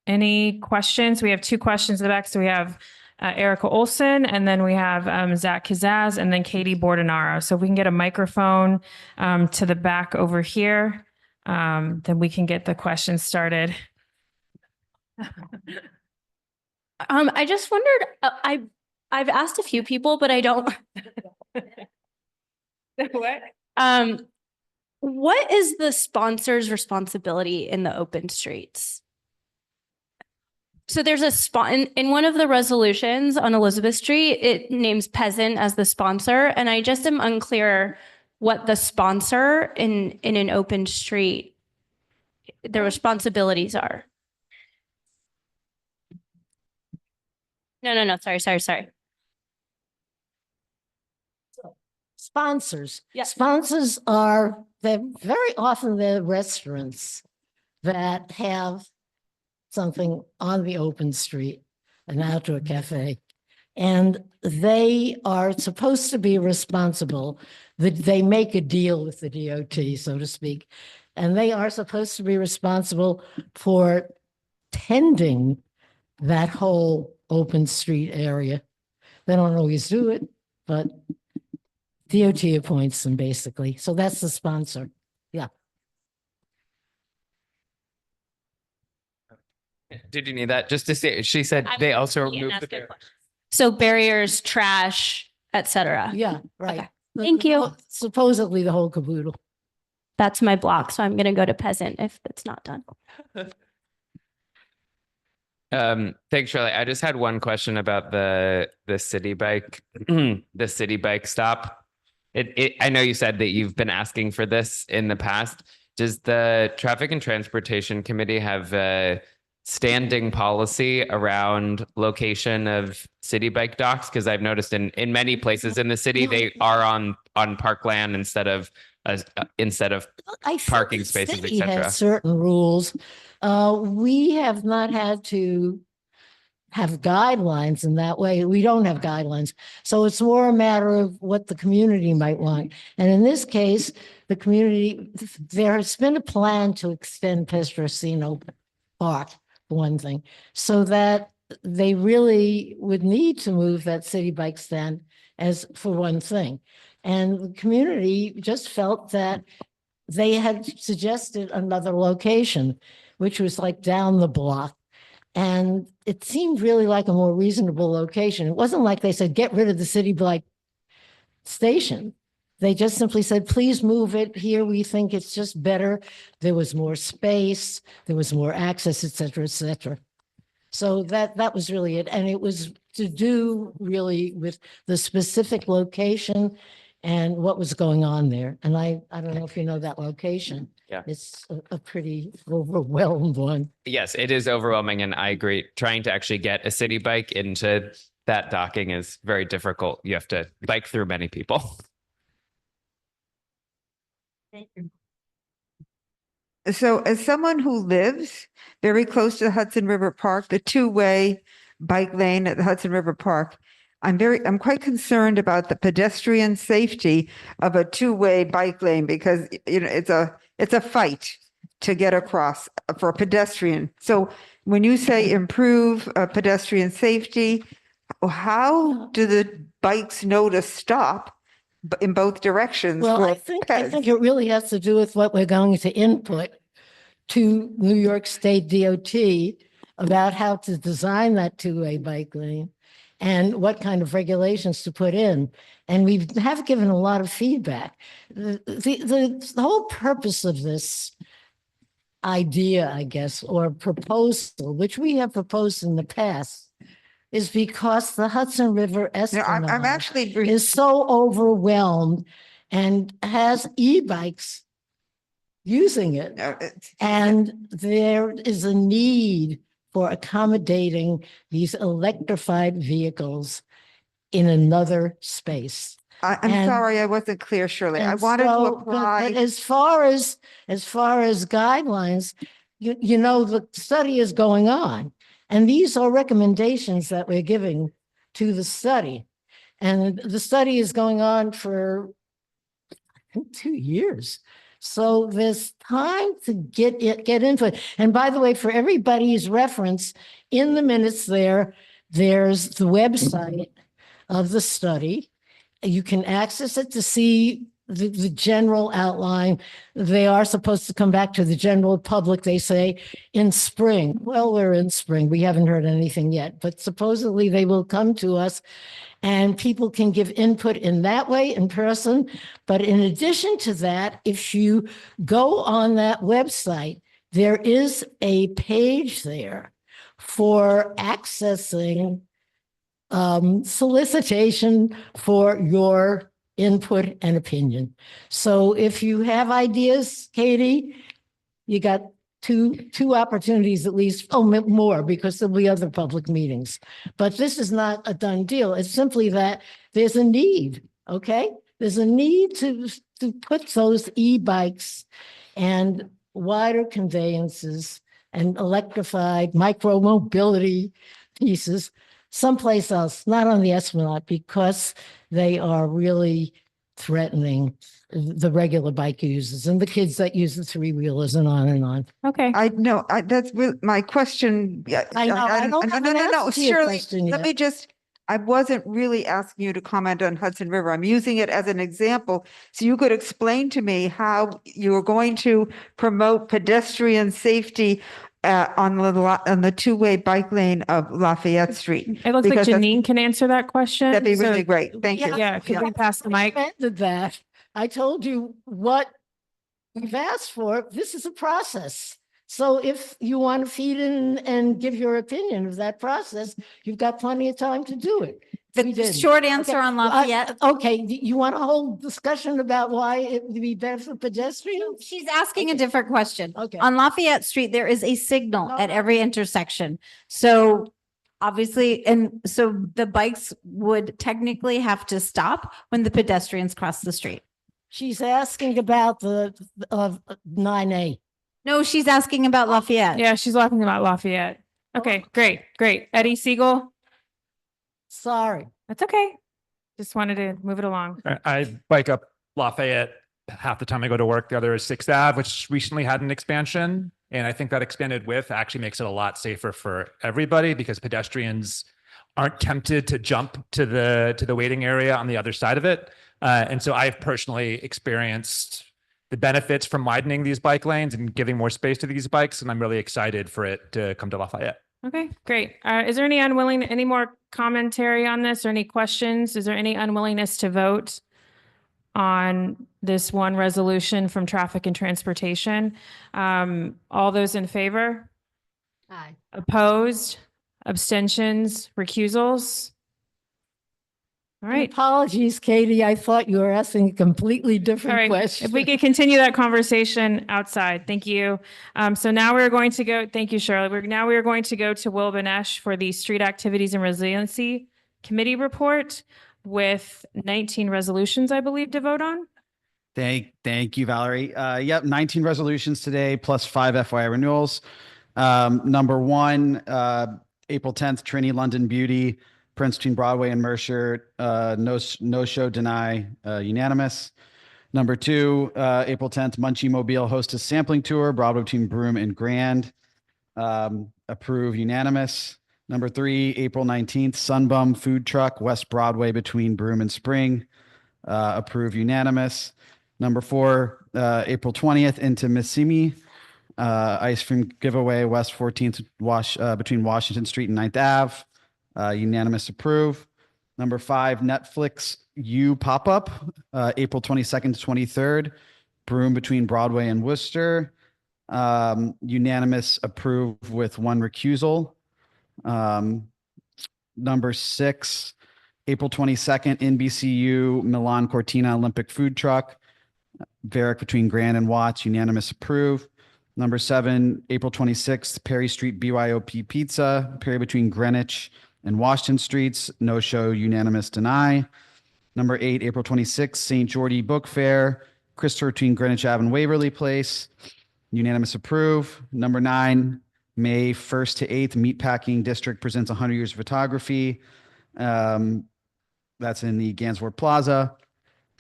Any questions? We have two questions in the back. So we have Erica Olson, and then we have Zach Kazaz, and then Katie Bordenaro. So if we can get a microphone to the back over here, then we can get the questions started. I just wondered, I've asked a few people, but I don't. What is the sponsor's responsibility in the open streets? So there's a spot in one of the resolutions on Elizabeth Street, it names Peasant as the sponsor. And I just am unclear what the sponsor in an open street, the responsibilities are. No. Sorry. Sponsors. Sponsors are, they're very often the restaurants that have something on the open street, an outdoor cafe. And they are supposed to be responsible. They make a deal with the DOT, so to speak. And they are supposed to be responsible for tending that whole open street area. They don't always do it, but DOT appoints them basically. So that's the sponsor. Yeah. Did you need that? Just to say, she said they also removed the barrier. So barriers, trash, etc. Yeah, right. Okay. Thank you. Supposedly the whole caboodle. That's my block, so I'm going to go to Peasant if it's not done. Thanks, Shirley. I just had one question about the city bike, the city bike stop. I know you said that you've been asking for this in the past. Does the Traffic and Transportation Committee have a standing policy around location of city bike docks? Because I've noticed in many places in the city, they are on parkland instead of parking spaces, City has etc. certain rules. We have not had to have guidelines in that way. We don't have guidelines. So it's more a matter of what the community might want. And in this case, the community, there has been a plan to extend Petrosino Park, for one thing, so that they really would need to move that city bike stand as for one thing. And the community just felt that they had suggested another location, which was like down the block. And it seemed really like a more reasonable location. It wasn't like they said, get rid of the city bike station. They just simply said, please move it here. We think it's just better. There was more space, there was more access, et cetera, et cetera. So that was really it. And it was to do really with the specific location and what was going on there. And I don't know if you know that location. Yeah. It's a pretty overwhelmed one. Yes, it is overwhelming, and I agree. Trying to actually get a city bike into that docking is very difficult. You have to bike through many people. Thank you. So as someone who lives very close to the Hudson River Park, the two-way bike lane at the Hudson River Park, I'm quite concerned about the pedestrian safety of a two-way bike lane because, you know, it's a fight to get across for a pedestrian. So when you say improve pedestrian safety, how do the bikes know to stop in both directions? Well, for I think it really has to do with what we're going to input to New York State DOT about how to design that two-way bike lane and what kind of regulations to put in. And we have given a lot of feedback. The whole purpose of this idea, I guess, or proposal, which we have proposed in the past, is because the Hudson River No, I'm Esplanade actually, is so overwhelmed and has e-bikes using it. And there is a need for accommodating these electrified vehicles in another space. I'm And- sorry, I wasn't clear, Shirley. I and wanted to so, apply. But as far as guidelines, you know, the study is going on. And these are recommendations that we're giving to the study. And the study is going on for, I think, 2 years. So there's time to get into it. And by the way, for everybody's reference, in the minutes there's the website of the study. You can access it to see the general outline. They are supposed to come back to the general public, they say, in spring. Well, we're in spring. We haven't heard anything yet, but supposedly they will come to us and people can give input in that way in person. But in addition to that, if you go on that website, there is a page there for accessing solicitation for your input and opinion. So if you have ideas, Katie, you got two opportunities at least, more, because there'll be other public meetings. But this is not a done deal. It's simply that there's a need, okay? There's a need to put those e-bikes and wider conveyances and electrified micro mobility pieces someplace else, not on the Esplanade, because they are really threatening the regular bike users and the kids that use the three-wheelers and on and on. Okay. I know, that's my question. Yeah, I know, I don't have an answer to your Shirley, question let yet. me just, I wasn't really asking you to comment on Hudson River. I'm using it as an example. So you could explain to me how you are going to promote pedestrian safety on the two-way bike lane of Lafayette Street. It looks like Because that's- Janine can answer that question. That'd be So- really great. Thank you. Yeah, could we pass the mic? I recommended that. I told you what we've asked for. This is a process. So if you want to feed in and give your opinion of that process, you've got plenty of time to do it. We The did. short answer on Lafayette. Okay, you want a whole discussion about why it would be better for pedestrians? She's asking a different question. Okay. On Lafayette Street, there is a signal at every intersection. So obviously, and so the bikes would technically have to stop when the pedestrians cross the street. She's asking about the 9A. No, she's asking about Lafayette. Yeah, she's talking about Lafayette. Okay, great. Eddie Siegel. Sorry. That's okay. Just wanted to move it along. I bike up Lafayette half the time I go to work. The other is 6th Ave, which recently had an expansion. And I think that expanded width actually makes it a lot safer for everybody because pedestrians aren't tempted to jump to the waiting area on the other side of it. And so I've personally experienced the benefits from widening these bike lanes and giving more space to these bikes. And I'm really excited for it to come to Lafayette. Okay, great. Is there any more commentary on this or any questions? Is there any unwillingness to vote on this one resolution from Traffic and Transportation? All those in favor? Aye. Opposed? Abstentions? Recusals? All right. Apologies, Katie. I thought you were asking a completely All different right. question. If we could continue that conversation outside. Thank you. So now we're going to go, thank you, Shirley. We are going to go to Will Banesh for the Street Activities and Resiliency Committee report with 19 resolutions, I believe, to vote on. Thank you, Valerie. Yep, 19 resolutions today, plus 5 FYI renewals. Number 1, April 10th, Trinity London Beauty, Prince between Broadway and Mercer, no show deny, unanimous. Number 2, April 10th, Munchie Mobile hostess sampling tour, Broadway between Broome and Grand, approve, unanimous. Number 3, April 19th, Sunbum food truck, West Broadway between Broome and Spring, approve, unanimous. Number 4, April 20th, into Missimi, ice cream giveaway, West 14th, between Washington Street and 9th Ave, unanimous, approve. Number 5, Netflix U pop-up, April 22nd to 23rd, Broome between Broadway and Worcester, unanimous, approve with 1 recusal. Number 6, April 22nd, NBCU Milan Cortina Olympic Food Truck. Varick between Grand and Watts, unanimous approve. Number 7, April 26th, Perry Street BYOP Pizza, Perry between Greenwich and Washington Streets, no show, unanimous deny. Number 8, April 26th, St. Geordie Book Fair, Christopher between Greenwich Ave and Waverly Place, unanimous approve. Number 9, May 1st to 8th, Meatpacking District presents 100 Years of Photography. That's in the Gansevoort Plaza.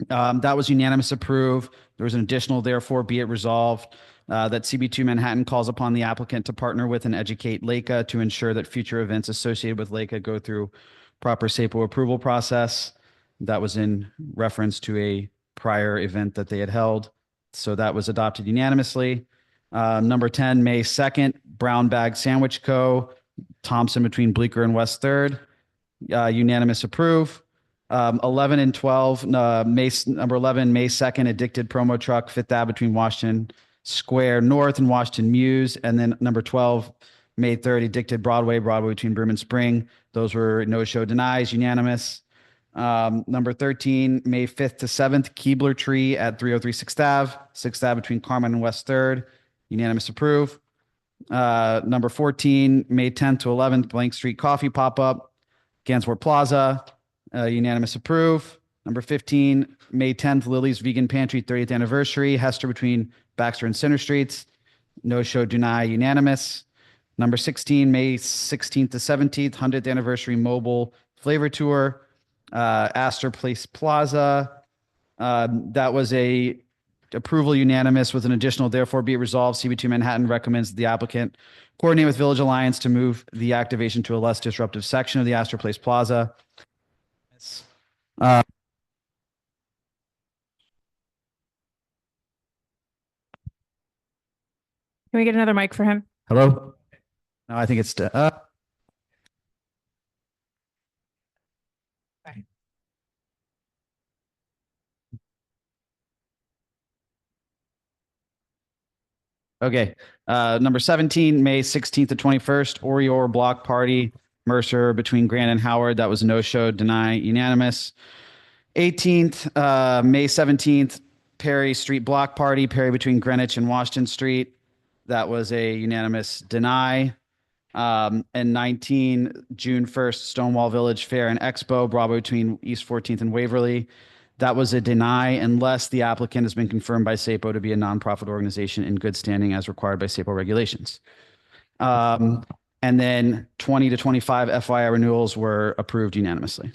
That was unanimous approve. There was an additional, therefore, be it resolved that CB2 Manhattan calls upon the applicant to partner with and educate Leica to ensure that future events associated with Leica go through proper SAPO approval process. That was in reference to a prior event that they had held. So that was adopted unanimously. Number 10, May 2nd, Brown Bag Sandwich Co., Thompson between Bleecker and West 3rd. Unanimous approve. 11 and 12, number 11, May 2nd, Addicted Promo Truck, Fifth Ave between Washington Square North and Washington Muse. And then number 12, May 3rd, Addicted Broadway between Broome and Spring. Those were no show denies, unanimous. Number 13, May 5th to 7th, Keebler Tree at 303 6th Ave, 6th Ave between Carmine and West 3rd, unanimous approve. Number 14, May 10th to 11th, Blank Street Coffee Pop-Up, Gansevoort Plaza, unanimous approve. Number 15, May 10th, Lily's Vegan Pantry 30th anniversary, Hester between Baxter and Center Streets, no show deny, unanimous. Number 16, May 16th to 17th, 100th anniversary mobile flavor tour, Astor Place Plaza. That was a approval unanimous with an additional, therefore be it resolved, CB2 Manhattan recommends the applicant coordinate with Village Alliance to move the activation to a less disruptive section of the Astor Place Plaza. Can we get another mic for him? Hello? No, I think it's okay. Number 17, May 16th to 21st, Orior Block Party, Mercer between Grant and Howard. That was a no-show, deny, unanimous. 18th, May 17th, Perry Street Block Party, Perry between Greenwich and Washington Street. That was a unanimous deny. And 19, June 1st, Stonewall Village Fair and Expo, Bravo between East 14th and Waverly. That was a deny unless the applicant has been confirmed by SAPO to be a nonprofit organization in good standing as required by SAPO regulations. And then 20 to 25 FYI renewals were approved unanimously.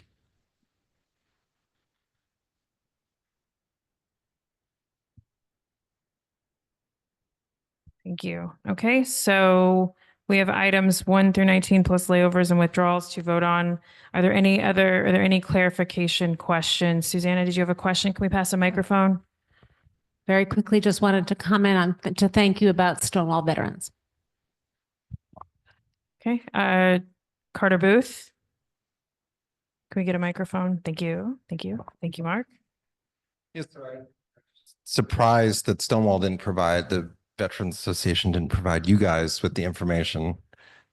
Thank you. Okay, so we have items 1 through 19 plus layovers and withdrawals to vote on. Are there any clarification questions? Susanna, did you have a question? Can we pass a microphone? Very quickly, just wanted to comment on, to thank you about Stonewall veterans. Okay, Carter Booth. Can we get a microphone? Thank you. Thank you. Thank you, Mark. Yes, sir. Surprised that Stonewall didn't provide, the Veterans Association didn't provide you guys with the information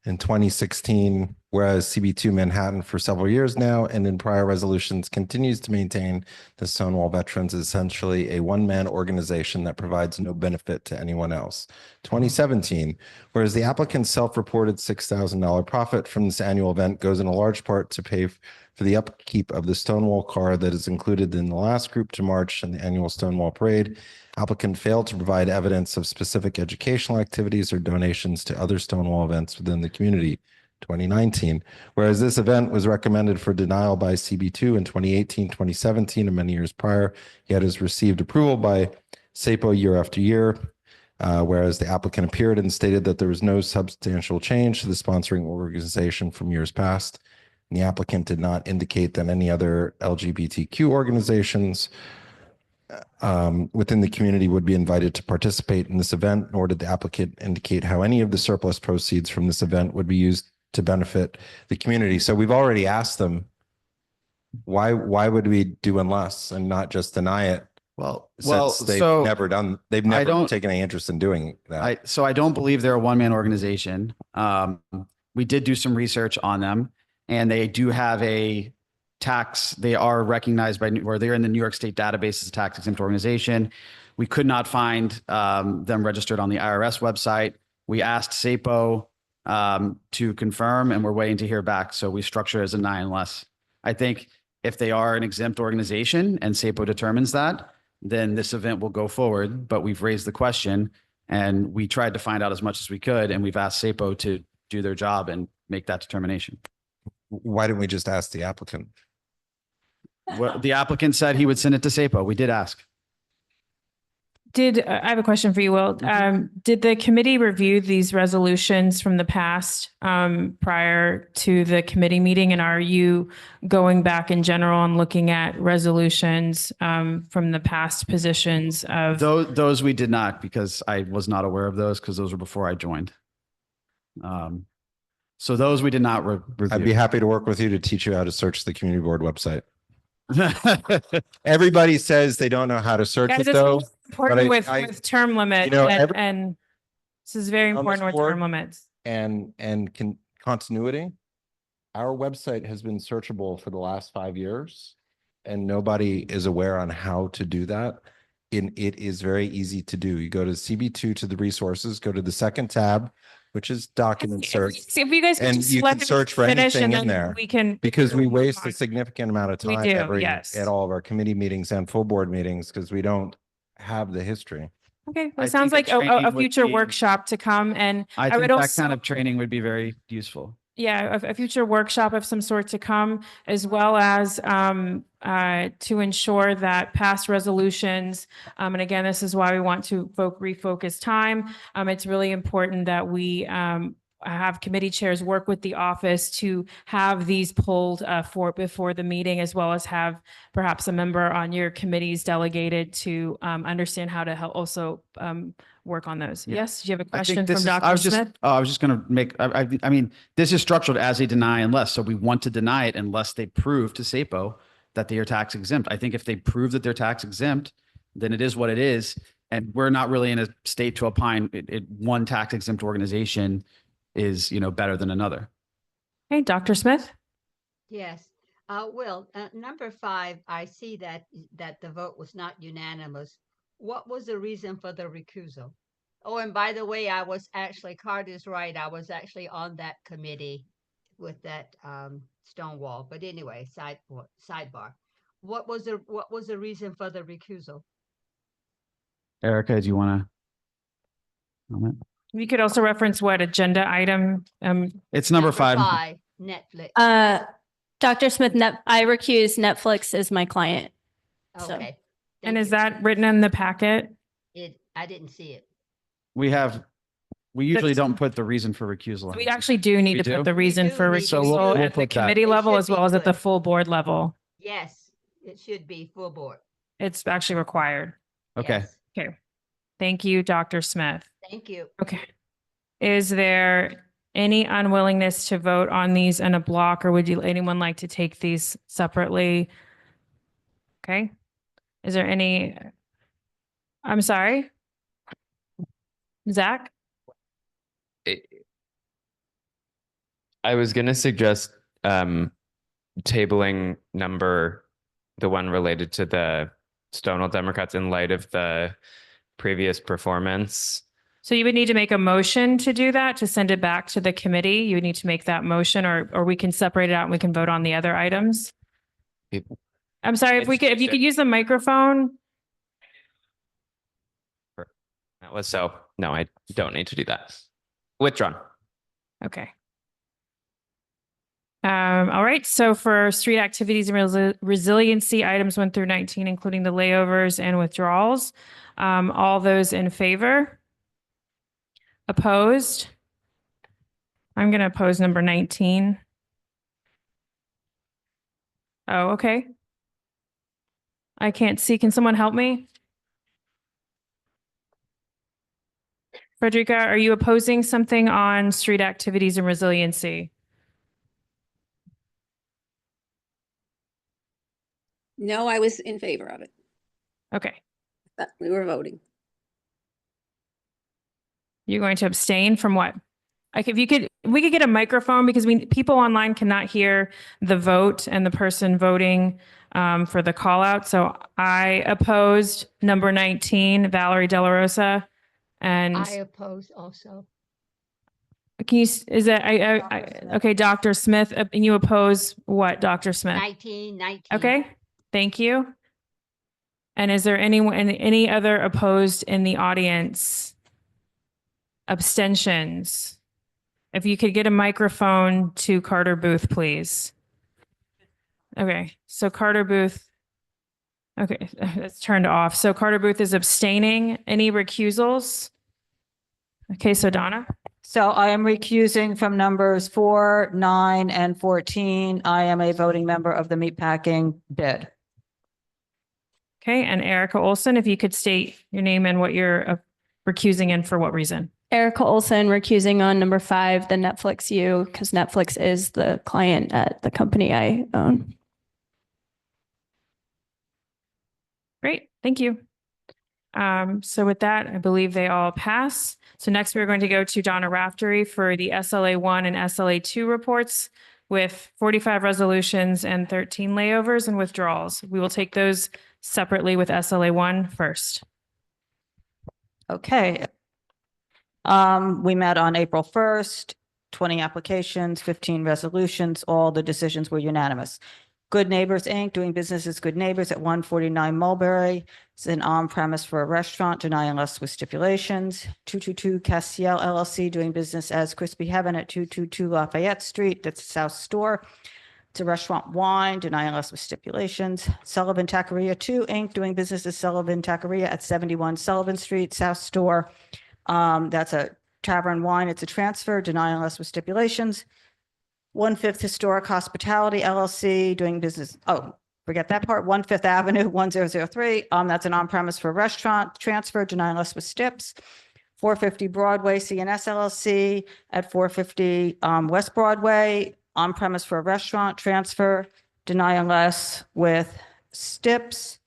in 2016, whereas CB2 Manhattan for several years now and in prior resolutions continues to maintain the Stonewall Veterans is essentially a one-man organization that provides no benefit to anyone else. 2017, whereas the applicant's self-reported $6,000 profit from this annual event goes in a large part to pay for the upkeep of the Stonewall car that is included in the last group to march in the annual Stonewall Parade. Applicant failed to provide evidence of specific educational activities or donations to other Stonewall events within the community. 2019, whereas this event was recommended for denial by CB2 in 2018, 2017, and many years prior, yet has received approval by SAPO year after year. Whereas the applicant appeared and stated that there was no substantial change to the sponsoring organization from years past. And the applicant did not indicate that any other LGBTQ organizations within the community would be invited to participate in this event, nor did the applicant indicate how any of the surplus proceeds from this event would be used to benefit the community. So we've already asked them, why would we do unless and not just deny it? Since they've never taken any interest in doing that. So I don't believe they're a one-man organization. We did do some research on them, and they do have a tax. They are recognized by, or they're in the New York State database as a tax exempt organization. We could not find them registered on the IRS website. We asked SAPO to confirm, and we're waiting to hear back. So we structure it as a deny unless. I think if they are an exempt organization and SAPO determines that, then this event will go forward. But we've raised the question, and we tried to find out as much as we could, and we've asked SAPO to do their job and make that determination. Why didn't we just ask the applicant? Well, the applicant said he would send it to SAPO. We did ask. I have a question for you, Will. Did the committee review these resolutions from the past prior to the committee meeting? And are you going back in general and looking at resolutions from the past positions of? Those we did not, because I was not aware of those because those were before I joined. So those we did not review. I'd be happy to work with you to teach you how to search the community board website. Everybody says they don't know how to search Guys, it it's though. important with term limits, and this is very important with term limits. And continuity. Our website has been searchable for the last 5 years, and nobody is aware on how to do that. It is very easy to do. You go to CB2 to the resources, go to the second tab, which is document search. If you guys and you can search for anything in there, we can, because we waste a significant amount of We time do, yes. at all of our committee meetings and full board meetings because we don't have the history. Okay, well, I it sounds think like a training a would future be- workshop to come, and I I think would that also, kind of training would be very useful. yeah, a future workshop of some sort to come, as well as to ensure that past resolutions, and again, this is why we want to refocus time. It's really important that we have committee chairs work with the office to have these pulled before the meeting, as well as have perhaps a member on your committees delegated to understand how to help also work on those. Yeah. Yes, do you have a I question think this from is, Dr. Smith? I was just going to make, I mean, this is structured as a deny unless, so we want to deny it unless they prove to SAPO that they are tax exempt. I think if they prove that they're tax exempt, then it is what it is. And we're not really in a state to opine one tax exempt organization is, better than another. Hey, Dr. Smith? Yes. Will, number 5, I see that the vote was not unanimous. What was the reason for the recusal? Oh, and by the way, Carter's right. I was actually on that committee with that Stonewall. But anyway, sidebar. What was the reason for the recusal? Erica, do you want to comment? You could also reference what agenda item. It's number 5. 5, Netflix. Dr. Smith, I recuse. Netflix is my client. So- Okay. And is that written in the packet? I didn't see it. We usually don't put the reason for recusal. We actually do need We to put do? the reason for need to. recusal So we'll at the put that. committee It level should as be well as at the put. full board level. Yes, it should be full board. It's actually required. Okay. Yes. Okay. Thank you, Dr. Smith. Thank you. Okay. Is there any unwillingness to vote on these in a block, or would anyone like to take these separately? Okay. Is there any? I'm sorry. Zach? I was going to suggest tabling the one related to the Stonewall Democrats in light of the previous performance. So you would need to make a motion to do that, to send it back to the committee. You would need to make that motion, or we can separate it out and we can vote on the other items. I'm sorry, if you could use the microphone. That was no, I don't need to do that. Withdrawn. Okay. All right. So for street activities and resiliency, items 1 through 19, including the layovers and withdrawals, all those in favor? Opposed? I'm going to oppose number 19. Oh, okay. I can't see. Can someone help me? Frederica, are you opposing something on street activities and resiliency? No, I was in favor of it. Okay. We were voting. You're going to abstain from what? Like if we could get a microphone because people online cannot hear the vote and the person voting for the call out. So I opposed number 19, Valerie De La Rosa. And I oppose also. can you, is that, okay, Dr. Smith, and you oppose what, Dr. Smith? 19. Okay, thank you. And is there any other opposed in the audience? Abstentions? If you could get a microphone to Carter Booth, please. Okay, so Carter Booth. Okay, it's turned off. So Carter Booth is abstaining. Any recusals? Okay, so Donna. So I am recusing from numbers 4, 9, and 14. I am a voting member of the meatpacking bid. Okay, and Erica Olson, if you could state your name and what you're recusing and for what reason. Erica Olson, recusing on number 5, the Netflix U, because Netflix is the client at the company I own. Great, thank you. So with that, I believe they all pass. So next we're going to go to Donna Raftery for the SLA1 and SLA2 reports with 45 resolutions and 13 layovers and withdrawals. We will take those separately with SLA1 first. Okay. We met on April 1st, 20 applications, 15 resolutions. All the decisions were unanimous. Good Neighbors, Inc., doing business as Good Neighbors at 149 Mulberry. It's an on-premise for a restaurant, deny unless with stipulations. 222 Castiel LLC, doing business as Crispy Heaven at 222 Lafayette Street. That's a South Store. It's a restaurant wine, deny unless with stipulations. Sullivan Taqueria 2, Inc., doing business as Sullivan Taqueria at 71 Sullivan Street, South Store. That's a tavern wine. It's a transfer, deny unless with stipulations. 1/5 Historic Hospitality LLC, doing business, forget that part, 1/5 Avenue, 1003. That's an on-premise for a restaurant, transfer, deny unless with stips. 450 Broadway CNS LLC at 450 West Broadway, on-premise for a restaurant, transfer, deny unless with stips.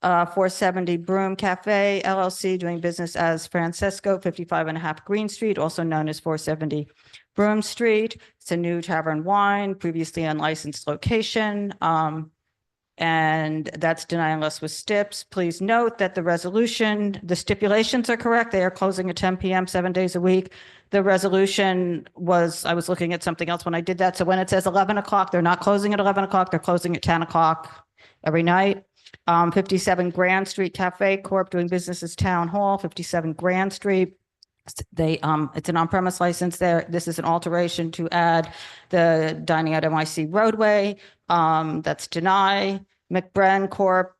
470 Broom Cafe LLC, doing business as Francisco, 55.5 Green Street, also known as 470 Broom Street. It's a new tavern wine, previously unlicensed location. And that's deny unless with stips. Please note that the resolution, the stipulations are correct. They are closing at 10 p.m. 7 days a week. The resolution was, I was looking at something else when I did that. So when it says 11 o'clock, they're not closing at 11 o'clock. They're closing at 10 o'clock every night. 57 Grand Street Cafe Corp. doing business as Town Hall, 57 Grand Street. It's an on-premise license there. This is an alteration to add the dining at NYC roadway. That's deny. McBren Corp.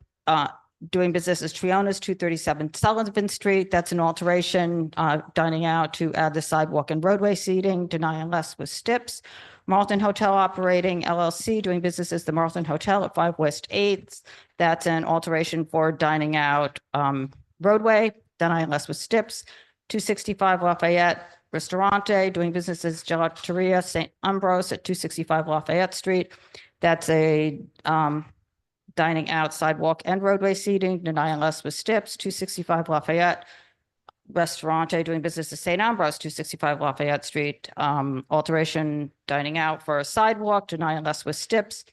Doing business as Triona's, 237 Sullivan Street. That's an alteration, dining out to add the sidewalk and roadway seating, deny unless with stips. Marlton Hotel Operating LLC, doing business as the Marlton Hotel at 5 West 8th. That's an alteration for dining out roadway, deny unless with stips. 265 Lafayette Ristorante, doing business as Gelateria St. Ambrose at 265 Lafayette Street. That's a dining out sidewalk and roadway seating, deny unless with stips. 265 Lafayette Restaurante, doing business as St. Ambrose, 265 Lafayette Street. Alteration dining out for a sidewalk, deny unless with stips.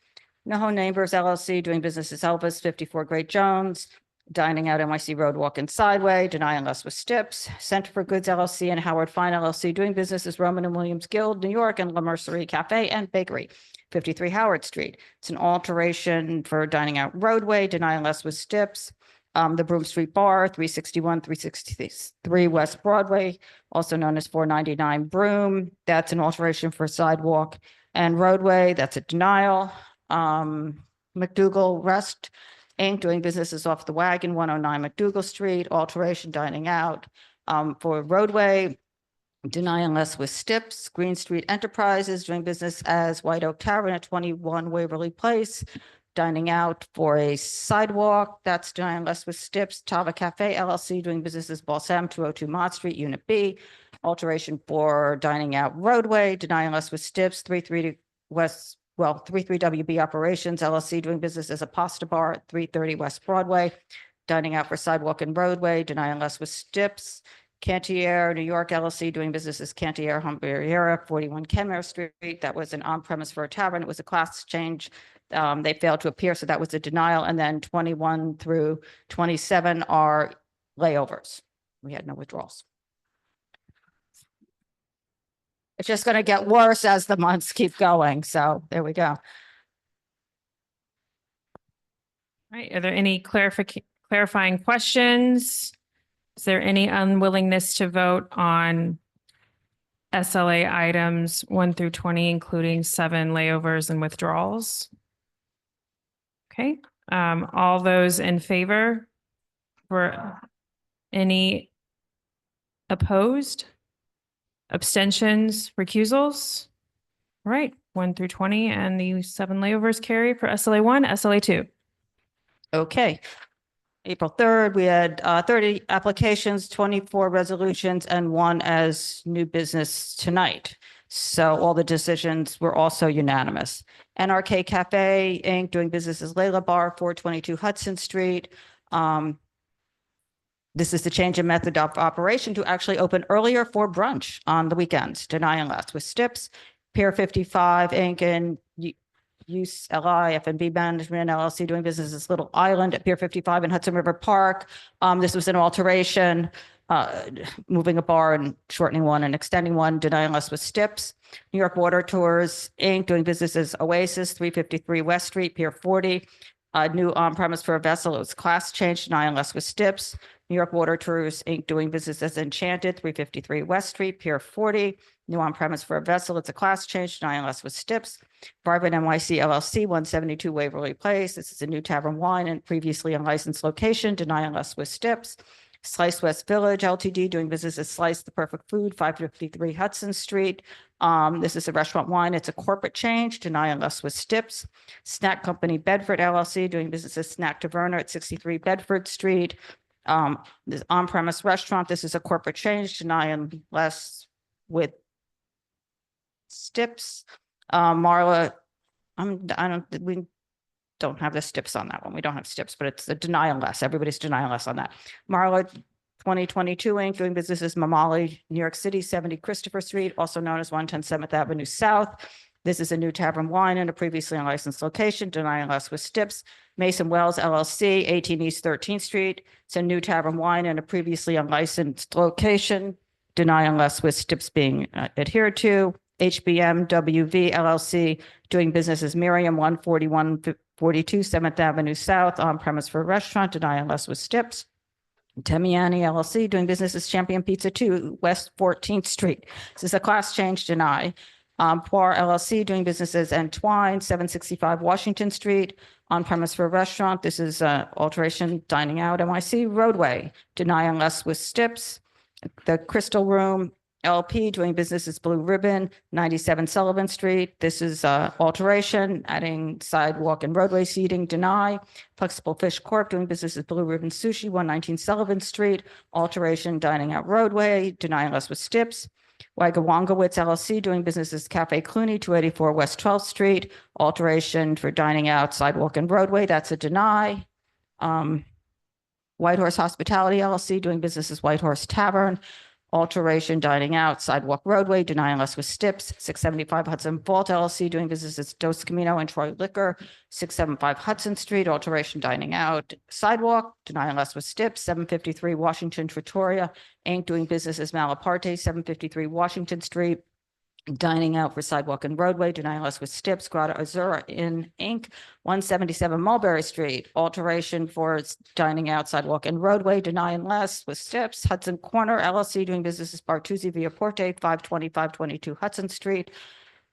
Noho Neighbors LLC, doing business as Elvis, 54 Great Jones. Dining out NYC Road Walk and Sideway, deny unless with stips. Center for Goods LLC and Howard Fine LLC, doing business as Roman and Williams Guild, New York, and La Mercerie Cafe and Bakery, 53 Howard Street. It's an alteration for dining out roadway, deny unless with stips. The Broom Street Bar, 361, 363 West Broadway, also known as 499 Broom. That's an alteration for sidewalk and roadway. That's a denial. McDougal Rest Inc., doing businesses off the Wagon, 109 McDougal Street, alteration dining out for roadway, deny unless with stips. Green Street Enterprises, doing business as White Oak Tavern at 21 Waverly Place, dining out for a sidewalk, that's deny unless with stips. Tava Cafe LLC, doing business as Balsam, 202 Mott Street, Unit B, alteration for dining out roadway, deny unless with stips. 33 WB Operations LLC, doing business as a pasta bar at 330 West Broadway, dining out for sidewalk and roadway, deny unless with stips. Cantier New York LLC doing business as Cantier Humbriera, 41 Kenmare Street. That was an on-premise for a tavern. It was a class change. They failed to appear, so that was a denial. And then 21 through 27 are layovers. We had no withdrawals. It's just going to get worse as the months keep going. So there we go. Right. Are there any clarifying questions? Is there any unwillingness to vote on SLA items 1 through 20, including 7 layovers and withdrawals? Okay. All those in favor? For any opposed? Abstentions? Recusals? All right. 1 through 20 and the 7 layovers carry for SLA 1, SLA 2. Okay. April 3rd, we had 30 applications, 24 resolutions, and 1 as new business tonight. So all the decisions were also unanimous. NRK Cafe Inc. doing business as Layla Bar, 422 Hudson Street. This is the change in method of operation to actually open earlier for brunch on the weekends, deny unless with STIPS. Pier 55 Inc. and Use LI F&B Management LLC doing business as Little Island at Pier 55 in Hudson River Park. This was an alteration, moving a bar and shortening one and extending one, deny unless with STIPS. New York Water Tours Inc. doing business as Oasis, 353 West Street, Pier 40. New on-premise for a vessel. It was class change, deny unless with STIPS. New York Water Tours Inc. doing business as Enchanted, 353 West Street, Pier 40. New on-premise for a vessel. It's a class change, deny unless with STIPS. Private NYC LLC, 172 Waverly Place. This is a new tavern wine and previously unlicensed location, deny unless with STIPS. Slice West Village LTD doing business as Slice the Perfect Food, 553 Hudson Street. This is a restaurant wine. It's a corporate change, deny unless with STIPS. Snack Company Bedford LLC doing business as Snack Taverna at 63 Bedford Street. This on-premise restaurant. This is a corporate change, deny unless with STIPS. Marla, we don't have the STIPS on that one. We don't have STIPS, but it's a deny unless. Everybody's deny unless on that. Marla 2022 Inc. doing business as Mamali, New York City, 70 Christopher Street, also known as 110 7th Avenue South. This is a new tavern wine in a previously unlicensed location, deny unless with STIPS. Mason Wells LLC, 18 East 13th Street. It's a new tavern wine in a previously unlicensed location, deny unless with STIPS being adhered to. HBM WV LLC doing business as Miriam, 14142 7th Avenue South, on premise for a restaurant, deny unless with STIPS. Temiani LLC doing business as Champion Pizza 2 West 14th Street. This is a class change, deny. Poir LLC doing business as Entwine, 765 Washington Street, on premise for a restaurant. This is alteration, dining out, NYC roadway, deny unless with STIPS. The Crystal Room LP doing business as Blue Ribbon, 97 Sullivan Street. This is alteration, adding sidewalk and roadway seating, deny. Flexible Fish Corp. doing business as Blue Ribbon Sushi, 119 Sullivan Street. Alteration, dining out roadway, deny unless with STIPS. Wagawangowitz LLC doing business as Cafe Clooney, 284 West 12th Street. Alteration for dining out, sidewalk and roadway, that's a deny. Whitehorse Hospitality LLC doing business as Whitehorse Tavern. Alteration, dining out, sidewalk roadway, deny unless with STIPS. 675 Hudson Vault LLC doing business as Dos Camino and Troy Liquor. 675 Hudson Street, alteration, dining out, sidewalk, deny unless with STIPS. 753 Washington Trattoria Inc. doing business as Malaparte, 753 Washington Street. Dining out for sidewalk and roadway, deny unless with STIPS. Grata Azura Inn Inc., 177 Mulberry Street. Alteration for dining out, sidewalk and roadway, deny unless with STIPS. Hudson Corner LLC doing business as Bartuzzi Via Porte, 522 Hudson Street.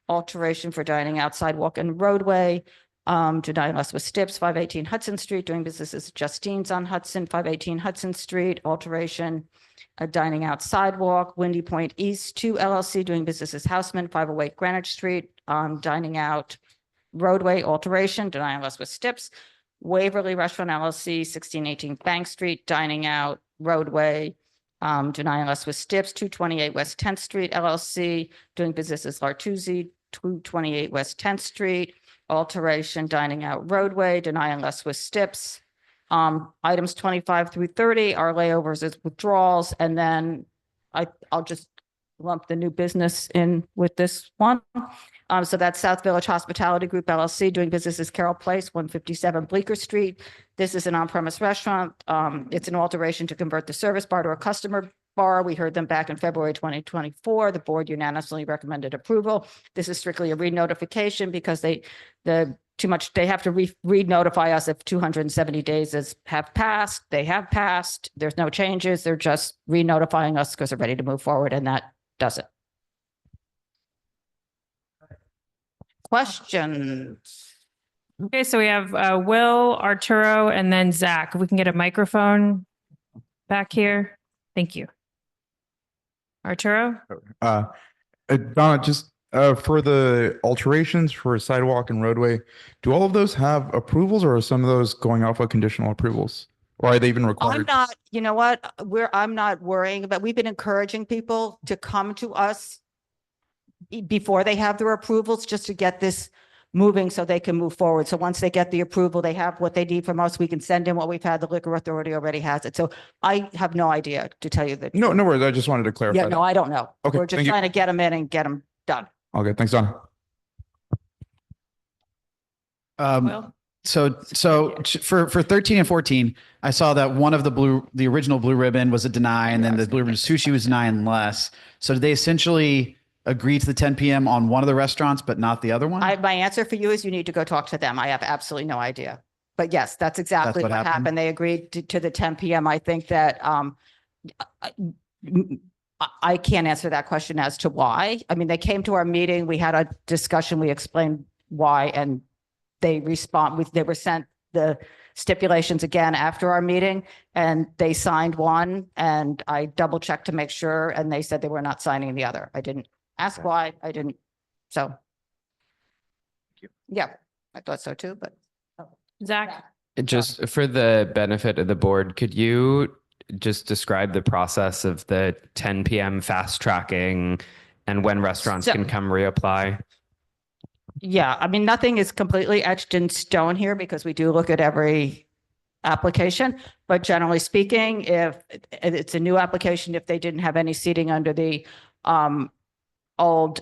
Alteration for dining out, sidewalk and roadway, deny unless with STIPS. 518 Hudson Street doing business as Justine's on Hudson, 518 Hudson Street. Alteration, a dining out sidewalk. Windy Point East 2 LLC doing business as Houseman, 508 Greenwich Street, dining out roadway, alteration, deny unless with STIPS. Waverly Restaurant LLC, 1618 Bank Street, dining out roadway, deny unless with STIPS. 228 West 10th Street LLC doing business as Lartuzzi, 228 West 10th Street. Alteration, dining out roadway, deny unless with STIPS. Items 25 through 30 are layovers as withdrawals, and then I'll just lump the new business in with this one. So that's South Village Hospitality Group LLC, doing business as Carroll Place, 157 Bleecker Street. This is an on-premise restaurant. It's an alteration to convert the service bar to a customer bar. We heard them back in February 2024. The board unanimously recommended approval. This is strictly a re-notification because they have to re-notify us if 270 days have passed. They have passed. There's no changes. They're just re-notifying us because they're ready to move forward, and that does it. Questions? Okay, so we have Will, Arturo, and then Zach. If we can get a microphone back here. Thank you. Arturo? Donna, just for the alterations for sidewalk and roadway, do all of those have approvals, or are some of those going off of conditional approvals? Or are they even required? You know what, I'm not worrying, but we've been encouraging people to come to us before they have their approvals, just to get this moving so they can move forward. So once they get the approval, they have what they need from us. We can send in what we've had. The liquor authority already has it. So I have no idea, to tell you that. No worries. I just wanted to clarify. Yeah, no, I don't know. Okay, We're just thank you. trying to get them in and get them done. Okay, thanks, Donna. So for 13 and 14, I saw that one of the original blue ribbon was a deny, and then the blue ribbon sushi was deny and less. So did they essentially agree to the 10 p.m. on one of the restaurants, but not the other one? My answer for you is you need to go talk to them. I have absolutely no idea. But yes, that's exactly what what happened. They agreed to the 10 p.m. I think that I can't answer that question as to why. I mean, they came to our meeting, we had a discussion, we explained why, and they were sent the stipulations again after our meeting, and they signed one, and I double checked to make sure, and they said they were not signing the other. I didn't ask why, I didn't. So. Yeah, I thought so too, but. Zach? Just for the benefit of the board, could you just describe the process of the 10 p.m. fast tracking and when restaurants can come reapply? Yeah, I mean, nothing is completely etched in stone here because we do look at every application. But generally speaking, if it's a new application, if they didn't have any seating under the old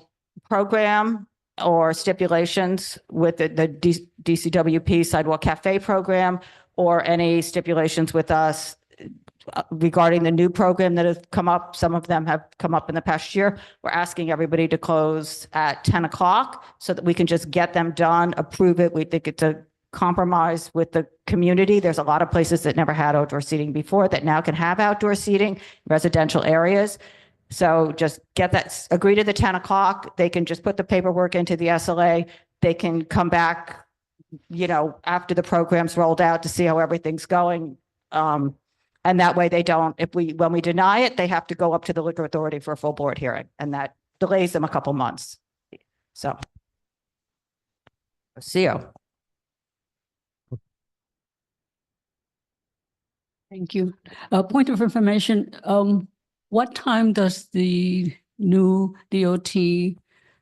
program or stipulations with the DCWP Sidewalk Cafe program, or any stipulations with us regarding the new program that has come up, some of them have come up in the past year. We're asking everybody to close at 10 o'clock so that we can just get them done, approve it. We think it's a compromise with the community. There's a lot of places that never had outdoor seating before that now can have outdoor seating, residential areas. So just get that, agree to the 10 o'clock. They can just put the paperwork into the SLA. They can come back, after the program's rolled out to see how everything's going. And that way they don't, when we deny it, they have to go up to the liquor authority for a full board hearing, and that delays them a couple months. So. See you. Thank you. Point of information, what time does the new DOT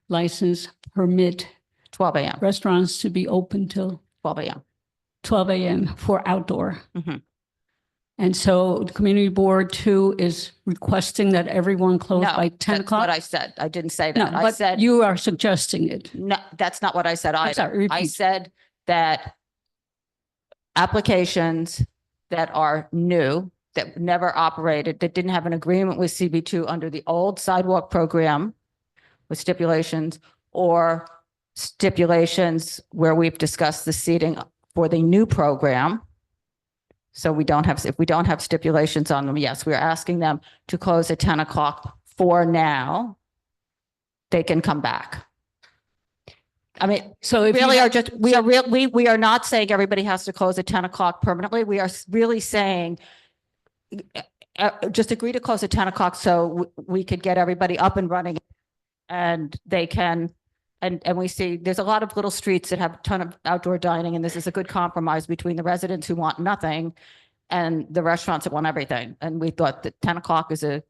license permit 12 a.m. restaurants to be open till 12 a.m. 12 a.m. for outdoor? Mhm. And so the community board too is requesting that everyone close No, by 10 that's o'clock? what I said. I didn't say No, that. I but said, you are suggesting it. no, that's not what I said either. sorry, I repeat. said that applications that are new, that never operated, that didn't have an agreement with CB2 under the old sidewalk program with stipulations, or stipulations where we've discussed the seating for the new program. So if we don't have stipulations on them, yes, we're asking them to close at 10 o'clock for now. They can come back. I mean, so if really you are just, we are not saying everybody has to close at 10 o'clock permanently. We are really saying, just agree to close at 10 o'clock so we could get everybody up and running, and they can, and we see there's a lot of little streets that have a ton of outdoor dining, and this is a good compromise between the residents who want nothing and the restaurants that want everything. And we thought that 10 o'clock is a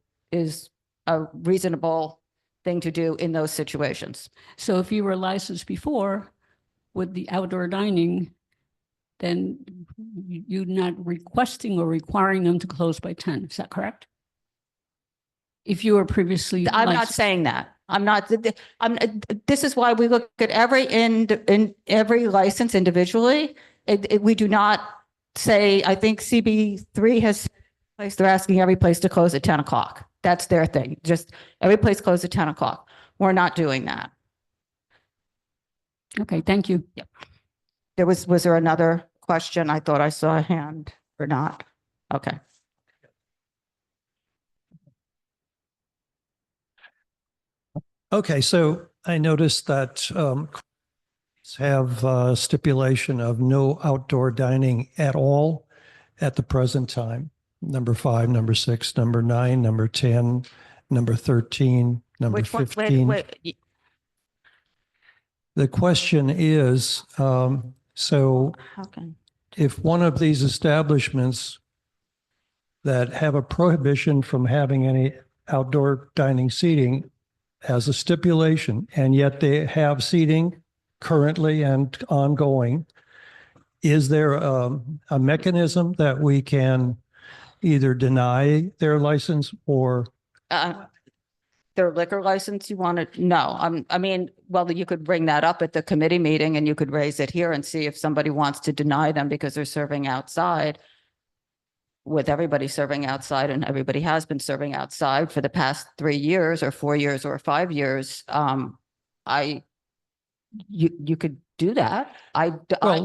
reasonable thing to do in those situations. So if you were licensed before with the outdoor dining, then you're not requesting or requiring them to close by 10. Is that correct? if you were previously. I'm not licensed. saying that. I'm not, this is why we look at every license individually. We do not say, I think CB3 has place, they're asking every place to close at 10 o'clock. That's their thing. Just every place closed at 10 o'clock. We're not doing that. Okay, thank you. Yep. Was there another question? I thought I saw a hand or not. Okay. Okay, so I noticed that have stipulation of no outdoor dining at all at the present time. Number 5, number 6, number 9, number 10, number 13, number Which one? 15. Wait. The question is, so How can? if one of these establishments that have a prohibition from having any outdoor dining seating has a stipulation, and yet they have seating currently and ongoing, is there a mechanism that we can either deny their license or? Their liquor license, you want to? No, I mean, well, you could bring that up at the committee meeting and you could raise it here and see if somebody wants to deny them because they're serving outside. With everybody serving outside, and everybody has been serving outside for the past 3 years or 4 years or 5 years. You could do that. I don't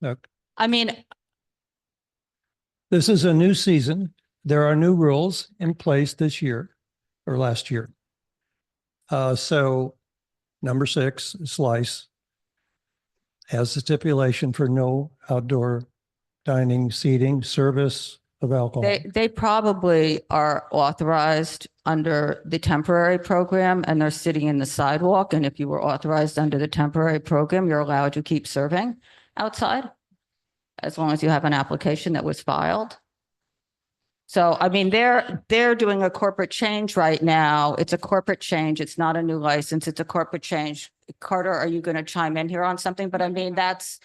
know. I mean, this is a new season. There are new rules in place this year or last year. So number 6, Slice, has a stipulation for no outdoor dining, seating, service of alcohol. They probably are authorized under the temporary program and they're sitting in the sidewalk. And if you were authorized under the temporary program, you're allowed to keep serving outside as long as you have an application that was filed. So, I mean, they're doing a corporate change right now. It's a corporate change. It's not a new license. It's a corporate change. Carter, are you going to chime in here on something? But I mean, that's,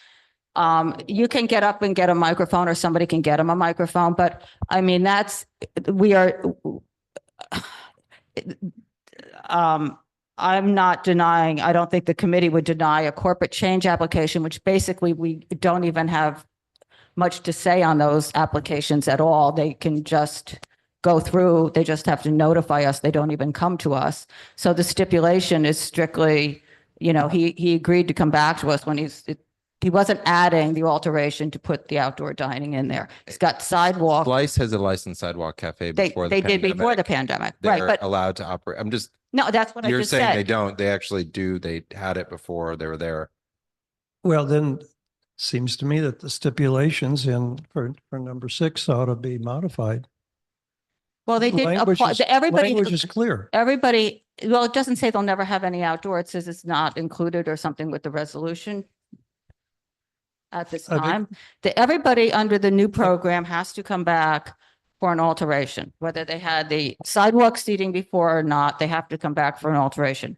you can get up and get a microphone or somebody can get them a microphone. But I mean, I'm not denying, I don't think the committee would deny a corporate change application, which basically we don't even have much to say on those applications at all. They can just go through, they just have to notify us. They don't even come to us. So the stipulation is strictly, you know, he agreed to come back to us when he wasn't adding the alteration to put the outdoor dining in there. It's got sidewalk. Slice has a licensed sidewalk cafe before the They pandemic. did before the pandemic, They're right? But allowed to operate. I'm just. No, that's what I You're just saying said. they don't. They actually do. They had it before they were there. Well, then seems to me that the stipulations for number 6 ought to be modified. Well, they did apply. Language is clear. Everybody, well, it doesn't say they'll never have any outdoor. It says it's not included or something with the resolution at this time. Everybody under the new program has to come back for an alteration, whether they had the sidewalk seating before or not, they have to come back for an alteration.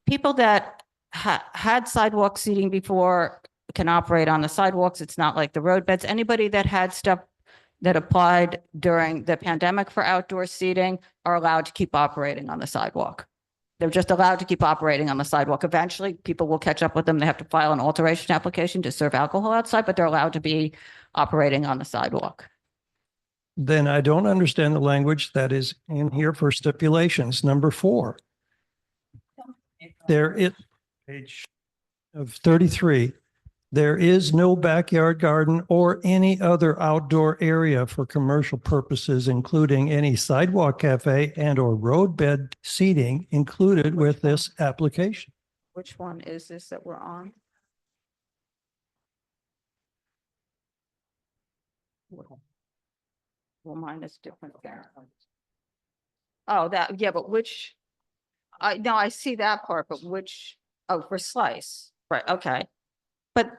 People that had sidewalk seating before can operate on the sidewalks. It's not like the road beds. Anybody that had stuff that applied during the pandemic for outdoor seating are allowed to keep operating on the sidewalk. They're just allowed to keep operating on the sidewalk. Eventually, people will catch up with them. They have to file an alteration application to serve alcohol outside, but they're allowed to be operating on the sidewalk. Then I don't understand the language that is in here for stipulations. Number 4. Page of 33. There is no backyard garden or any other outdoor area for commercial purposes, including any sidewalk cafe and or roadbed seating included with this application. Which one is this that we're on? Well, mine is different there. Oh, yeah, but which, no, I see that part, but which, oh, for Slice, right, okay. But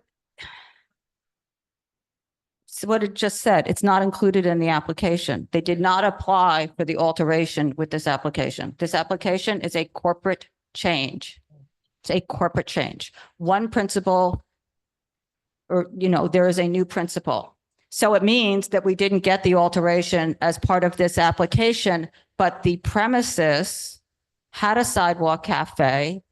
so what it just said, it's not included in the application. They did not apply for the alteration with this application. This application is a corporate change. It's a corporate change. One principal, or, you know, there is a new principal. So it means that we didn't get the alteration as part of this application, but the premises had a sidewalk cafe.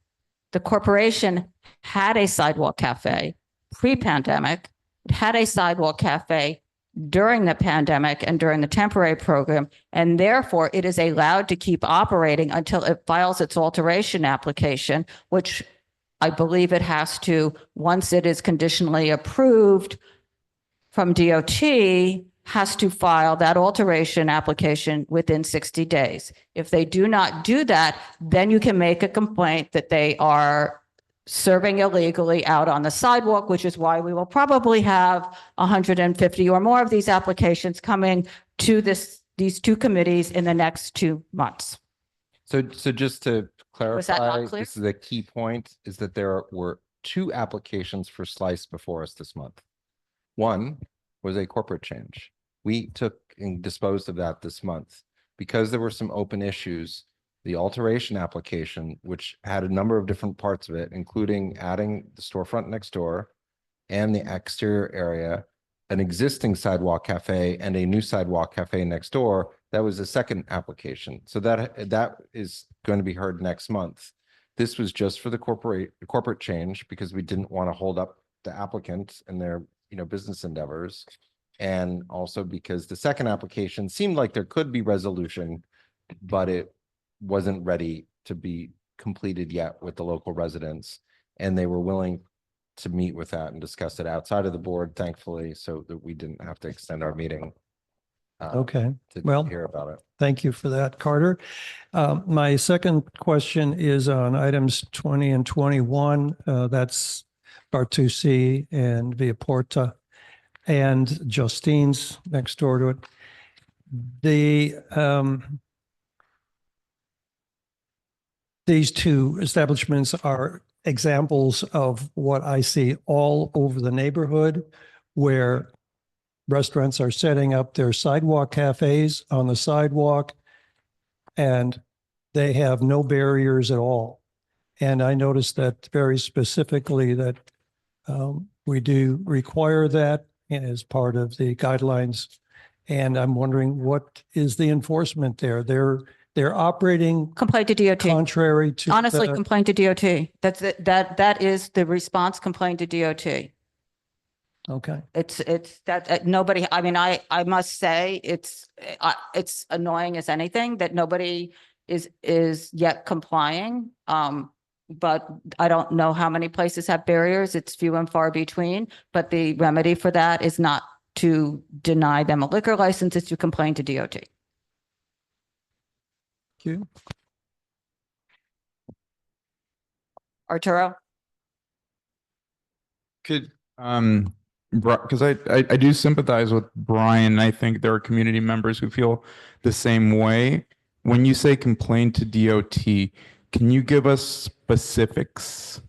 The corporation had a sidewalk cafe pre-pandemic. It had a sidewalk cafe during the pandemic and during the temporary program, and therefore it is allowed to keep operating until it files its alteration application, which I believe it has to, once it is conditionally approved from DOT, has to file that alteration application within 60 days. If they do not do that, then you can make a complaint that they are serving illegally out on the sidewalk, which is why we will probably have 150 or more of these applications coming to these two committees in the next 2 months. So just to Was that not clarify, clear? this is a key point, is that there were 2 applications for Slice before us this month. One was a corporate change. We took and disposed of that this month. Because there were some open issues, the alteration application, which had a number of different parts of it, including adding the storefront next door and the exterior area, an existing sidewalk cafe and a new sidewalk cafe next door, that was a second application. So that is going to be heard next month. This was just for the corporate change because we didn't want to hold up the applicant and their business endeavors. And also because the second application seemed like there could be resolution, but it wasn't ready to be completed yet with the local residents. And they were willing to meet with that and discuss it outside of the board, thankfully, so that we didn't have to extend our meeting. Okay, To well, hear about it. thank you for that, Carter. My second question is on items 20 and 21. That's Bartusi and Via Porta and Justine's next door to it. These 2 establishments are examples of what I see all over the neighborhood, where restaurants are setting up their sidewalk cafes on the sidewalk and they have no barriers at all. And I noticed that very specifically that we do require that as part of the guidelines. And I'm wondering, what is the enforcement there? They're operating Complaint to DOT. contrary to Honestly, the- complaint to DOT. That's it. That is the response, complaint to DOT. Okay. It's that nobody, I mean, I must say it's annoying as anything that nobody is yet complying. But I don't know how many places have barriers. It's few and far between, but the remedy for that is not to deny them a liquor license, it's to complain to DOT. Thank you. Arturo? Could, because I do sympathize with Brian. I think there are community members who feel the same way. When you say complain to DOT, can you give us specifics?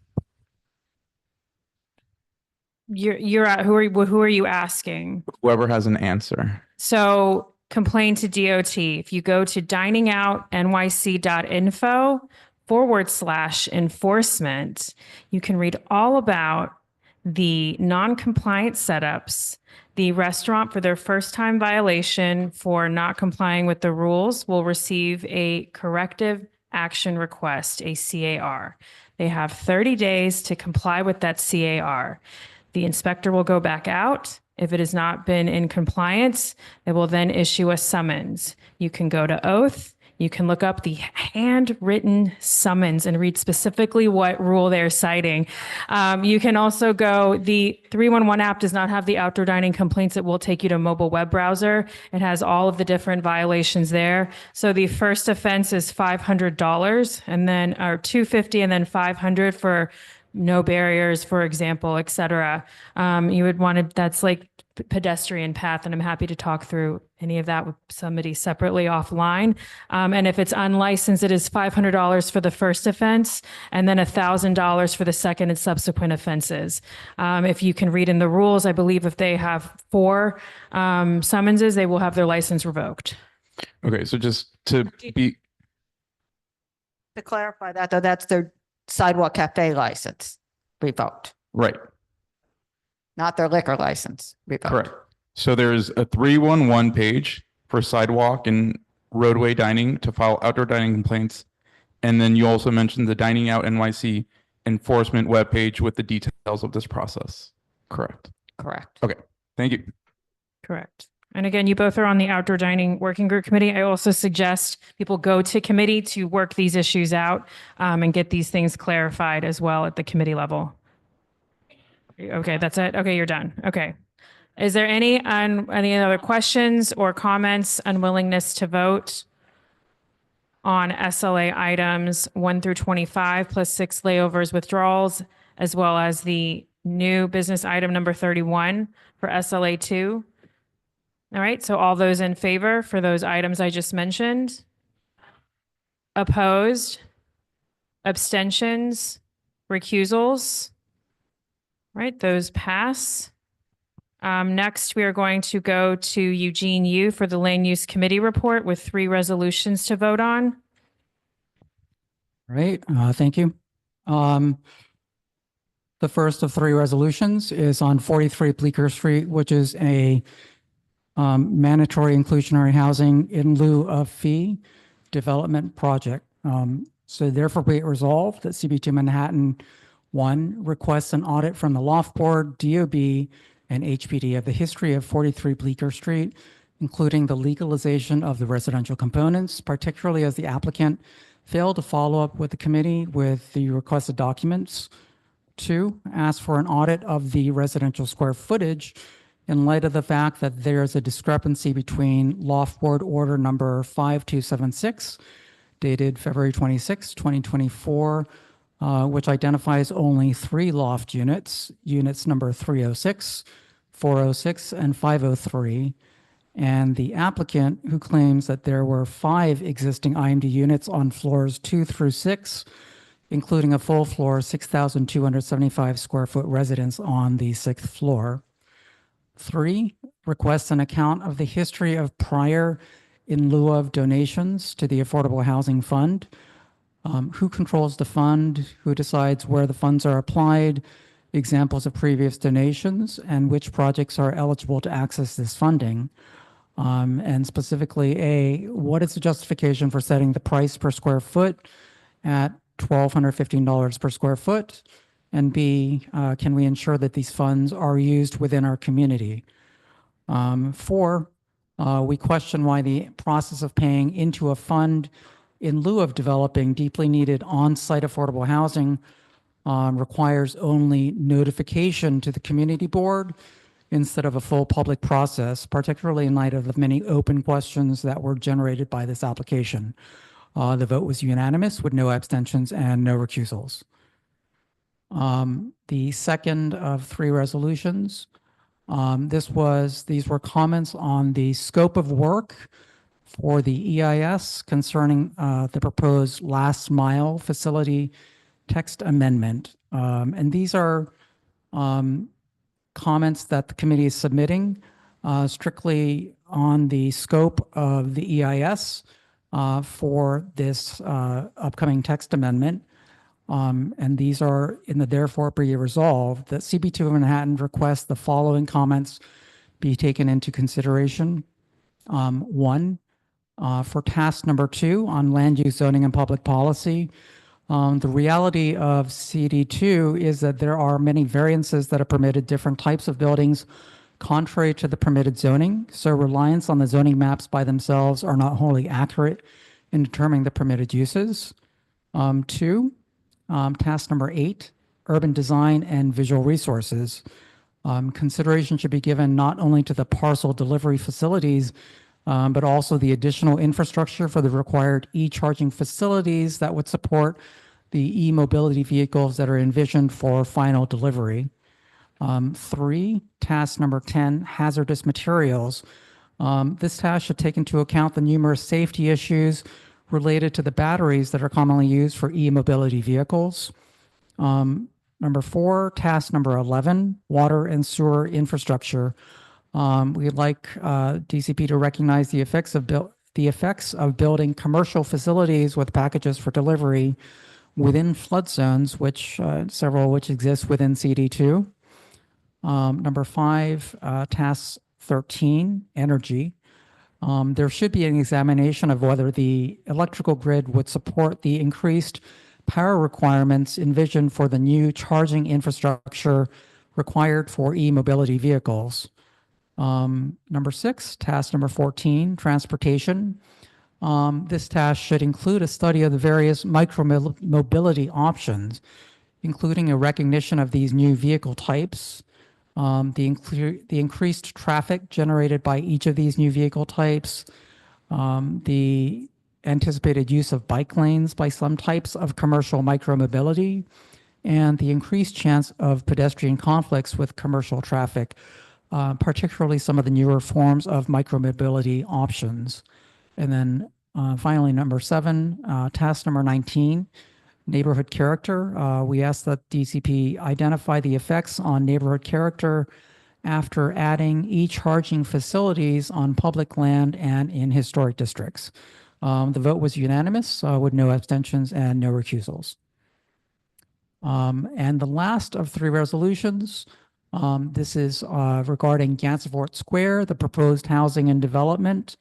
You're at, who are you asking? Whoever has an answer. So complain to DOT. If you go to diningoutnyc.info/enforcement, you can read all about the non-compliant setups. The restaurant, for their first time violation for not complying with the rules, will receive a corrective action request, a CAR. They have 30 days to comply with that CAR. The inspector will go back out. If it has not been in compliance, they will then issue a summons. You can go to Oath. You can look up the handwritten summons and read specifically what rule they're citing. You can also go, the 311 app does not have the outdoor dining complaints. It will take you to a mobile web browser. It has all of the different violations there. So the first offense is $500 and then, or $250 and then $500 for no barriers, for example, et cetera. You would want to, that's like pedestrian path, and I'm happy to talk through any of that with somebody separately offline. And if it's unlicensed, it is $500 for the first offense and then $1,000 for the second and subsequent offenses. If you can read in the rules, I believe if they have 4 summonses, they will have their license revoked. Okay, so just to be To clarify that, though, that's their sidewalk cafe license revoked, right. not their liquor license revoked. Correct. So there's a 311 page for sidewalk and roadway dining to file outdoor dining complaints. And then you also mentioned the Dining Out NYC enforcement webpage with the details of this process. Correct. Correct. Okay. Thank you. Correct. And again, you both are on the outdoor dining working group committee. I also suggest people go to committee to work these issues out and get these things clarified as well at the committee level. Okay, that's it. Okay, you're done. Okay. Is there any other questions or comments, unwillingness to vote on SLA items 1 through 25 plus 6 layovers withdrawals, as well as the new business item number 31 for SLA 2? All right, so all those in favor for those items I just mentioned? Opposed? Abstentions? Recusals? All right, those pass. Next, we are going to go to Eugene Yu for the Land Use Committee report with 3 resolutions to vote on. Right, thank you. The first of 3 resolutions is on 43 Bleecker Street, which is a mandatory inclusionary housing in lieu of fee development project. So therefore be it resolved that CB2 Manhattan 1 requests an audit from the Loft Board, DOB, and HPD of the history of 43 Bleecker Street, including the legalization of the residential components, particularly as the applicant failed to follow up with the committee with the requested documents. 2, ask for an audit of the residential square footage in light of the fact that there's a discrepancy between Loft Board Order number 5276, dated February 26, 2024, which identifies only 3 loft units, units number 306, 406, and 503, and the applicant who claims that there were 5 existing IMD units on floors 2 through 6, including a full floor 6,275 square foot residence on the 6th floor. 3, requests an account of the history of prior in lieu of donations to the Affordable Housing Fund. Who controls the fund, who decides where the funds are applied, examples of previous donations, and which projects are eligible to access this funding. And specifically, A, what is the justification for setting the price per square foot at $1,215 per square foot? And B, can we ensure that these funds are used within our community? 4, we question why the process of paying into a fund in lieu of developing deeply needed on-site affordable housing requires only notification to the community board instead of a full public process, particularly in light of the many open questions that were generated by this application. The vote was unanimous with no abstentions and no recusals. The second of 3 resolutions, these were comments on the scope of work for the EIS concerning the proposed last mile facility text amendment. And these are comments that the committee is submitting strictly on the scope of the EIS for this upcoming text amendment. And these are in the therefore be resolved that CB2 of Manhattan requests the following comments be taken into consideration. 1, for task number 2 on land use zoning and public policy. The reality of CD2 is that there are many variances that are permitted different types of buildings contrary to the permitted zoning. So reliance on the zoning maps by themselves are not wholly accurate in determining the permitted uses. 2, task number 8, urban design and visual resources. Consideration should be given not only to the parcel delivery facilities, but also the additional infrastructure for the required e-charging facilities that would support the e-mobility vehicles that are envisioned for final delivery. 3, task number 10, hazardous materials. This task should take into account the numerous safety issues related to the batteries that are commonly used for e-mobility vehicles. Number 4, task number 11, water and sewer infrastructure. We'd like DCP to recognize the effects of building commercial facilities with packages for delivery within flood zones, which several which exist within CD2. Number 5, task 13, energy. There should be an examination of whether the electrical grid would support the increased power requirements envisioned for the new charging infrastructure required for e-mobility vehicles. Number 6, task number 14, transportation. This task should include a study of the various micro-mobility options, including a recognition of these new vehicle types, the increased traffic generated by each of these new vehicle types, the anticipated use of bike lanes by some types of commercial micromobility, and the increased chance of pedestrian conflicts with commercial traffic, particularly some of the newer forms of micromobility options. And then finally, number 7, task number 19, neighborhood character. We asked that DCP identify the effects on neighborhood character after adding e-charging facilities on public land and in historic districts. The vote was unanimous with no abstentions and no recusals. And the last of 3 resolutions, this is regarding Gansevoort Square, the proposed housing and development.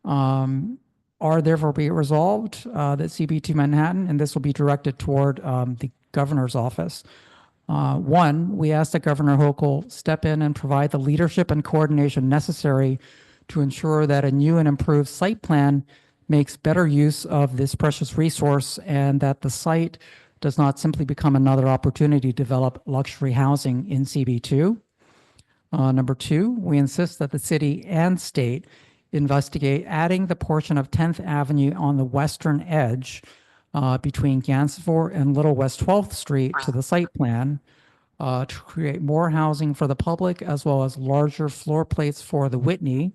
Are therefore be it resolved that CB2 Manhattan, and this will be directed toward the governor's office. 1, we ask that Governor Hochul step in and provide the leadership and coordination necessary to ensure that a new and improved site plan makes better use of this precious resource and that the site does not simply become another opportunity to develop luxury housing in CB2. Number 2, we insist that the city and state investigate adding the portion of 10th Avenue on the western edge between Gansevoort and Little West 12th Street to the site plan to create more housing for the public, as well as larger floor plates for the Whitney,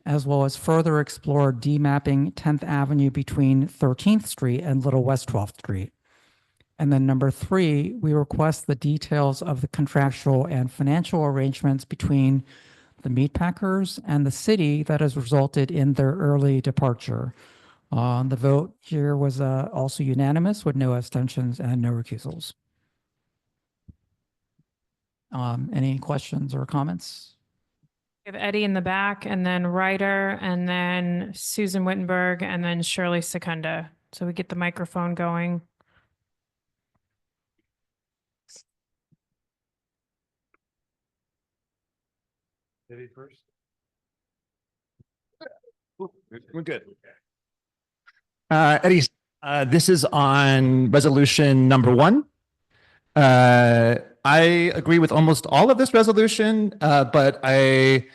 as well as further explore demapping 10th Avenue between 13th Street and Little West 12th Street. And then number 3, we request the details of the contractual and financial arrangements between the meatpackers and the city that has resulted in their early departure. The vote here was also unanimous with no abstentions and no recusals. Any questions or comments? We have Eddie in the back, and then Ryder, and then Susan Wittenberg, and then Shirley Secunda. So we get the microphone going. Eddie first. We're good. Eddie, this is on resolution number 1. I agree with almost all of this resolution, but I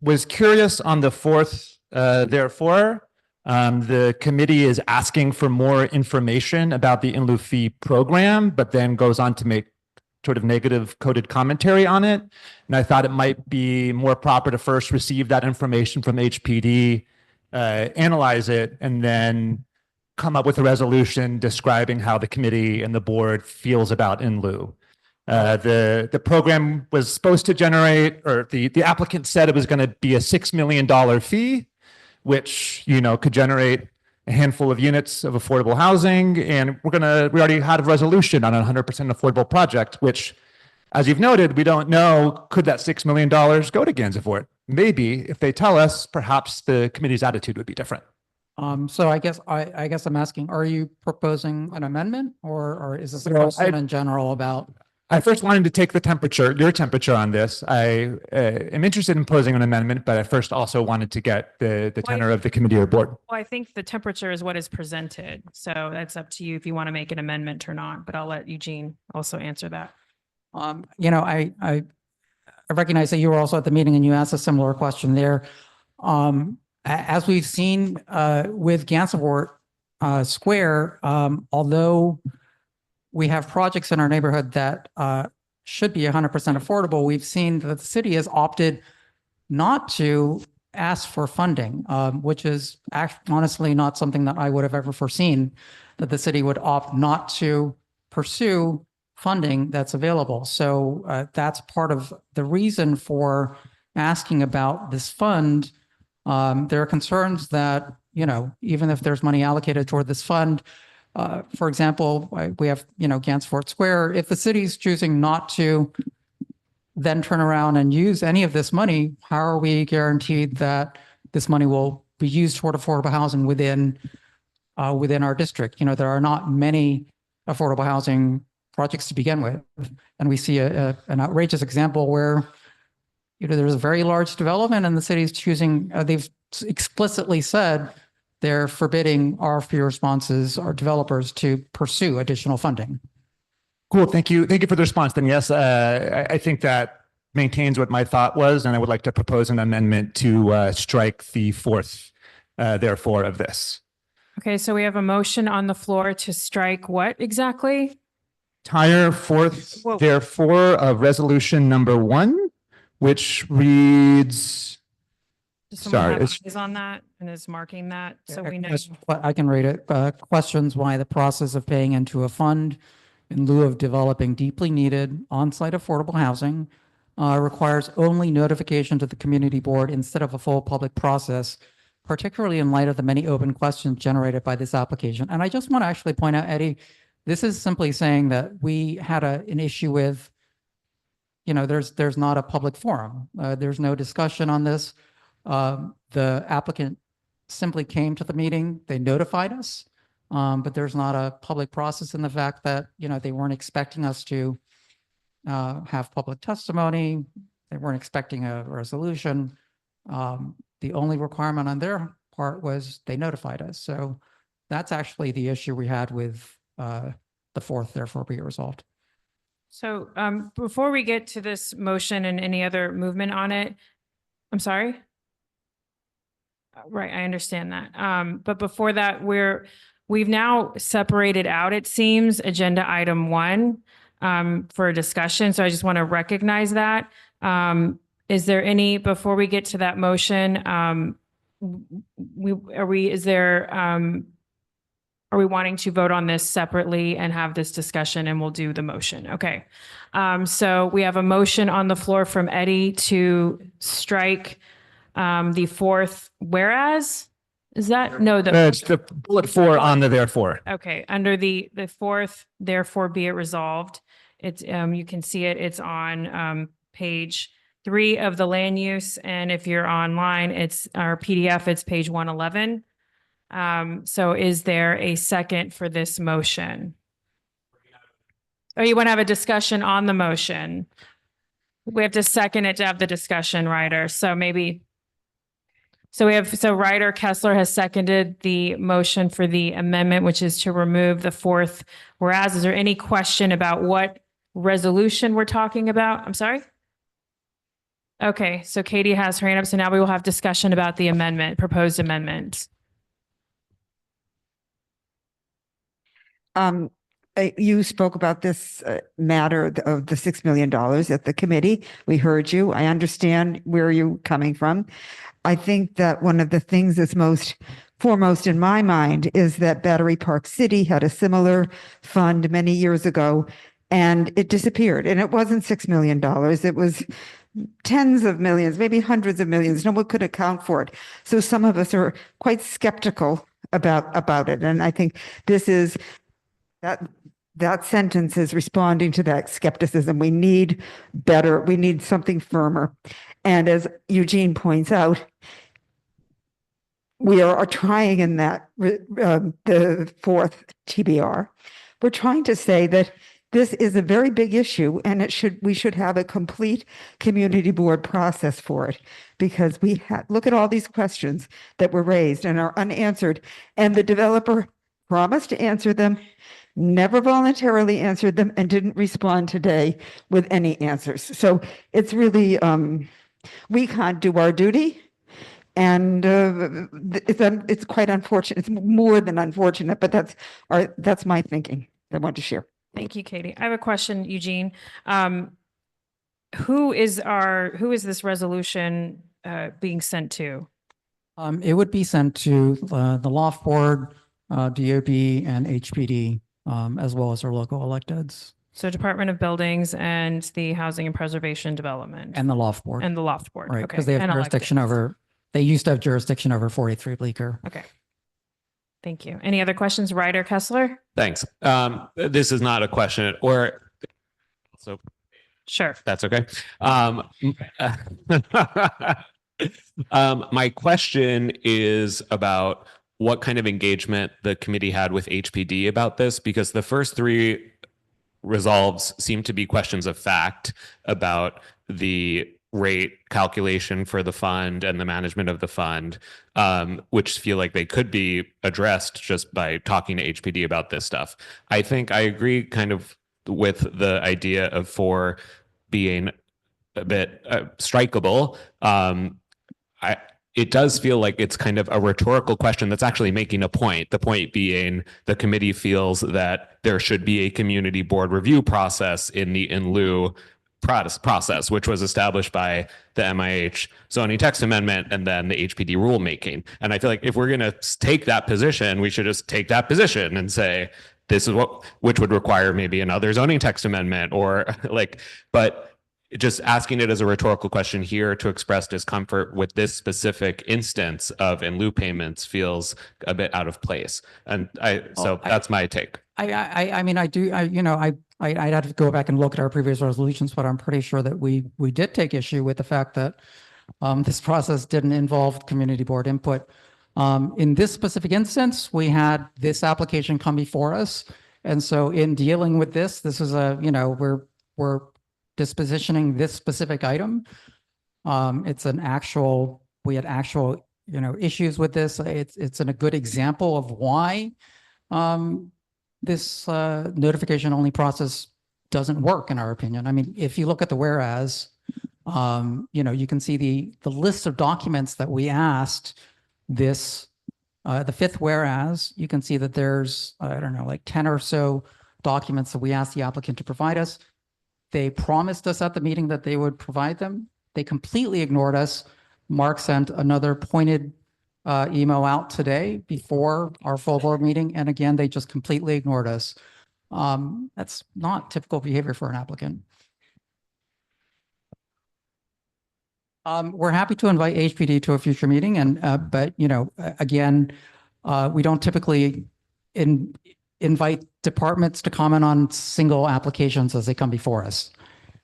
was curious on the 4th, therefore. The committee is asking for more information about the in lieu fee program, but then goes on to make sort of negative coded commentary on it. And I thought it might be more proper to first receive that information from HPD, analyze it, and then come up with a resolution describing how the committee and the board feels about in lieu. The program was supposed to generate, or the applicant said it was going to be a $6 million fee, which, you know, could generate a handful of units of affordable housing. And we already had a resolution on a 100% affordable project, which, as you've noted, we don't know, could that $6 million go to Gansevoort? Maybe if they tell us, perhaps the committee's attitude would be different. So I guess I'm asking, are you proposing an amendment, or is this a question in general about? I first wanted to take the temperature, your temperature on this. I am interested in posing an amendment, but I first also wanted to get the tenor of the committee or board. Well, I think the temperature is what is presented. So that's up to you if you want to make an amendment or not, but I'll let Eugene also answer that. You know, I recognize that you were also at the meeting and you asked a similar question there. As we've seen with Gansevoort Square, although we have projects in our neighborhood that should be 100% affordable, we've seen that the city has opted not to ask for funding, which is honestly not something that I would have ever foreseen, that the city would opt not to pursue funding that's available. So that's part of the reason for asking about this fund. There are concerns that, you know, even if there's money allocated toward this fund, for example, we have, you know, Gansevoort Square, if the city's choosing not to then turn around and use any of this money, how are we guaranteed that this money will be used toward affordable housing within our district? You know, there are not many affordable housing projects to begin with. And we see an outrageous example where, you know, there's a very large development and the city's choosing, they've explicitly said they're forbidding RFP responses or developers to pursue additional funding. Cool. Thank you. Thank you for the response. Then yes, I think that maintains what my thought was, and I would like to propose an amendment to strike the fourth, therefore, of this. Okay, so we have a motion on the floor to strike what exactly? Entire fourth, therefore, of resolution number 1, which reads. Does someone Sorry, have it's eyes on that and is marking that so we know? I can read it. Questions why the process of paying into a fund in lieu of developing deeply needed on-site affordable housing requires only notification to the community board instead of a full public process, particularly in light of the many open questions generated by this application. And I just want to actually point out, Eddie, this is simply saying that we had an issue with, you know, there's not a public forum. There's no discussion on this. The applicant simply came to the meeting, they notified us, but there's not a public process in the fact that, you know, they weren't expecting us to have public testimony. They weren't expecting a resolution. The only requirement on their part was they notified us. So that's actually the issue we had with the fourth, therefore be it resolved. So before we get to this motion and any other movement on it, I'm sorry? Right, I understand that. But before that, we've now separated out, it seems, agenda item 1 for a discussion. So I just want to recognize that. Is there any, before we get to that motion, are we wanting to vote on this separately and have this discussion and we'll do the motion? Okay. So we have a motion on the floor from Eddie to strike the fourth whereas. Is that no? It's the bullet 4 on the therefore. Okay, under the fourth, therefore be it resolved. It's you can see it. It's on page 3 of the land use, and if you're online, it's our PDF. It's page 111. So is there a second for this motion? Or you want to have a discussion on the motion? We have to second it to have the discussion, Ryder. So maybe. So Ryder Kessler has seconded the motion for the amendment, which is to remove the fourth whereas. Is there any question about what resolution we're talking about? I'm sorry? Okay, so Katie has her hand up. So now we will have discussion about the amendment, proposed amendment. You spoke about this matter of the $6 million at the committee. We heard you. I understand where you're coming from. I think that one of the things that's most foremost in my mind is that Battery Park City had a similar fund many years ago and it disappeared. And it wasn't $6 million. It was tens of millions, maybe hundreds of millions. No one could account for it. So some of us are quite skeptical about it. And I think this is that sentence is responding to that skepticism. We need better, we need something firmer. And as Eugene points out, we are trying in that, the fourth TBR, we're trying to say that this is a very big issue and we should have a complete community board process for it because look at all these questions that were raised and are unanswered, and the developer promised to answer them, never voluntarily answered them, and didn't respond today with any answers. So it's really, we can't do our duty. And it's quite unfortunate. It's more than unfortunate, but that's my thinking I want to share. Thank you, Katie. I have a question, Eugene. Who is this resolution being sent to? It would be sent to the Loft Board, DOB, and HPD, as well as our local electeds. So Department of Buildings and the Housing and Preservation Development. And the Loft Board. And the Loft Board. Right, okay. because they have And jurisdiction elected. they used to have jurisdiction over 43 Bleecker. Okay. Thank you. Any other questions? Ryder Kessler? Thanks. This is not a question or so Sure. That's okay. My question is about what kind of engagement the committee had with HPD about this, because the first three resolves seem to be questions of fact about the rate calculation for the fund and the management of the fund, which feel like they could be addressed just by talking to HPD about this stuff. I think I agree kind of with the idea of 4 being a bit strikeable. It does feel like it's kind of a rhetorical question that's actually making a point. The point being the committee feels that there should be a community board review process in the in lieu process, which was established by the MIH zoning text amendment and then the HPD rulemaking. And I feel like if we're going to take that position, we should just take that position and say, this is which would require maybe another zoning text amendment or but just asking it as a rhetorical question here to express discomfort with this specific instance of in lieu payments feels a bit out of place. And that's my take. I mean, I'd have to go back and look at our previous resolutions, but I'm pretty sure that we did take issue with the fact that this process didn't involve community board input. In this specific instance, we had this application come before us. And so in dealing with this is we're dispositioning this specific item. We had actual, issues with this. It's a good example of why this notification only process doesn't work in our opinion. I mean, if you look at the whereas, you can see the list of documents that we asked this, the fifth whereas, you can see that there's, I don't know, like 10 or so documents that we asked the applicant to provide us. They promised us at the meeting that they would provide them. They completely ignored us. Mark sent another pointed email out today before our full board meeting. And again, they just completely ignored us. That's not typical behavior for an applicant. We're happy to invite HPD to a future meeting. But again, we don't typically invite departments to comment on single applications as they come before us.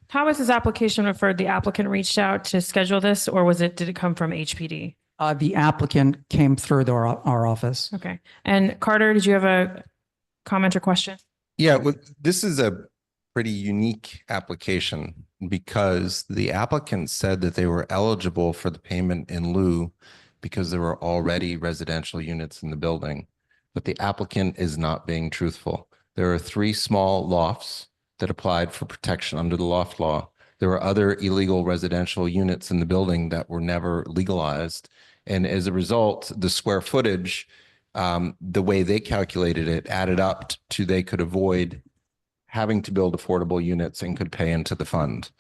How was this application referred? The applicant reached out to schedule this, or did it come from HPD? The applicant came through our office. Okay. And Carter, did you have a comment or question? Yeah, well, this is a pretty unique application because the applicant said that they were eligible for the payment in lieu because there were already residential units in the building. But the applicant is not being truthful. There are 3 small lofts that applied for protection under the loft law. There were other illegal residential units in the building that were never legalized. And as a result, the square footage, the way they calculated it, added up to they could avoid having to build affordable units and could pay into the fund.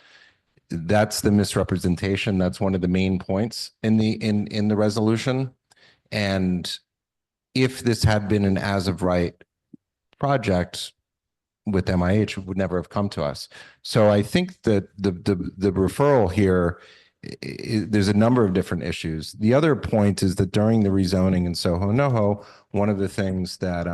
That's the misrepresentation. That's one of the main points in the resolution. And if this had been an as of right project with MIH, it would never have come to us. So I think that the referral here, there's a number of different issues. The other point is that during the rezoning in Soho NoHo, one of the things that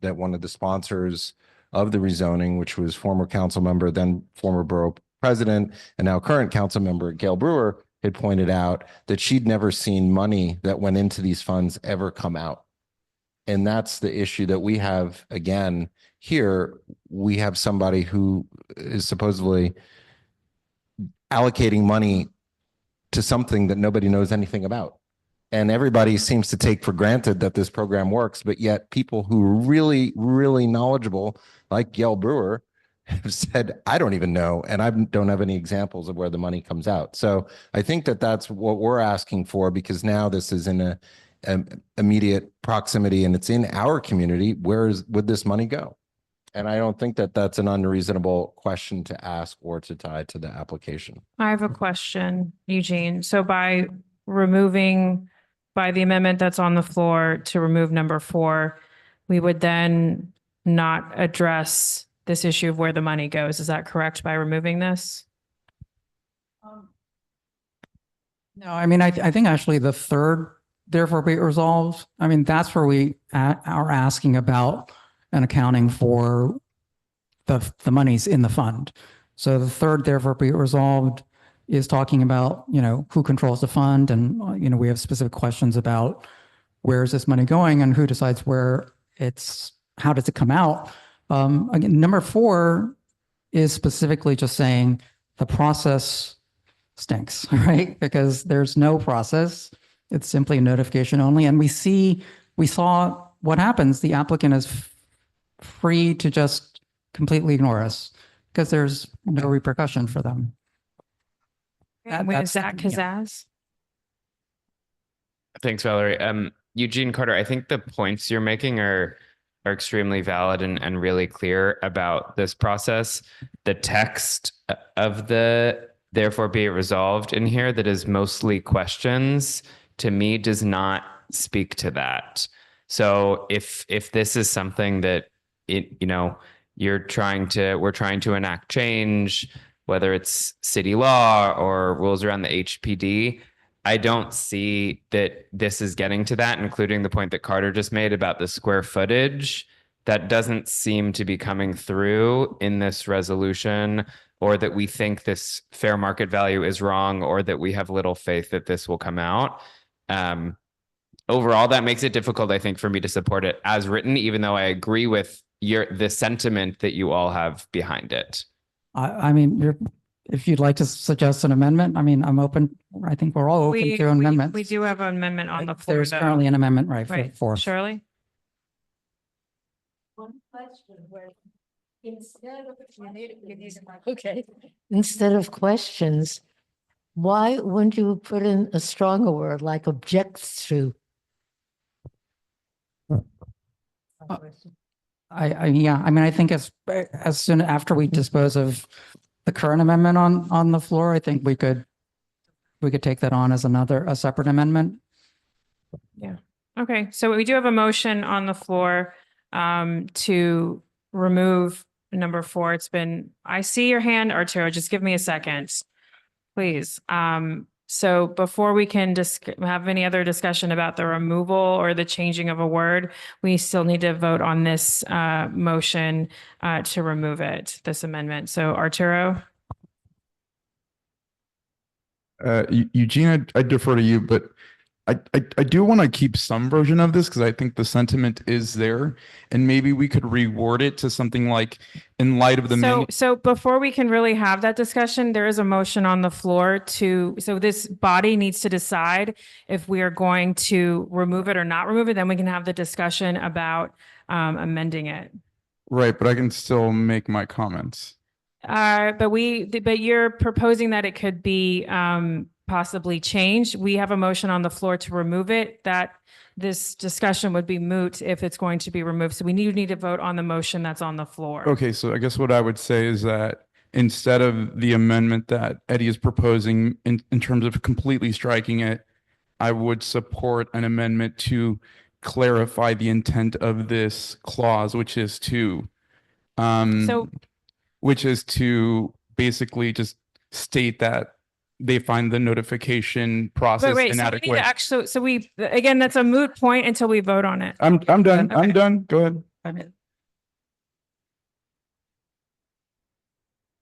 that one of the sponsors of the rezoning, which was former council member, then former borough president, and now current council member Gail Brewer, had pointed out that she'd never seen money that went into these funds ever come out. And that's the issue that we have again here. We have somebody who is supposedly allocating money to something that nobody knows anything about. And everybody seems to take for granted that this program works, but yet people who are really, really knowledgeable, like Gail Brewer, have said, I don't even know, and I don't have any examples of where the money comes out. So I think that that's what we're asking for, because now this is in a immediate proximity and it's in our community. Would this money go? And I don't think that that's an unreasonable question to ask or to tie to the application. I have a question, Eugene. So by the amendment that's on the floor to remove number 4, we would then not address this issue of where the money goes. Is that correct, by removing this? No, I mean, I think actually the third, therefore be resolved. I mean, that's where we are asking about an accounting for the monies in the fund. So the third, therefore, be it resolved is talking about, who controls the fund. And, we have specific questions about where is this money going and who decides how does it come out? Again, number 4 is specifically just saying the process stinks, right? Because there's no process. It's simply a notification only. And we saw what happens. The applicant is free to just completely ignore us because there's no repercussion for them. With Zach Kazaz. Thanks, Valerie. Eugene Carter, I think the points you're making are extremely valid and really clear about this process. The text of the therefore be it resolved in here that is mostly questions, to me, does not speak to that. So if this is something that we're trying to enact change, whether it's city law or rules around the HPD, I don't see that this is getting to that, including the point that Carter just made about the square footage. That doesn't seem to be coming through in this resolution, or that we think this fair market value is wrong, or that we have little faith that this will come out. Overall, that makes it difficult, I think, for me to support it as written, even though I agree with the sentiment that you all have behind it. I mean, if you'd like to suggest an amendment, I mean, I'm open. I think we're all open to amendments. We do have an amendment on the floor. There's currently an amendment, right, for Shirley? One question where instead of questions, why wouldn't you put in a stronger word like objects to? I think as soon after we dispose of the current amendment on the floor, I think we could take that on as a separate amendment. Yeah. Okay. So we do have a motion on the floor to remove number 4. I see your hand, Arturo. Just give me a second, please. So before we can have any other discussion about the removal or the changing of a word, we still need to vote on this motion to remove this amendment. So Arturo? Eugene, I defer to you, but I do want to keep some version of this because I think the sentiment is there, and maybe we could reword it to something like, in light of the So before we can really have that discussion, there is a motion on the floor so this body needs to decide if we are going to remove it or not remove it. Then we can have the discussion about amending it. Right, but I can still make my comments. But you're proposing that it could be possibly changed. We have a motion on the floor to remove it. That this discussion would be moot if it's going to be removed. So we need to vote on the motion that's on the floor. Okay, so I guess what I would say is that instead of the amendment that Eddie is proposing in terms of completely striking it, I would support an amendment to clarify the intent of this clause, which is to basically just state that they find the notification process inadequate. Again, that's a moot point until we vote on it. I'm done. Okay. I'm done. Go ahead.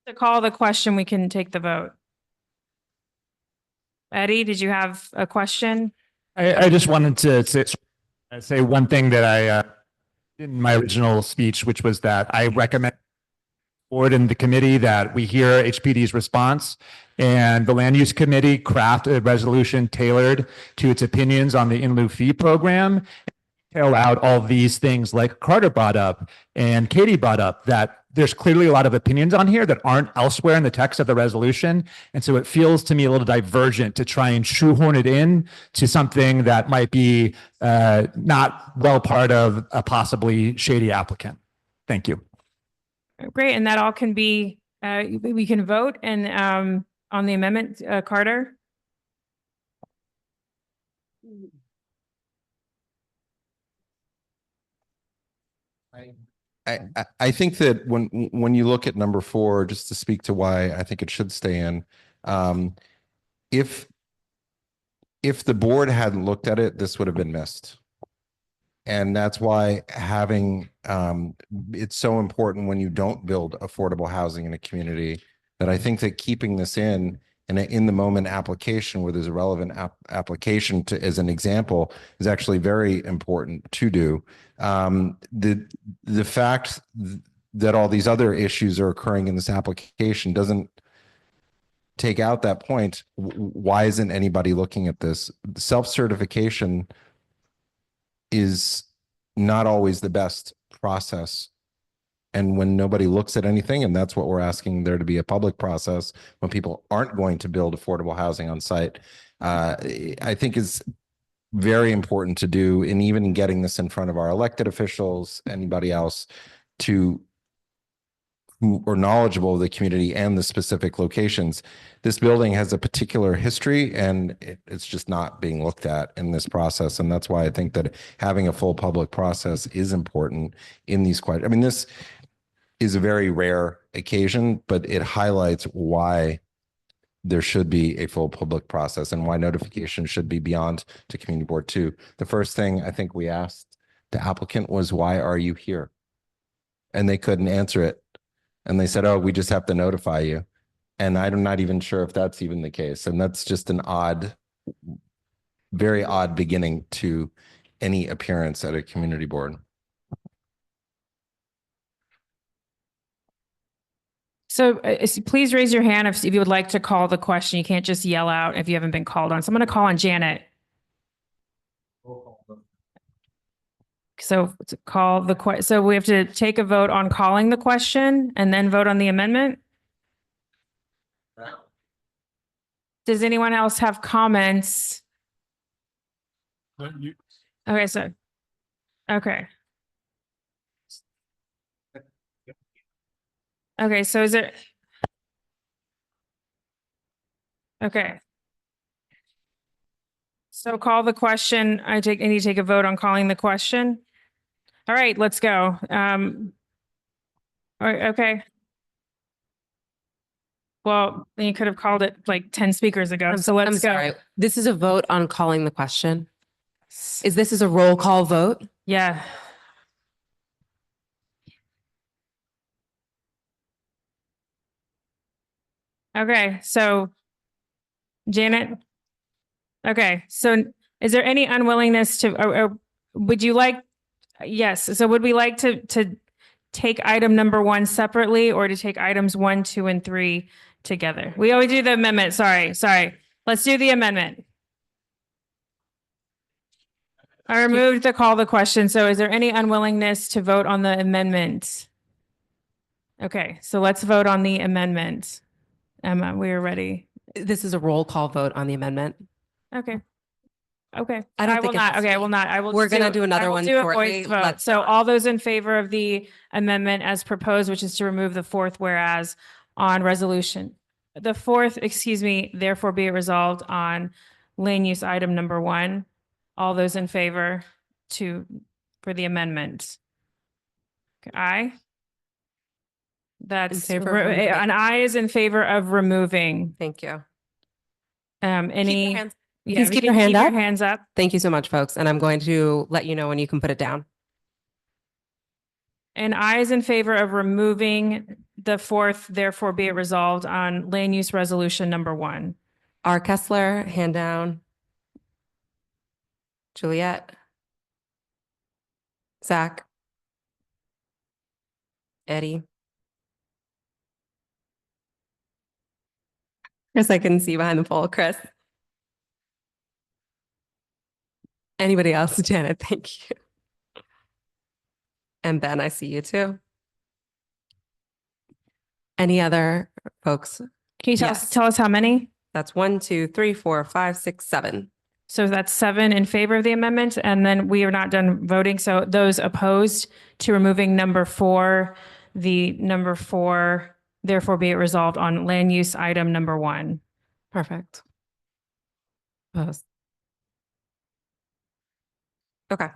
To call the question, we can take the vote. Eddie, did you have a question? I just wanted to say one thing that I in my original speech, which was that I recommend board and the committee that we hear HPD's response, and the land use committee craft a resolution tailored to its opinions on the in lieu fee program, detail out all these things like Carter brought up and Katie brought up, that there's clearly a lot of opinions on here that aren't elsewhere in the text of the resolution. And so it feels to me a little divergent to try and shoehorn it in to something that might be not well part of a possibly shady applicant. Thank you. Great. And that all can be, we can vote and on the amendment, Carter? I think that when you look at number 4, just to speak to why I think it should stay in, if the board hadn't looked at it, this would have been missed. And that's why having it's so important when you don't build affordable housing in a community that I think that keeping this in the moment application where there's a relevant application to as an example is actually very important to do. The fact that all these other issues are occurring in this application doesn't take out that point. Why isn't anybody looking at this? Self-certification is not always the best process. And when nobody looks at anything, and that's what we're asking there to be a public process when people aren't going to build affordable housing on site, I think is very important to do. And even getting this in front of our elected officials, anybody else who are knowledgeable of the community and the specific locations. This building has a particular history and it's just not being looked at in this process. And that's why I think that having a full public process is important in these questions. I mean, this is a very rare occasion, but it highlights why there should be a full public process and why notification should be beyond to community board 2. The first thing I think we asked the applicant was, why are you here? And they couldn't answer it. And they said, oh, we just have to notify you. And I'm not even sure if that's even the case. And that's just an odd, very odd beginning to any appearance at a community board. So please raise your hand if you would like to call the question. You can't just yell out if you haven't been called on. So I'm going to call on Janet. So to call the question, so we have to take a vote on calling the question and then vote on the amendment. Does anyone else have comments? Okay, so, okay. Okay, so is there? Okay. So call the question. I need to take a vote on calling the question. All right, let's go. All right, okay. Well, then you could have called it like 10 speakers ago. So let's go. Sorry. This is a vote on calling the question. Is this a roll call vote? Yeah. Okay, so Janet. Okay, so is there any unwillingness to, or would you like, yes, so would we like to take item number 1 separately or to take items 1, 2, and 3 together? We always do the amendment, sorry. Let's do the amendment. I removed the call the question, so is there any unwillingness to vote on the amendment? Okay, so let's vote on the amendment. Emma, we are ready. This is a roll call vote on the amendment. Okay. Okay. I don't will think it not. has to Okay, I be. will not. I will. We're gonna do another I will one do a shortly. voice vote. Let's So all those in favor of the amendment as proposed, which is to remove the 4th whereas on resolution, the 4th, excuse me, therefore be it resolved on land use item number 1. All those in favor for the amendment. Okay, aye. That's favor of removing. an aye is in favor of removing. Thank you. Any? Hands. Yeah, Please if keep you your can hand keep up. Your hands up. Thank you so much, folks. And I'm going to let you know when you can put it down. And I is in favor of removing the 4th, therefore be it resolved on land use resolution number 1. R. Kessler, hand down. Juliet. Zach. Eddie. Chris, I can see behind the pole. Chris. Anybody else? Janet, thank you. And Ben, I see you too. Any other folks? Can you tell us how many? That's 1, 2, 3, 4, 5, 6, 7. So that's 7 in favor of the amendment, and then we are not done voting. So those opposed to removing number 4, the number 4, therefore be it resolved on land use item number 1. Perfect. Opposed. Okay.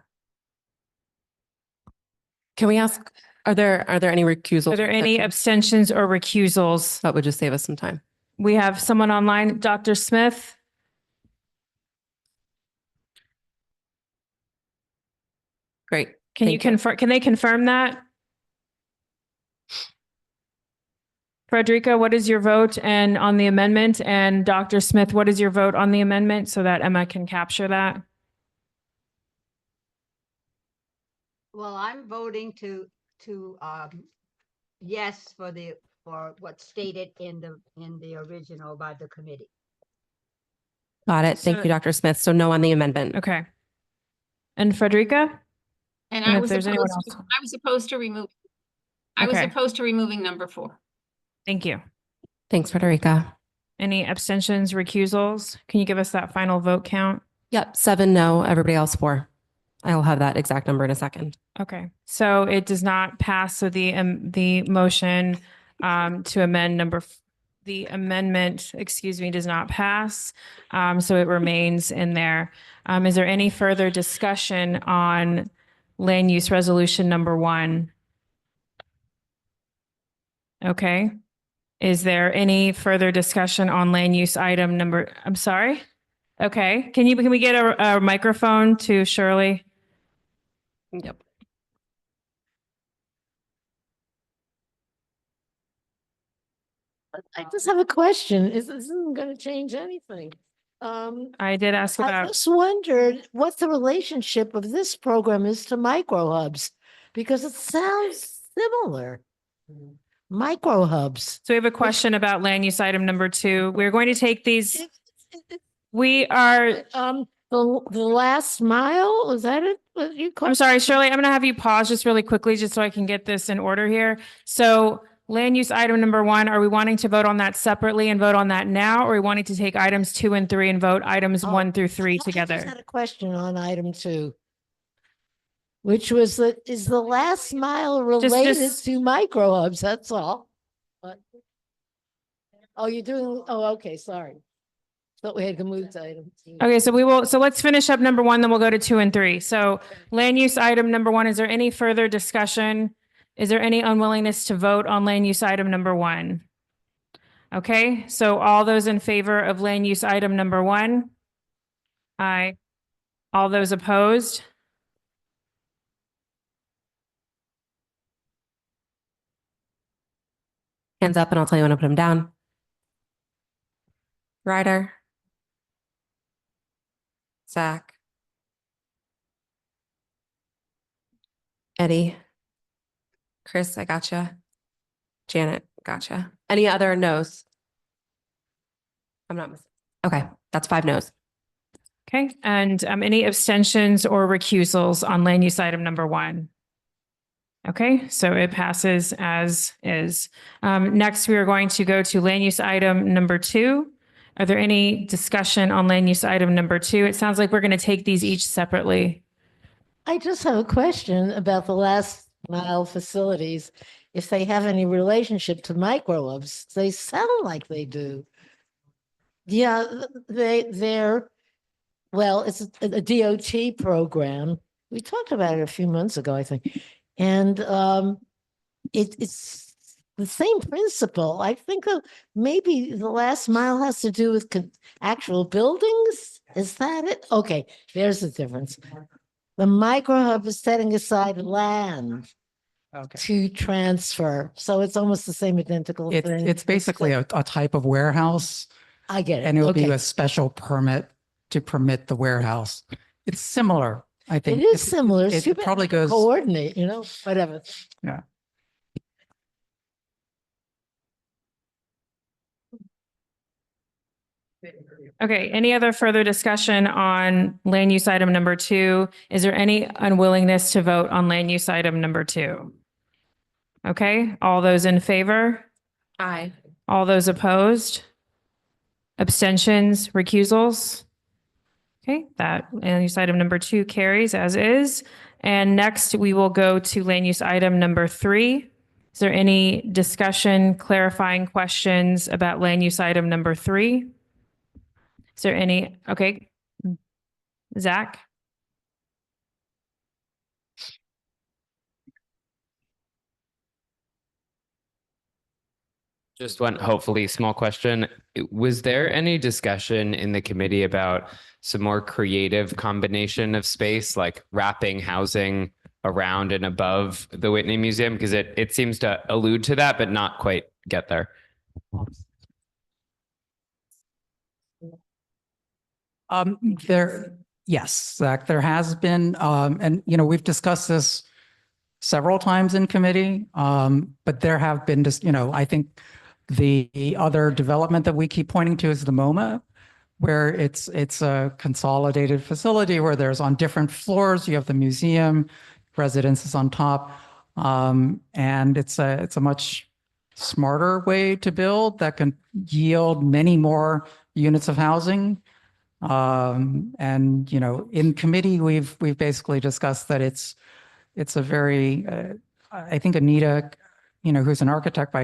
Can we ask, are there any recusals? Are there any abstentions or recusals? That would just save us some time. We have someone online, Dr. Smith. Great. Can you confirm? Can they confirm that? Frederica, what is your vote and on the amendment? And Dr. Smith, what is your vote on the amendment so that Emma can capture that? Well, I'm voting to yes for what's stated in the original by the committee. Got it. Thank So- you, Dr. Smith. So no on the amendment. Okay. And Frederica? And And I if was there's anyone opposed, else. I was opposed to remove, I was Okay. opposed to removing number 4. Thank you. Thanks, Frederica. Any abstentions, recusals? Can you give us that final vote count? Yep, 7 no, everybody else 4. I'll have that exact number in a second. Okay, so it does not pass. So the motion to amend the amendment, excuse me, does not pass. So it remains in there. Is there any further discussion on land use resolution number 1? Okay. Is there any further discussion on land use item number, I'm sorry? Okay, can we get a microphone to Shirley? Yep. I just have a question. This isn't going to change anything. I did ask I about, just wondered what the relationship of this program is to micro hubs, because it sounds similar. Micro hubs. so we have a question about land use item number 2. We're going to take these, we are, The last mile, is that it? What you call? I'm sorry, Shirley, I'm going to have you pause just really quickly, just so I can get this in order here. So land use item number 1, are we wanting to vote on that separately and vote on that now? Or are we wanting to take items 2 and 3 and vote items 1 through 3 I just together? had a question on item 2, which was is the last mile related to micro hubs? That's all. But, oh, you're doing, oh, okay, sorry. Thought we had to move to item 2. Okay, so let's finish up number 1, then we'll go to 2 and 3. So land use item number 1, is there any further discussion? Is there any unwillingness to vote on land use item number 1? Okay, so all those in favor of land use item number 1? Aye. All those opposed? Hands up and I'll tell you when to put them down. Ryder. Zach. Eddie. Chris, I gotcha. Janet, gotcha. Any other no's? I'm not missing. Okay, that's 5 no's. Okay, and any abstentions or recusals on land use item number 1? Okay, so it passes as is. Next, we are going to go to land use item number 2. Are there any discussion on land use item number 2? It sounds like we're going to take these each separately. I just have a question about the last mile facilities. If they have any relationship to micro hubs, they sound like they do. Yeah, they're, well, it's a DOT program. We talked about it a few months ago, I think. And it's the same principle. I think maybe the last mile has to do with actual buildings. Is that it? Okay, there's the difference. The micro hub is setting aside land to transfer. So it's almost the same identical thing. It's basically a type of warehouse. I get it. And it will be Okay. a special permit to permit the warehouse. It's similar, I It think. is similar. It's too It bad probably they don't goes, coordinate, whatever. yeah. Okay, any other further discussion on land use item number 2? Is there any unwillingness to vote on land use item number 2? Okay, all those in favor? Aye. All those opposed? Abstentions, recusals? Okay, that land use item number 2 carries as is. And next, we will go to land use item number 3. Is there any discussion, clarifying questions about land use item number 3? Is there any, okay. Zach? Just one hopefully small question. Was there any discussion in the committee about some more creative combination of space, like wrapping housing around and above the Whitney Museum? Because it seems to allude to that, but not quite get there. There, yes, Zach, there has been, and we've discussed this several times in committee, but there have been just, I think the other development that we keep pointing to is the MoMA, where it's a consolidated facility where there's on different floors, you have the museum, residences on top, and it's a much smarter way to build that can yield many more units of housing. And in committee, we've basically discussed that it's a very, I think Anita, who's an architect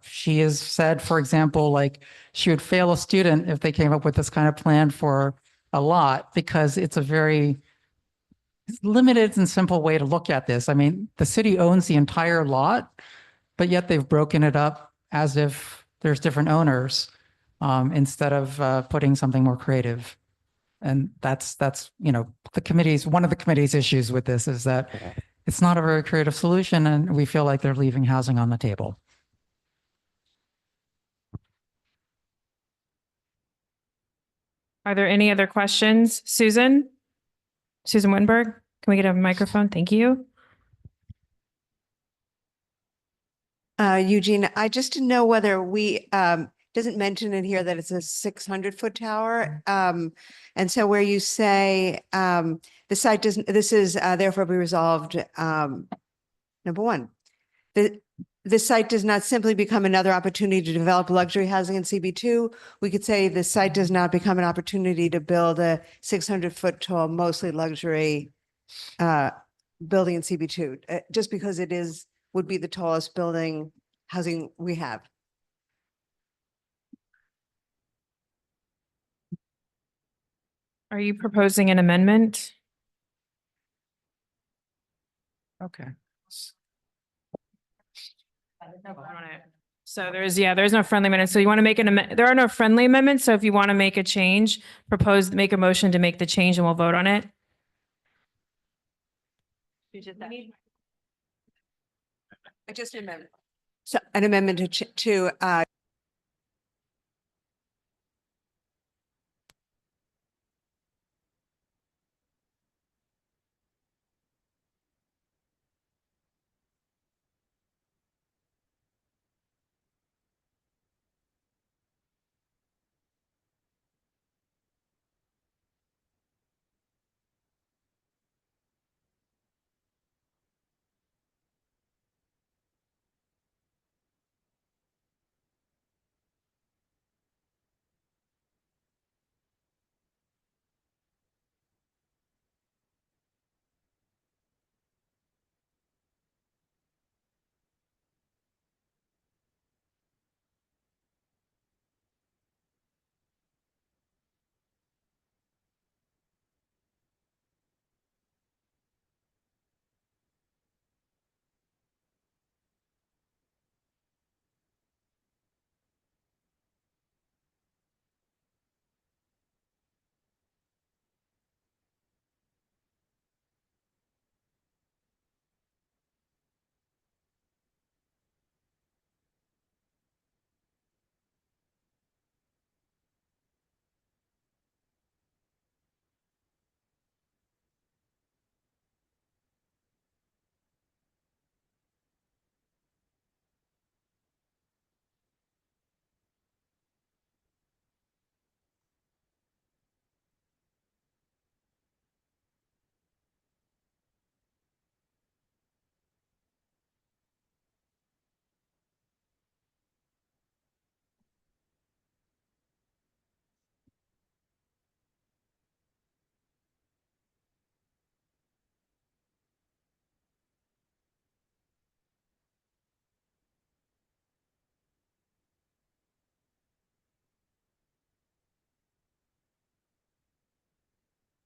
she has said, for example, like she would fail a student if they came up with this kind of plan for a lot because it's a very limited and simple way to look at this. I mean, the city owns the entire lot, but yet they've broken it up as if there's different owners instead of putting something more creative. And that's one of the committee's issues with this is that it's not a very creative solution, and we feel like they're leaving housing on the table. Are there any other questions? Susan Wittenberg, can we get a microphone? Thank you. Eugene, I just didn't know whether doesn't mention in here that it's a 600-foot tower. And so where you say the site doesn't, this is therefore be resolved. Number one, the site does not simply become another opportunity to develop luxury housing in CB2. We could say the site does not become an opportunity to build a 600-foot tall, mostly luxury building in CB2, just because would be the tallest building housing we have. Are you proposing an amendment? Okay. So there's no friendly amendment. So you want to make there are no friendly amendments. So if you want to make a change, make a motion to make the change and we'll vote on it. You did that. Just an amendment. So an amendment to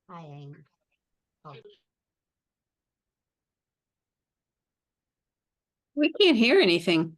I ain't. Oh. We can't hear anything.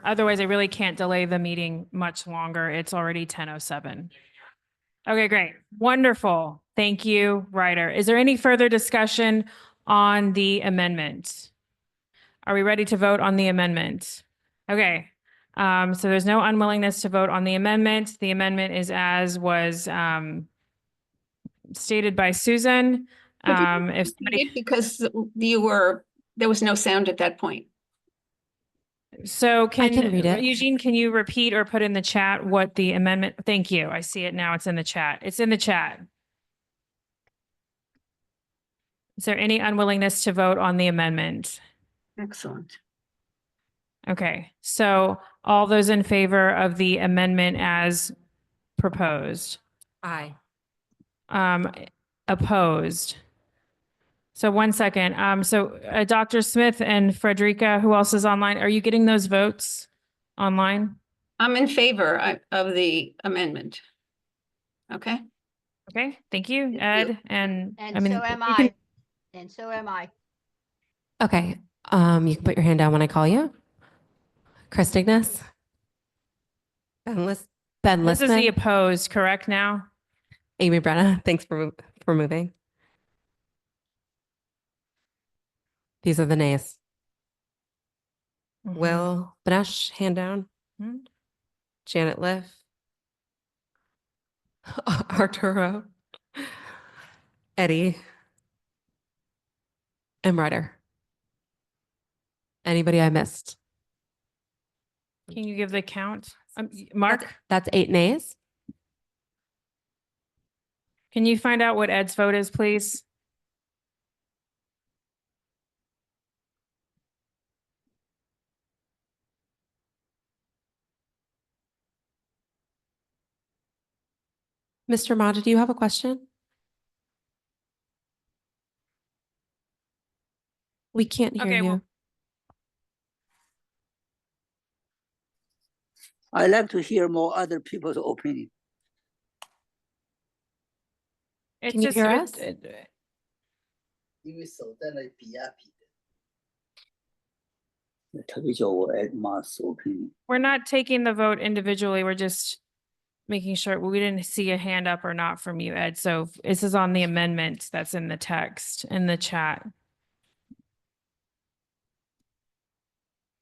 Otherwise, I really can't delay the meeting much longer. It's already 10:07. Okay, great. Wonderful. Thank you, Ryder. Is there any further discussion on the amendment? Are we ready to vote on the amendment? Okay. So there's no unwillingness to vote on the amendment. The amendment is as was stated by Susan. If somebody, Because there was no sound at that point. so I can read it. Eugene, can you repeat or put in the chat what the amendment? Thank you. I see it now. It's in the chat. It's in the chat. Is there any unwillingness to vote on the amendment? Excellent. Okay, so all those in favor of the amendment as proposed? Aye. Opposed? So 1 second. Dr. Smith and Frederica, who else is online? Are you getting those votes online? I'm in favor of the amendment. Okay. Okay, thank you, Ed. And I And mean, so am you can- I. And so am I. Okay. You can put your hand down when I call you. Chris Dignas. Ben This is the Listman. opposed, correct now? Amy Brenna. Thanks for moving. These are the nays. Will Benesh, hand down. Mhm. Janet Liff. Arturo. Eddie. And Ryder. Anybody I missed? Can you give the count? Mark, That's 8 nays. can you find out what Ed's vote is, please? Mr. Mata, do you have a question? We can't hear Okay, you. I like to hear more other people's opinion. It's Can you just, hear us? 因为手在那里比呀比的，他就叫我Edma's opinion。 we're not taking the vote individually. We're just making sure we didn't see a hand up or not from you, Ed. So this is on the amendment that's in the text in the chat.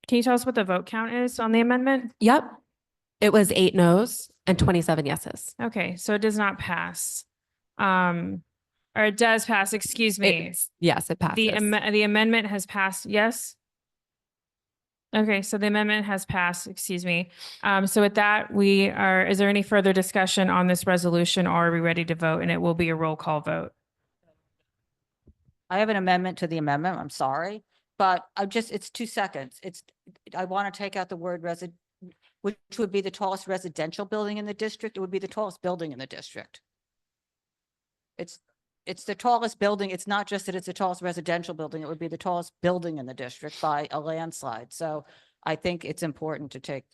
Can you tell us what the vote count is on the amendment? Yep. It was 8 noes and 27 yeses. Okay, so it does not pass. Or it does pass, excuse me. Yes, it passes. The amendment has passed, yes? Okay, so the amendment has passed, excuse me. So with that, is there any further discussion on this resolution or are we ready to vote? And it will be a roll call vote. I have an amendment to the amendment. I'm sorry, but it's 2 seconds. I want to take out the word which would be the tallest residential building in the district. It would be the tallest building in the district. It's the tallest building. It's not just that it's the tallest residential building. It would be the tallest building in the district by a landslide. So I think it's important to take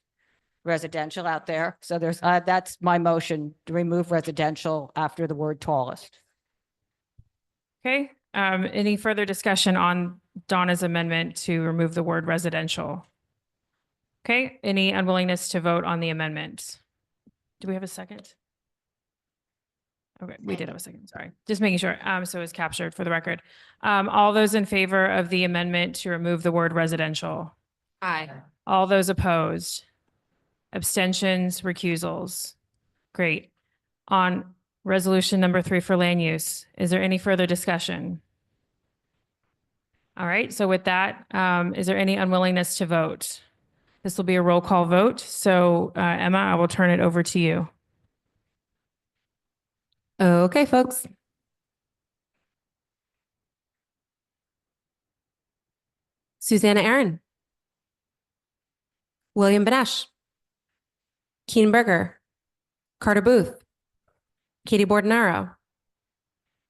residential out there. So that's my motion, to remove residential after the word tallest. Okay, any further discussion on Donna's amendment to remove the word residential? Okay, any unwillingness to vote on the amendment? Do we have a second? Okay, we did have a second, sorry. Just making sure, so it's captured for the record. All those in favor of the amendment to remove the word residential? Aye. All those opposed? Abstentions, recusals? Great. On resolution number 3 for land use, is there any further discussion? All right, so with that, is there any unwillingness to vote? This will be a roll call vote. So Emma, I will turn it over to you. Okay, folks. Susanna Aaron. William Benesh. Keen Berger. Carter Booth. Katie Bordenaro.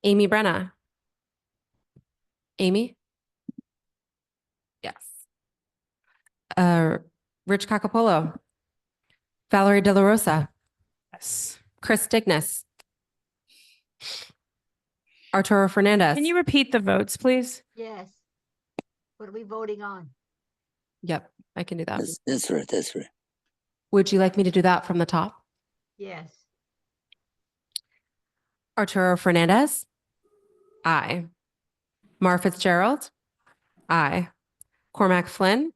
Amy Brenna. Amy? Yes. Rich Cacapolo. Valerie De La Rosa. Yes. Chris Dignas. Arturo Fernandez. Can you repeat the votes, please? Yes. What are we voting on? Yep, I can do that. That's right. That's right. Would you like me to do that from the top? Yes. Arturo Fernandez? Aye. Mar Fitzgerald? Aye. Cormac Flynn?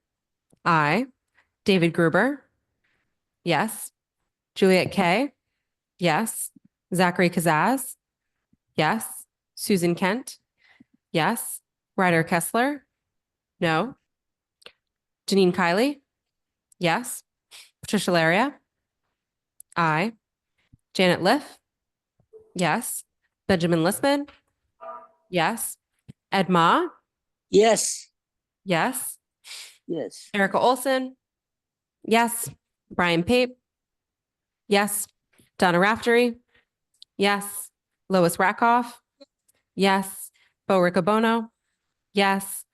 Aye. David Gruber? Yes. Juliet Kay? Yes. Zachary Kazaz? Yes. Susan Kent? Yes. Ryder Kessler? No. Janine Kiley? Yes. Patricia Laria? Aye. Janet Liff? Yes. Benjamin Listman? Yes. Ed Ma? Yes. Yes. Yes. Erica Olson? Yes. Brian Pape? Yes. Donna Raftery? Yes. Lois Rakoff? Yes. Bo Riccobono? Yes.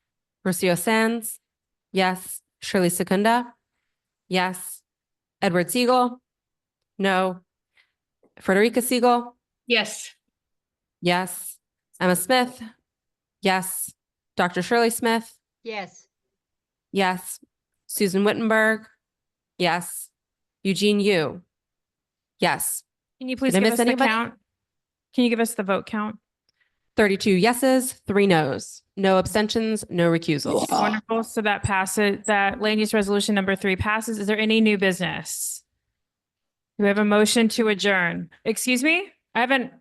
Rocio Sands? Yes. Shirley Secunda? Yes. Edward Siegel? No. Frederica Siegel? Yes. Yes. Emma Smith? Yes. Dr. Shirley Smith? Yes. Yes. Susan Wittenberg? Yes. Eugene Yu? Yes. Can you please Did I give miss us the anybody? count? Can you give us the vote count? 32 yeses, 3 nos, no abstentions, no recusals. Wonderful. So that passes, that land use resolution number 3 passes. Is there any new business? Do we have a motion to adjourn? Excuse me? I haven't.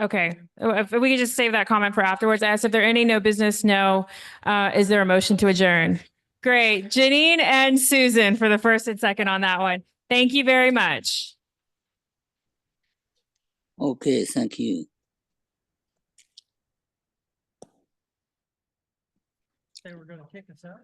Okay. If we could just save that comment for afterwards. I asked if there any no business, no. Is there a motion to adjourn? Great. Janine and Susan for the first and second on that one. Thank you very much. Okay. Thank you. They were going to kick us out.